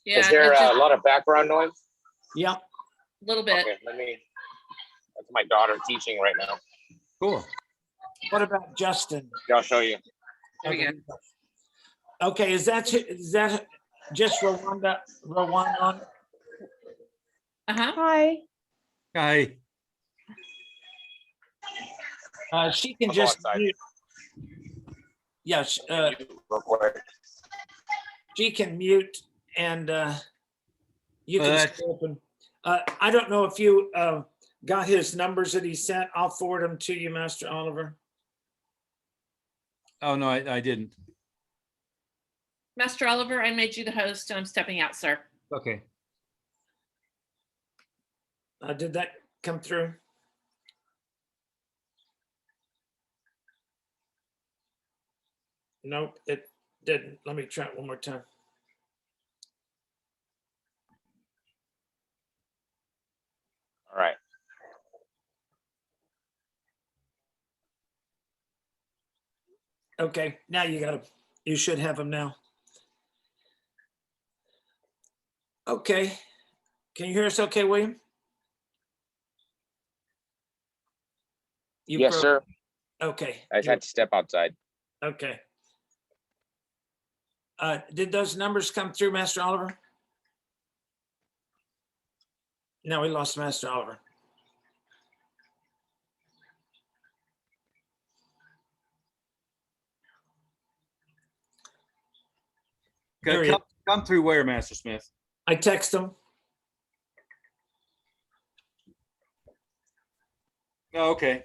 Yeah, Is there it's just a lot of background noise? Yeah. a little bit. Okay, that's my daughter teaching right now. Cool. What about Justin? Yeah, I'll show you. There we go. Okay, is that just Rwanda on? Uh-huh. Hi. Hi. She can I'll go just outside. mute. Yes, Real quick. she can mute and you Well, can stay open. I don't know if you got his numbers that he sent. I'll forward them to you, Master Oliver. Oh, no, I didn't. Master Oliver, I made you the host and I'm stepping out, sir. Okay. Did that come through? Nope, it didn't. Let me try it one more time. All right. Okay, now you should have them now. Okay, can you hear us okay, William? You Yes, broke- sir. Okay. I just had to step outside. Okay. Did those numbers come through, Master Oliver? No, we lost Master Oliver. There he is. Come through where, Master Smith? I text him. Oh, okay.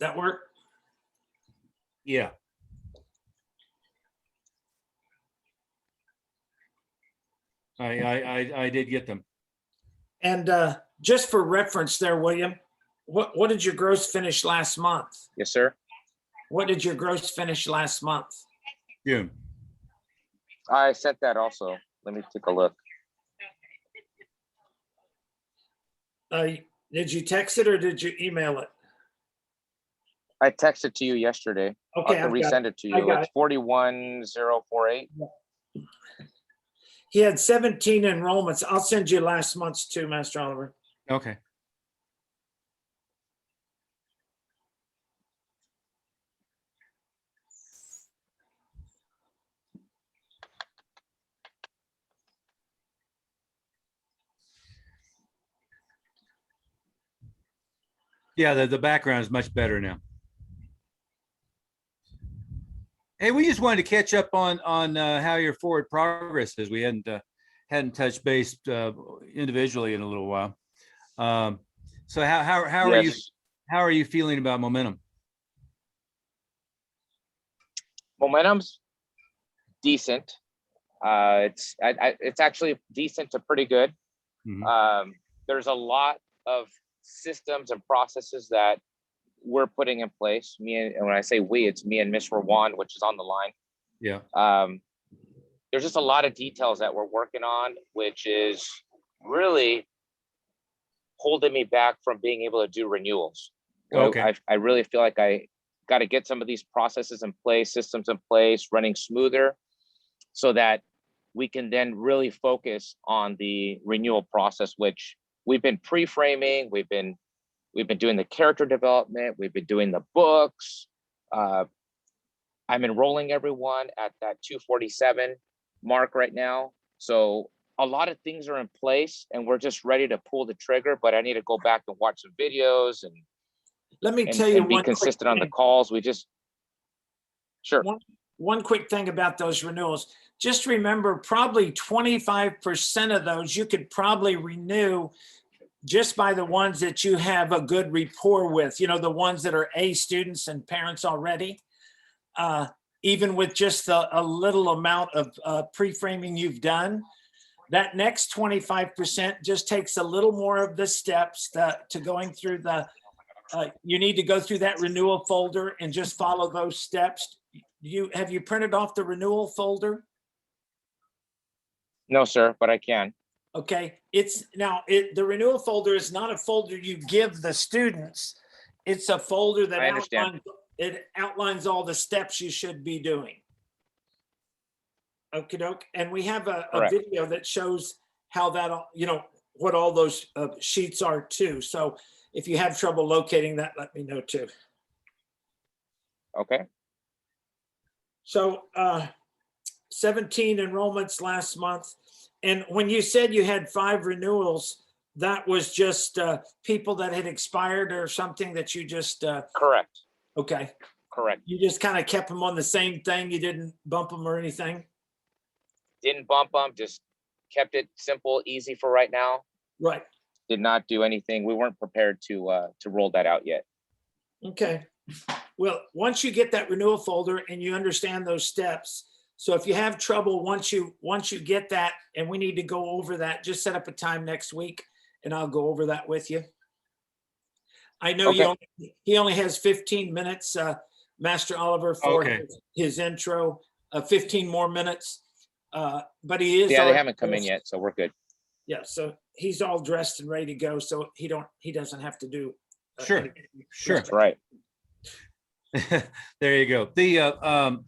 That work? Yeah. I did get them. And just for reference there, William, what did your gross finish last month? Yes, sir. What did your gross finish last month? June. I sent that also. Let me take a look. Did you text it or did you email it? I texted to you yesterday. Okay, I can I've got resend it. it to I you. got It's it. 41048. He had 17 enrollments. I'll send you last month's too, Master Oliver. Okay. Yeah, the background is much better now. Hey, we just wanted to catch up on how your forward progress is. We hadn't touched base individually in a little while. So how are you Yes. how are you feeling about momentum? Momentum's decent. It's actually decent to pretty good. Mhm. There's a lot of systems and processes that we're putting in place. And when I say we, it's me and Miss Rawan, which is on the line. Yeah. There's just a lot of details that we're working on, which is really holding me back from being able to do renewals. Okay. I really feel like I got to get some of these processes in place, systems in place, running smoother, so that we can then really focus on the renewal process, which we've been pre-framing, we've been doing the character development, we've been doing the books. I'm enrolling everyone at that 247 mark right now. So a lot of things are in place and we're just ready to pull the trigger, but I need to go back and watch some videos and Let me tell you be one quick consistent on the thing. calls. We just, sure. One quick thing about those renewals. Just remember, probably 25% of those you could probably renew just by the ones that you have a good rapport with, you know, the ones that are A students and parents already. Even with just a little amount of pre-framing you've done, that next 25% just takes a little more of the steps to going through the, you need to go through that renewal folder and just follow those steps. Have you printed off the renewal folder? No, sir, but I can. Okay, the renewal folder is not a folder you give the students. It's a folder that I understand. outlines all the steps you should be doing. Okie doke. And we have a Correct. video that shows how that, you know, what all those sheets are too. So if you have trouble locating that, let me know too. Okay. So 17 enrollments last month. And when you said you had 5 renewals, that was just people that had expired or something that you just, Correct. okay. Correct. You just kind of kept them on the same thing. You didn't bump them or anything? Didn't bump them, just kept it simple, easy for right now. Right. Did not do anything. We weren't prepared to roll that out yet. Okay. Well, once you get that renewal folder and you understand those steps, so if you have trouble, once you get that and we need to go over that, just set up a time next week and I'll go over that with you. I know Okay. he only has 15 minutes, Master Oliver, for Okay. his intro, 15 more minutes. But he is. Yeah, they all haven't come in dressed. yet, so we're good. Yeah, so he's all dressed and ready to go, so he doesn't have to do. Sure. anything. Sure. That's right. There you go. The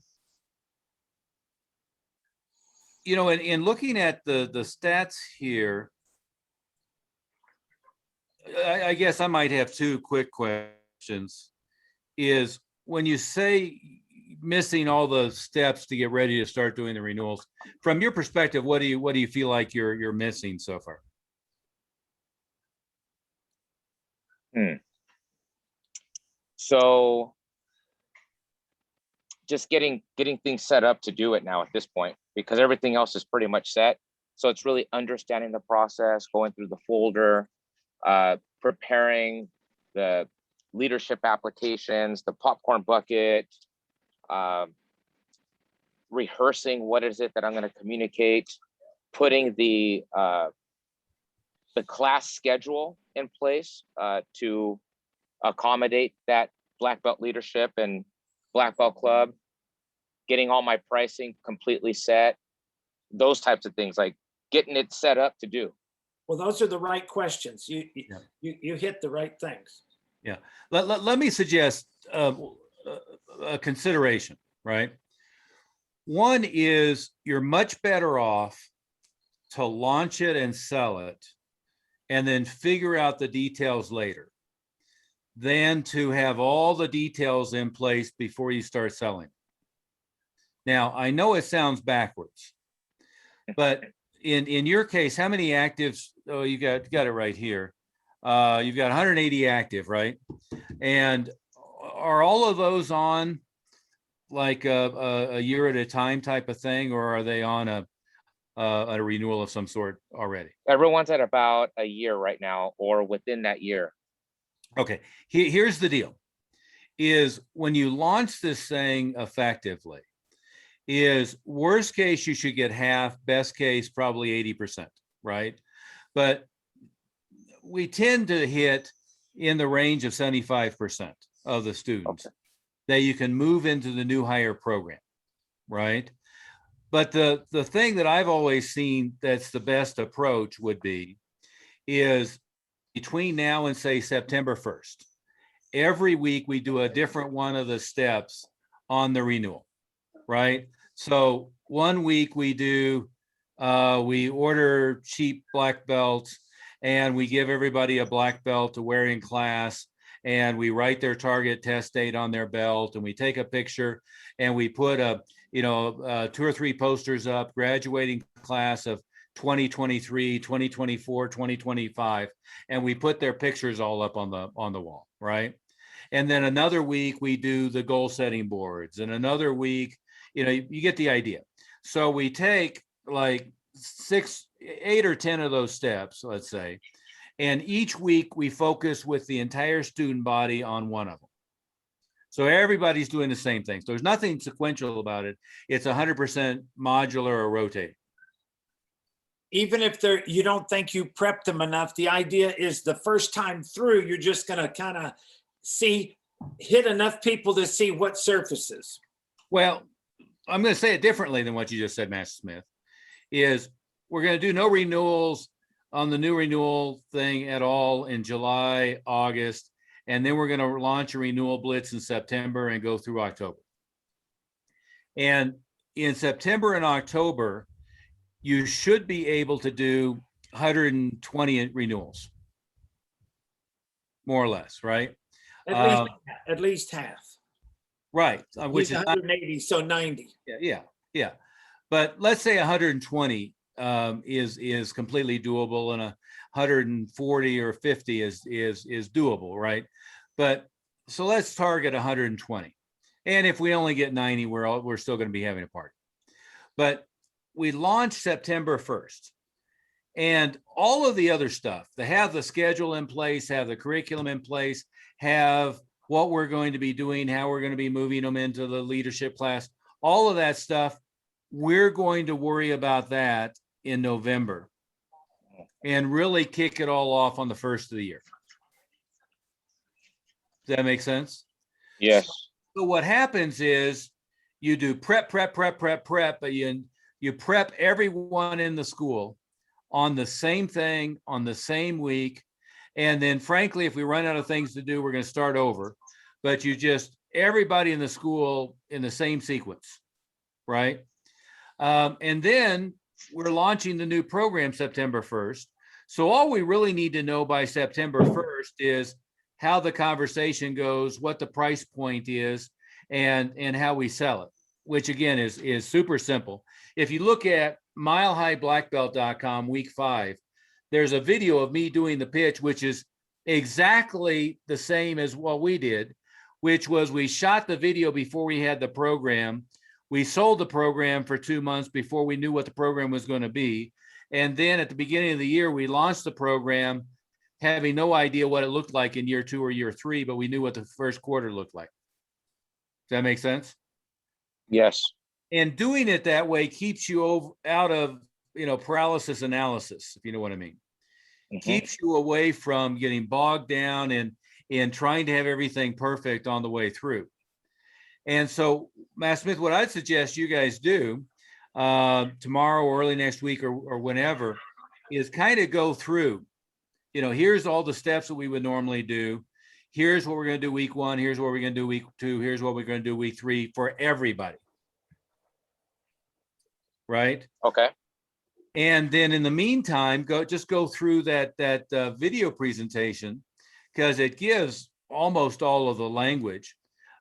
you know, in looking at the stats here, I guess I might have 2 quick questions. Is when you say missing all the steps to get ready to start doing the renewals, from your perspective, what do you feel like you're missing so far? So just getting things set up to do it now at this point, because everything else is pretty much set. So it's really understanding the process, going through the folder, preparing the leadership applications, the popcorn bucket, rehearsing what is it that I'm going to communicate, putting the class schedule in place to accommodate that black belt leadership and black belt club, getting all my pricing completely set, those types of things, like getting it set up to do. Well, those are the right questions. You hit the right things. Yeah. Let me suggest a consideration, right? One is you're much better off to launch it and sell it and then figure out the details later than to have all the details in place before you start selling. Now, I know it sounds backwards, but in your case, how many actives? Oh, you got it right here. You've got 180 active, right? And are all of those on like a year at a time type of thing, or are they on a renewal of some sort already? Everyone's at about a year right now, or within that year. Okay, here's the deal, is when you launch this thing effectively, is worst case, you should get half, best case, probably 80%, right? But we tend to hit in the range of 75% of the students that you can move into the new hire program, right? But the thing that I've always seen that's the best approach would be is between now and say September 1st, every week we do a different one of the steps on the renewal, right? So 1 week we do, we order cheap black belts and we give everybody a black belt to wear in class, and we write their target test date on their belt, and we take a picture and we put 2 or 3 posters up, graduating class of 2023, 2024, 2025, and we put their pictures all up on the wall, right? And then another week we do the goal setting boards, and another week, you get the idea. So we take like 6, 8 or 10 of those steps, let's say, and each week we focus with the entire student body on one of them. So everybody's doing the same thing. So there's nothing sequential about it. It's 100% modular or rotating. Even if you don't think you prepped them enough, the idea is the first time through, you're just going to kind of hit enough people to see what surfaces. Well, I'm going to say it differently than what you just said, Master Smith, is we're going to do no renewals on the new renewal thing at all in July, August, and then we're going to launch a renewal blitz in September and go through October. And in September and October, you should be able to do 120 renewals, more or less, right? At least half. Right, which is 180, so 90. Yeah. But let's say 120 is completely doable, and 140 or 50 is doable, right? But so let's target 120. And if we only get 90, we're still going to be having a party. But we launch September 1st, and all of the other stuff, to have the schedule in place, have the curriculum in place, have what we're going to be doing, how we're going to be moving them into the leadership class, all of that stuff, we're going to worry about that in November and really kick it all off on the first of the year. Does that make sense? Yes. So what happens is you do prep, but you prep everyone in the school on the same thing, on the same week. And then frankly, if we run out of things to do, we're going to start over. But you just, everybody in the school in the same sequence, right? And then we're launching the new program September 1st. So all we really need to know by September 1st is how the conversation goes, what the price point is, and how we sell it, which again is super simple. If you look at milehighblackbelt.com week 5, there's a video of me doing the pitch, which is exactly the same as what we did, which was we shot the video before we had the program. We sold the program for 2 months before we knew what the program was going to be. And then at the beginning of the year, we launched the program having no idea what it looked like in year 2 or year 3, but we knew what the first quarter looked like. Does that make sense? Yes. And doing it that way keeps you out of, paralysis analysis, if you know what I mean. Mhm. Keeps you away from getting bogged down and trying to have everything perfect on the way through. And so, Matt Smith, what I'd suggest you guys do tomorrow or early next week or whenever is kind of go through, here's all the steps that we would normally do. Here's what we're going to do week 1. Here's what we're going to do week 2. Here's what we're going to do week 3 for everybody. Right? Okay. And then in the meantime, go through that video presentation, because it gives almost all of the language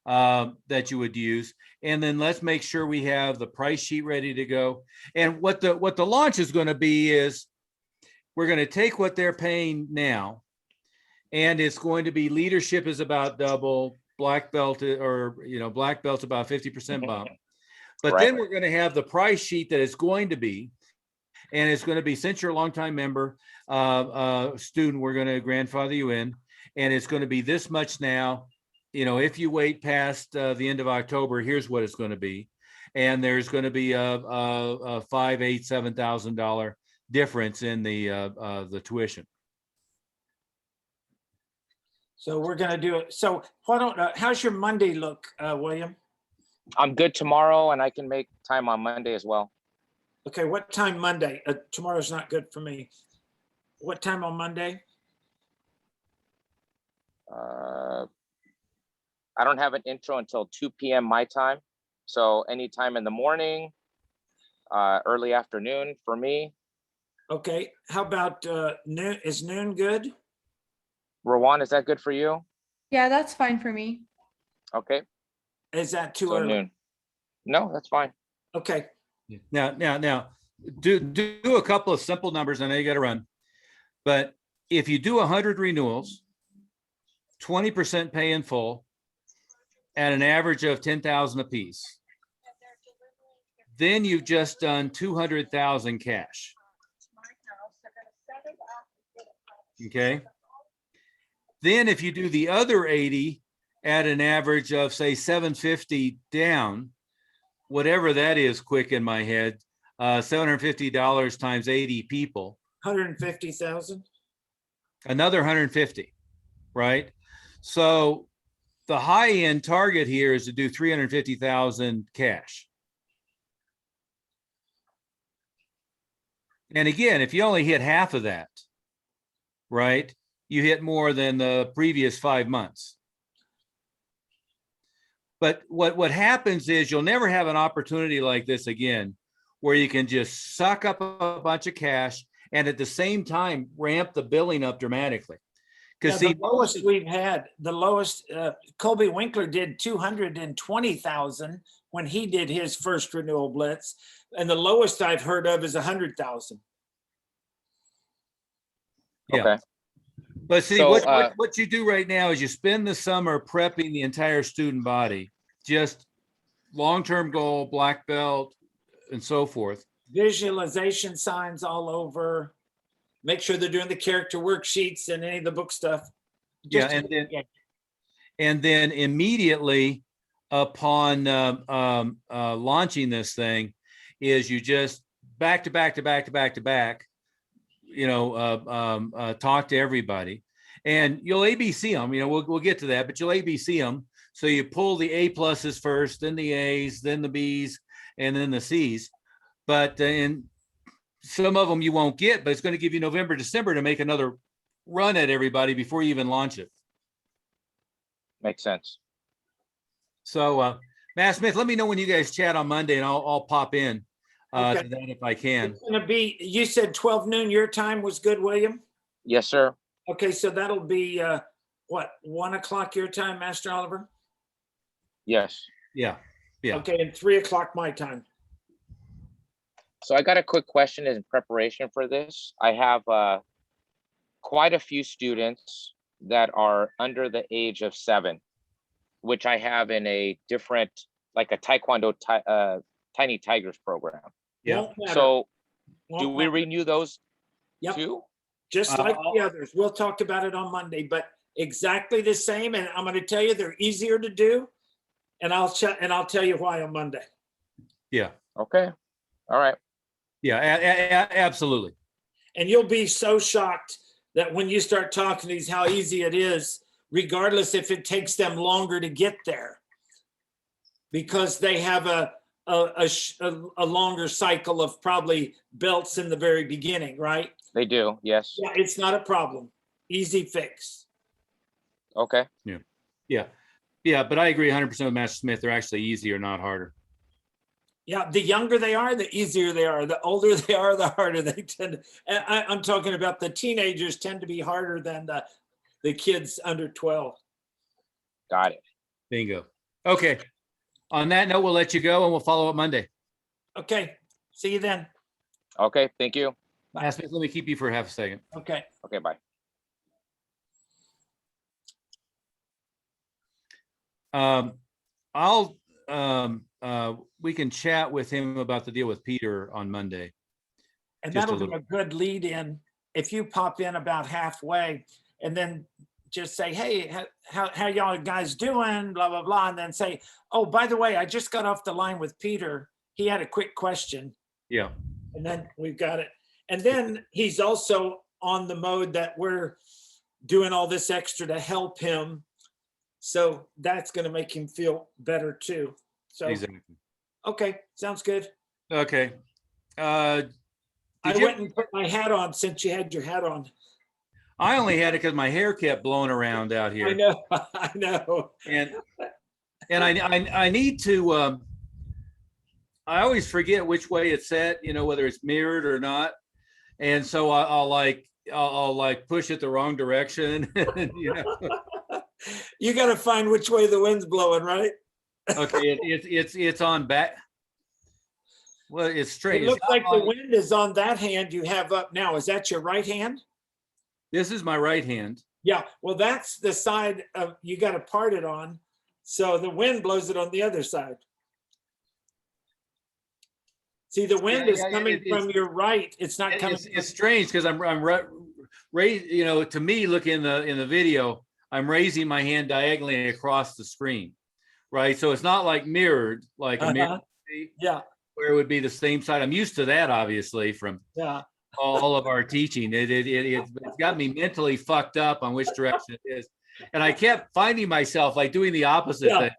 that you would use. And then let's make sure we have the price sheet ready to go. And what the launch is going to be is we're going to take what they're paying now, and it's going to be leadership is about double, black belt black belt's about 50% bump. But Right. then we're going to have the price sheet that it's going to be. And it's going to be, since you're a longtime member, student, we're going to grandfather you in, and it's going to be this much now. If you wait past the end of October, here's what it's going to be, and there's going to be a $5,000, $8,000, $7,000 difference in the tuition. So we're gonna do it. So why don't, how's your Monday look, William? I'm good tomorrow, and I can make time on Monday as well. Okay, what time Monday? Tomorrow's not good for me. What time on Monday? I don't have an intro until 2 p.m. my time. So anytime in the morning, early afternoon for me. Okay, how about noon? Is noon good? Rowan, is that good for you? Yeah, that's fine for me. Okay. Is that too So early? noon. No, that's fine. Okay, Now, do a couple of simple numbers. I know you got to run, but if you do 100 renewals, 20% pay in full, at an average of 10,000 apiece, then you've just done 200,000 cash. Okay. Then if you do the other 80 at an average of say 750 down, whatever that is, quick in my head, $750 times 80 people, 150,000. another 150, right? So the high end target here is to do 350,000 cash. And again, if you only hit half of that, right, you hit more than the previous 5 months. But what happens is you'll never have an opportunity like this again, where you can just suck up a bunch of cash and at the same time ramp the billing up dramatically. Because The lowest we've had, Colby Winkler did 220,000 when he did his first renewal blitz, and the lowest I've heard of is 100,000. Yeah. Okay. But see, So, what you do right now is you spend the summer prepping the entire student body, just long-term goal, black belt, and so forth. Visualization signs all over. Make sure they're doing the character worksheets and any of the book stuff. Yeah, and then immediately upon launching this thing, is you just back to back, talk to everybody, and you'll ABC them. We'll get to that, but you'll ABC them. So you pull the A pluses first, then the A's, then the B's, and then the C's. But in some of them you won't get, but it's going to give you November, December to make another run at everybody before you even launch it. Makes sense. So, Matt Smith, let me know when you guys chat on Monday, and I'll pop in Okay. to that if I can. It's gonna be, you said 12 noon your time was good, William? Yes, sir. Okay, so that'll be, 1 o'clock your time, Master Oliver? Yes. Yeah. Yeah. Okay, and 3 o'clock my time. So I got a quick question in preparation for this. I have quite a few students that are under the age of 7, which I have in a different, like a Taekwondo Tiny Tigers program. Yeah. Won't matter. So Do we renew those Yep. too? Just like the others. We'll talk about it on Monday, but exactly the same. And I'm going to tell you, they're easier to do. And I'll tell you why on Monday. Yeah. Okay. All right. Yeah, absolutely. And you'll be so shocked that when you start talking to these, how easy it is, regardless if it takes them longer to get there. Because they have a longer cycle of probably belts in the very beginning, right? They do. Yes. Yeah, it's not a problem. Easy fix. Okay. Yeah, but I agree 100% with Master Smith. They're actually easier, not harder. Yeah, the younger they are, the easier they are. The older they are, the harder they tend to. I'm talking about the teenagers tend to be harder than the kids under 12. Got it. Bingo. Okay. On that note, we'll let you go and we'll follow up Monday. Okay. See you then. Okay. Thank you. Master Smith, let me keep you for half a second. Okay. Okay. Bye. We can chat with him about the deal with Peter on Monday. And Just a that'll be little. a good lead in. If you pop in about halfway and then just say, hey, how y'all guys doing? Blah, blah, blah. And then say, oh, by the way, I just got off the line with Peter. He had a quick question. Yeah. And then we've got it. And then he's also on the mode that we're doing all this extra to help him. So that's going to make him feel better too. So, Exactly. okay, sounds good. Okay. I went and put my hat on since you had your hat on. I only had it because my hair kept blowing around out here. I know, I know. And I need to, I always forget which way it's set, whether it's mirrored or not. And so I'll push it the wrong direction. You got to find which way the wind's blowing, right? Okay, it's on back. Well, it's straight. It looks like the wind is on that hand you have up now. Is that your right hand? This is my right hand. Yeah, well, that's the side of you got to part it on. So the wind blows it on the other side. See, the wind is coming from your right. It's not coming. It's strange because I'm raised. To me, look in the video, I'm raising my hand diagonally across the screen, right? So it's not like mirrored, like a mirror. Yeah. Where it would be the same side. I'm used to that, obviously, from all of our teaching. It's got me mentally fucked up on which direction it is. And I kept finding myself like doing the opposite thing.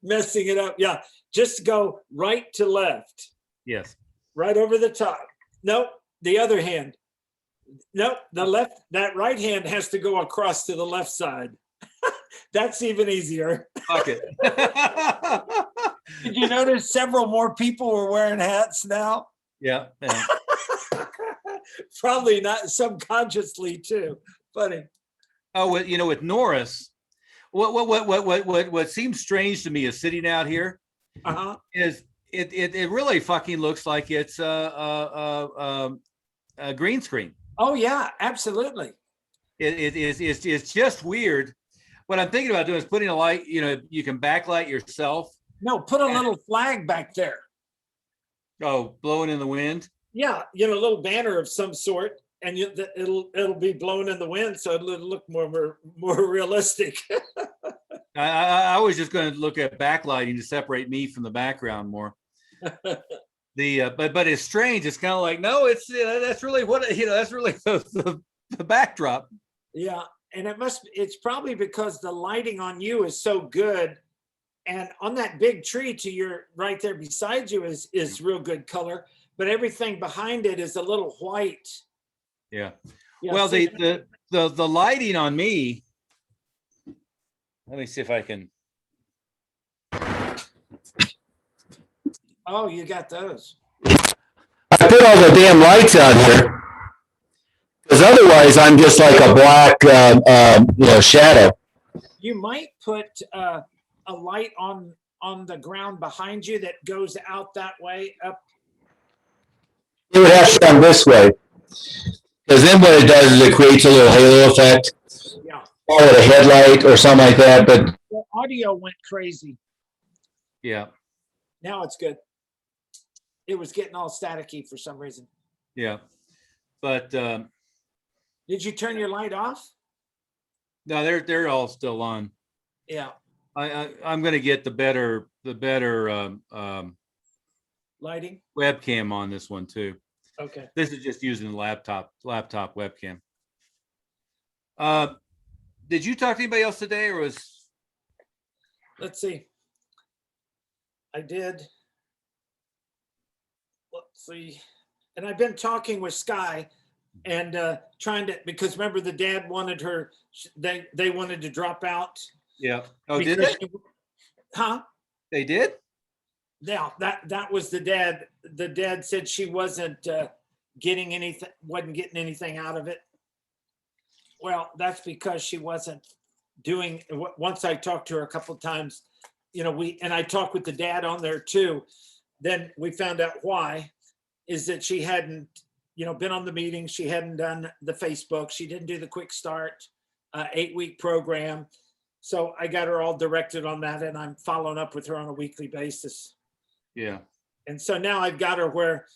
Messing it up. Yeah. Just go right to left. Yes. Right over the top. Nope. The other hand. Nope. The left, that right hand has to go across to the left side. That's even easier. Okay. Did you notice several more people were wearing hats now? Yeah. Probably not subconsciously too. Funny. Oh, with Norris, what seems strange to me is sitting out here is it really fucking looks like it's a green screen. Oh yeah, absolutely. It's just weird. What I'm thinking about doing is putting a light, you can backlight yourself. No, put a little flag back there. Oh, blowing in the wind? Yeah, a little banner of some sort, and it'll be blown in the wind, so it'll look more realistic. I was just going to look at backlighting to separate me from the background more. But it's strange. It's kind of like, no, it's that's really what that's really the backdrop. Yeah, and it's probably because the lighting on you is so good. And on that big tree to your right there beside you is real good color, but everything behind it is a little white. Yeah. Yeah, well, see- the lighting on me. Let me see if I can. Oh, you got those. I put all the damn lights out here. Because otherwise I'm just like a black, shadow. You might put a light on the ground behind you that goes out that way up. It would have to come this way. Because then what it does is it creates a little halo effect. Yeah. Call it a headlight or something like that. But The audio went crazy. Yeah. Now it's good. it was getting all staticky for some reason. Yeah. But Did you turn your light off? no, they're all still on. Yeah, I'm gonna get the better lighting. webcam on this one too. Okay. This is just using the laptop webcam. Did you talk to anybody else today, or was? Let's see. I did. Let's see. And I've been talking with Sky and trying to, because remember the dad wanted her, they wanted to drop out. Yeah. Oh, did because they? Huh? They did? Yeah, that was the dad. The dad said she wasn't getting anything out of it. Well, that's because she wasn't doing, once I talked to her a couple of times, you know, and I talked with the dad on there too, then we found out why, is that she hadn't, you know, been on the meeting. She hadn't done the Facebook. She didn't do the quick start 8-week program. So I got her all directed on that, and I'm following up with her on a weekly basis. Yeah. And so now I've got her where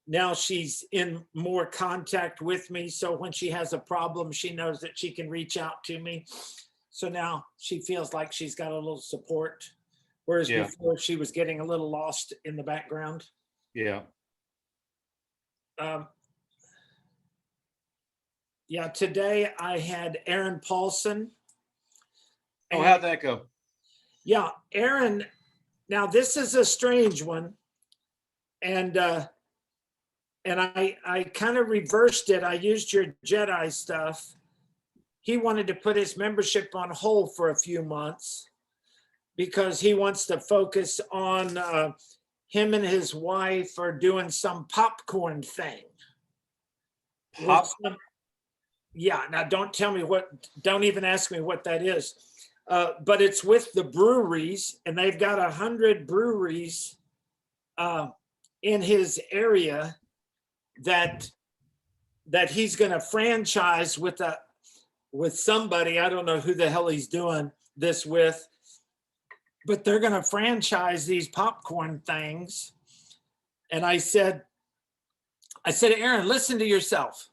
now she's in more contact with me. So when she has a problem, she knows that she can reach out to me. So now she feels like she's got a little support. Whereas Yeah. before she was getting a little lost in the background. Yeah. Yeah, today I had Aaron Paulson. Oh, how'd that go? Yeah, Aaron, now this is a strange one. And I kind of reversed it. I used your Jedi stuff. He wanted to put his membership on hold for a few months because he wants to focus on him and his wife are doing some popcorn thing. Yeah, now don't tell me don't even ask me what that is. But it's with the breweries, and they've got 100 breweries in his area that he's going to franchise with somebody. I don't know who the hell he's doing this with, but they're going to franchise these popcorn things. And I said, Aaron, listen to yourself.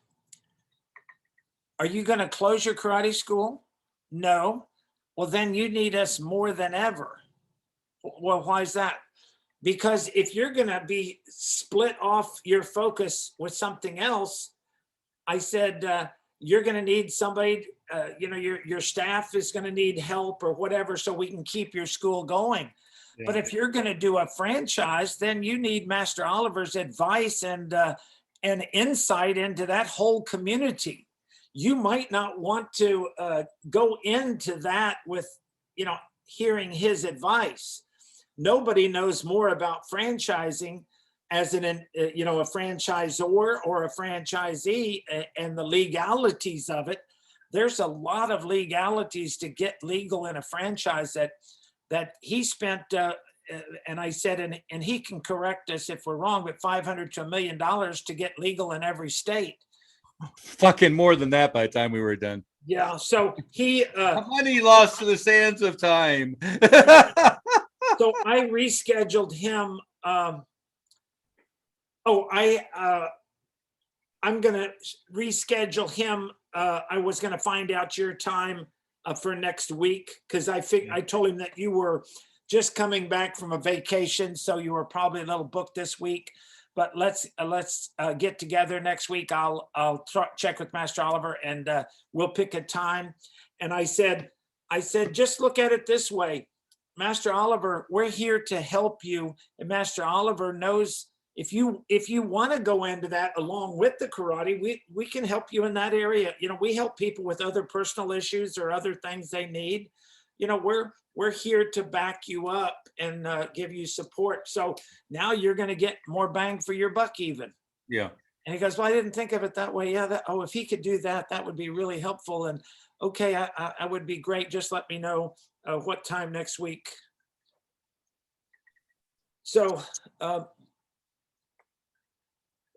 Are you going to close your karate school? No. Well, then you need us more than ever. Well, why is that? Because if you're going to be split off your focus with something else, I said, you're going to need somebody, you know, your staff is going to need help or whatever, so we can keep your school going. Yeah. But if you're going to do a franchise, then you need Master Oliver's advice and insight into that whole community. You might not want to go into that with, you know, hearing his advice. Nobody knows more about franchising as you know, a franchisor or a franchisee and the legalities of it. There's a lot of legalities to get legal in a franchise that he spent, and I said, and he can correct us if we're wrong, but $500 to $1 million to get legal in every state. Fucking more than that by the time we were done. Yeah, so he money lost to the sands of time. So I rescheduled him. I'm gonna reschedule him. I was gonna find out your time for next week because I told him that you were just coming back from a vacation, so you were probably a little booked this week. But let's get together next week. I'll check with Master Oliver and we'll pick a time. And I said, just look at it this way, Master Oliver, we're here to help you. And Master Oliver knows if you want to go into that along with the karate, we can help you in that area. You know, we help people with other personal issues or other things they need. You know, we're here to back you up and give you support. So now you're going to get more bang for your buck even. Yeah. And he goes, well, I didn't think of it that way. Yeah. If he could do that, that would be really helpful. And okay, I would be great. Just let me know what time next week. So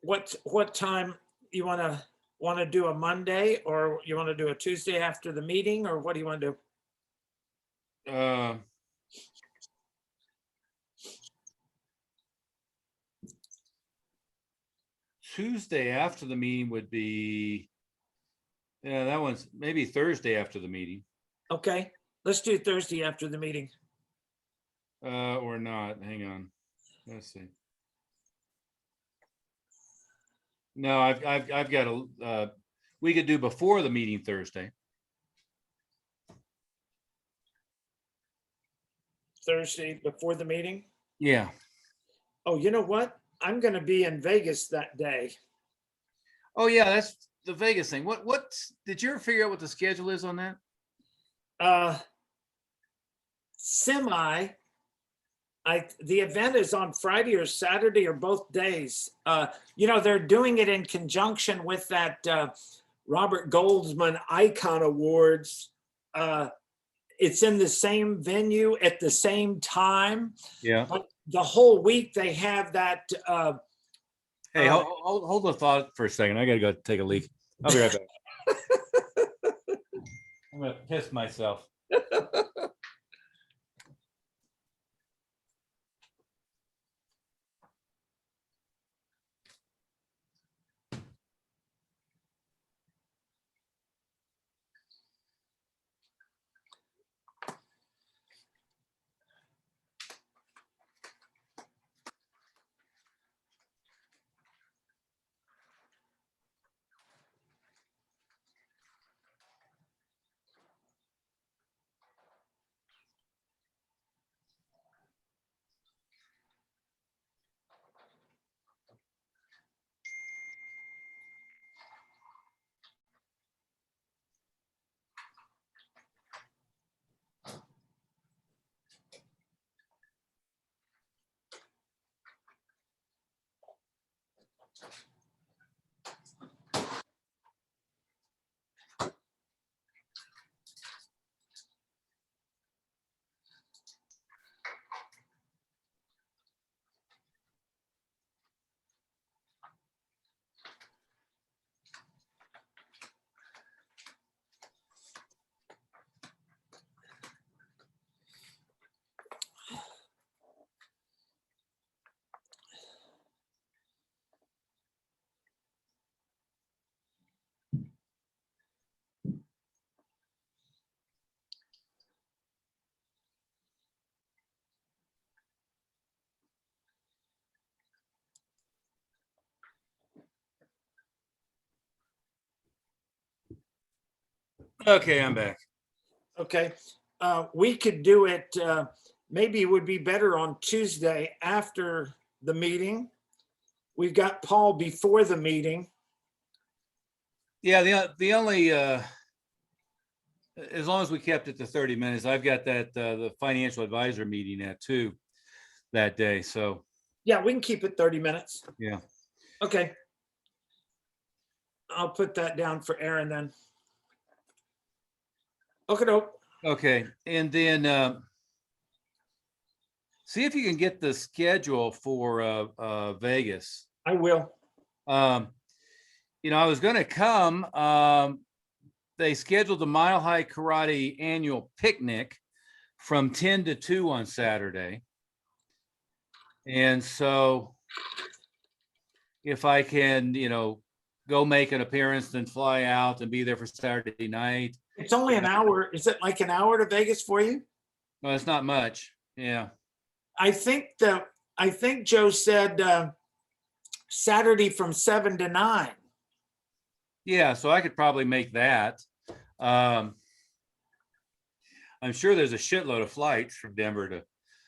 what time you want to do, a Monday, or you want to do a Tuesday after the meeting, or what do you want to do? Tuesday after the meeting would be, yeah, that one's maybe Thursday after the meeting, Okay, let's do Thursday after the meeting. or not. Hang on. Let's see. No, I've got a, we could do before the meeting Thursday. Thursday before the meeting. Yeah. Oh, you know what? I'm gonna be in Vegas that day. Oh, yeah, that's the Vegas thing. Did you ever figure out what the schedule is on that? Semi. The event is on Friday or Saturday or both days. They're doing it in conjunction with that Robert Goldsman Icon Awards. It's in the same venue at the same time. Yeah. But the whole week they have that. Hey, hold the thought for a second. I gotta go take a leak. I'll be right back. I'm gonna piss myself. Okay, I'm back. Okay, we could do it, maybe it would be better on Tuesday after the meeting. We've got Paul before the meeting. Yeah, the only, as long as we kept it to 30 minutes, I've got that, the financial advisor meeting at 2 that day, so, Yeah, we can keep it 30 minutes. yeah. Okay. I'll put that down for Aaron then. Okay. Okay, and then, see if you can get the schedule for, Vegas. I will. I was gonna come, they scheduled the Mile High Karate annual picnic from 10 to 2 on Saturday. And so if I can, go make an appearance, then fly out and be there for Saturday night. It's only an hour. Is it like an hour to Vegas for you? No, it's not much. Yeah. I think Joe said Saturday from 7 to 9. Yeah, so I could probably make that. I'm sure there's a shitload of flights from Denver to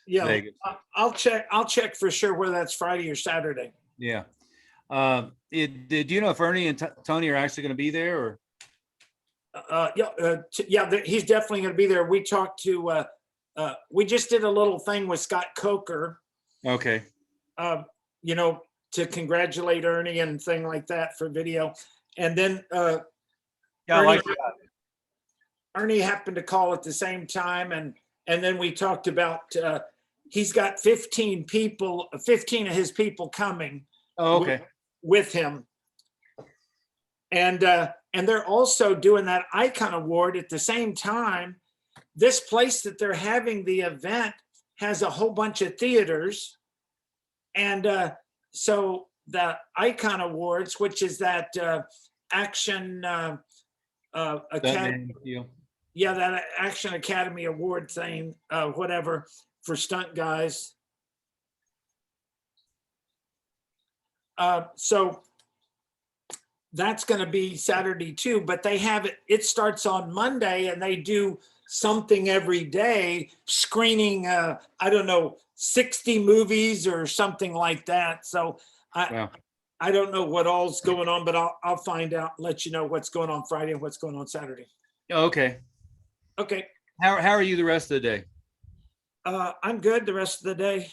Yeah, Vegas. I'll check for sure whether that's Friday or Saturday. Yeah. Did you know if Ernie and Tony are actually going to be there, or? He's definitely going to be there. We talked to, we just did a little thing with Scott Coker, Okay. To congratulate Ernie and thing like that for video. And then Yeah, I like that. Ernie happened to call at the same time, and then we talked about he's got 15 of his people coming. Oh, okay. With him. And they're also doing that Icon Award at the same time. This place that they're having the event has a whole bunch of theaters. And so the Icon Awards, which is that Action That Academy. man deal. Yeah, that Action Academy Award thing, whatever, for stunt guys. So that's going to be Saturday too, but they have it, it starts on Monday and they do something every day, screening, I don't know, 60 movies or something like that. So Wow. I don't know what all's going on, but I'll find out, and let you know what's going on Friday and what's going on Saturday. Okay. Okay. How are you the rest of the day? I'm good the rest of the day.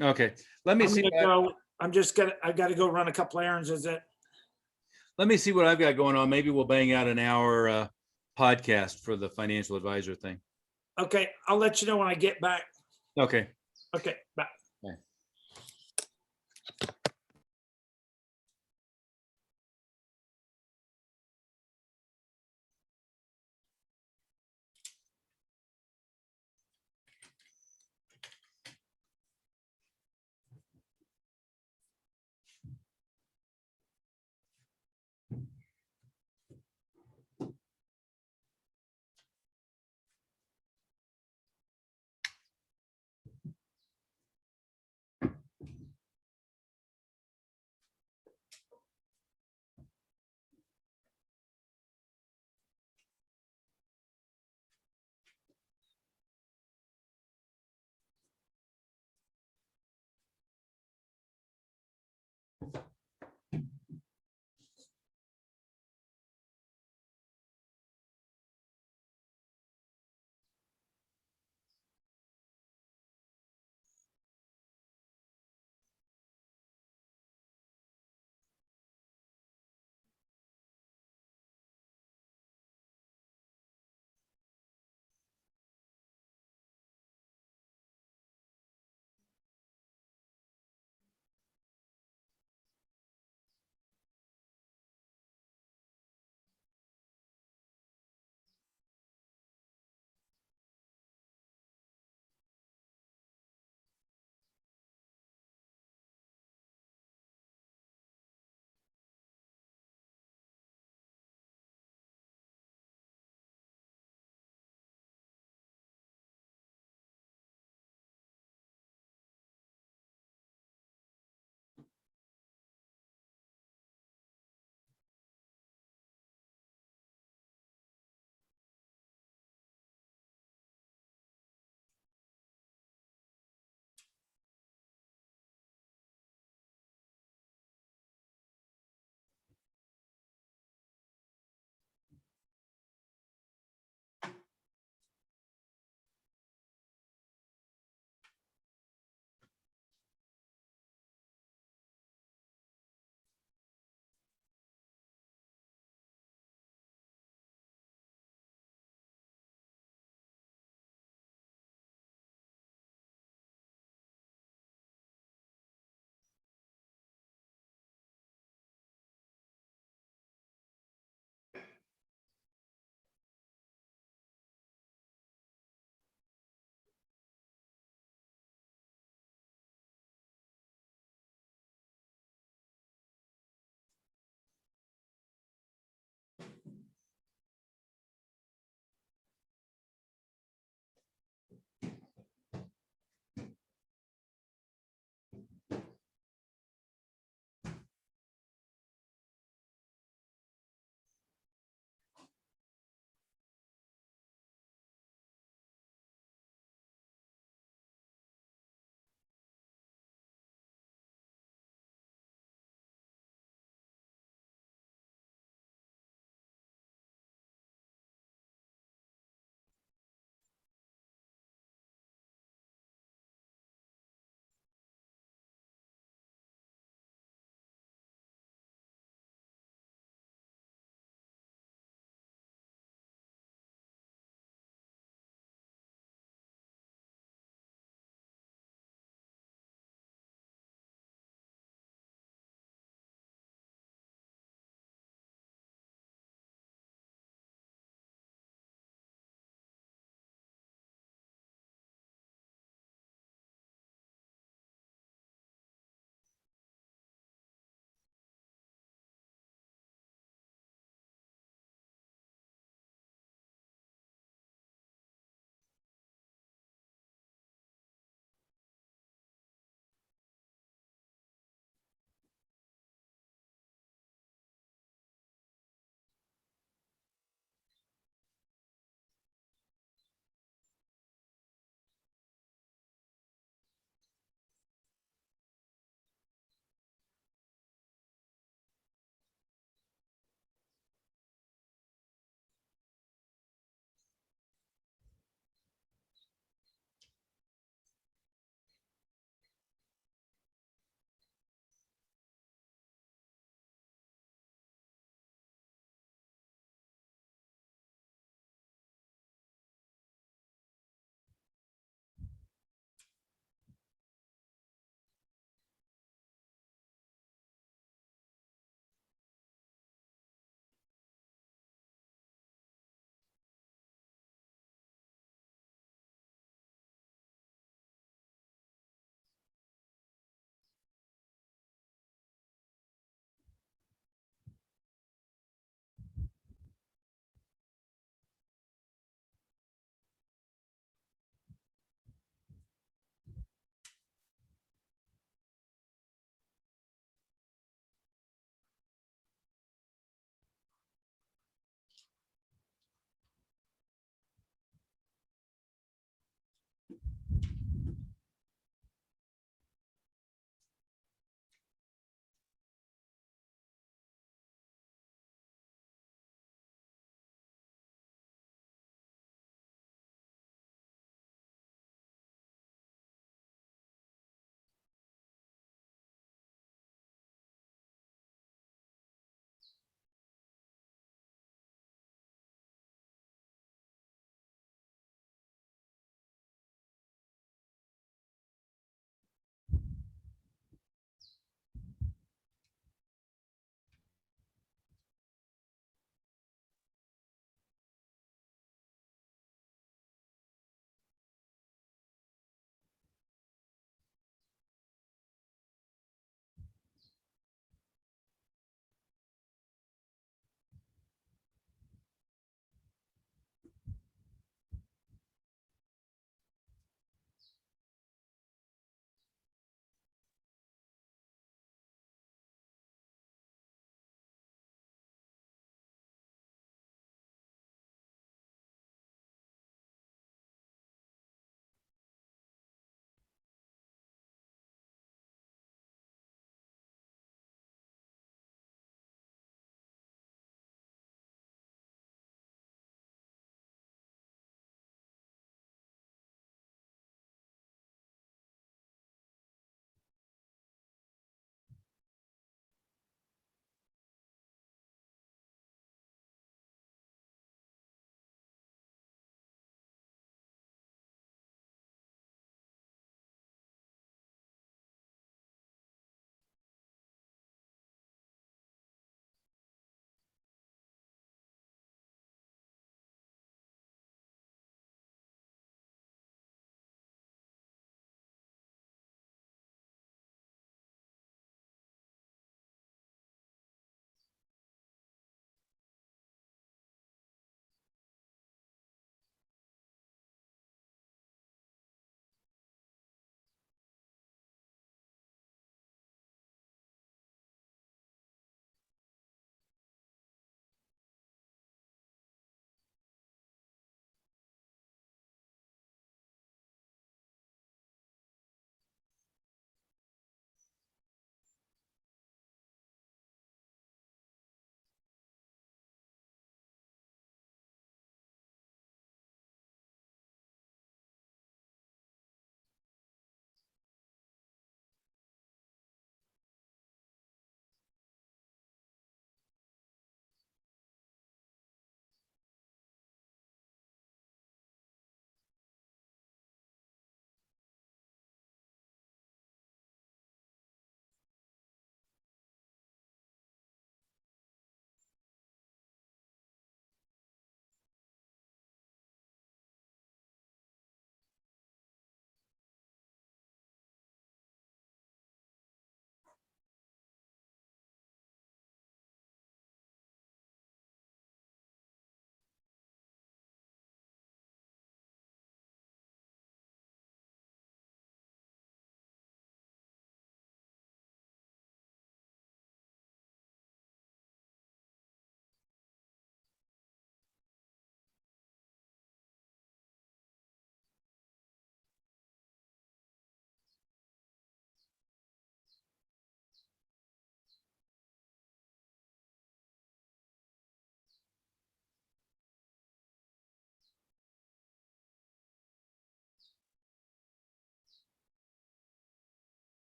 Okay. Let me I'm see. gonna go. I gotta go run a couple errands. Is it? Let me see what I've got going on. Maybe we'll bang out an hour podcast for the financial advisor thing. Okay, I'll let you know when I get back. Okay. Okay, bye.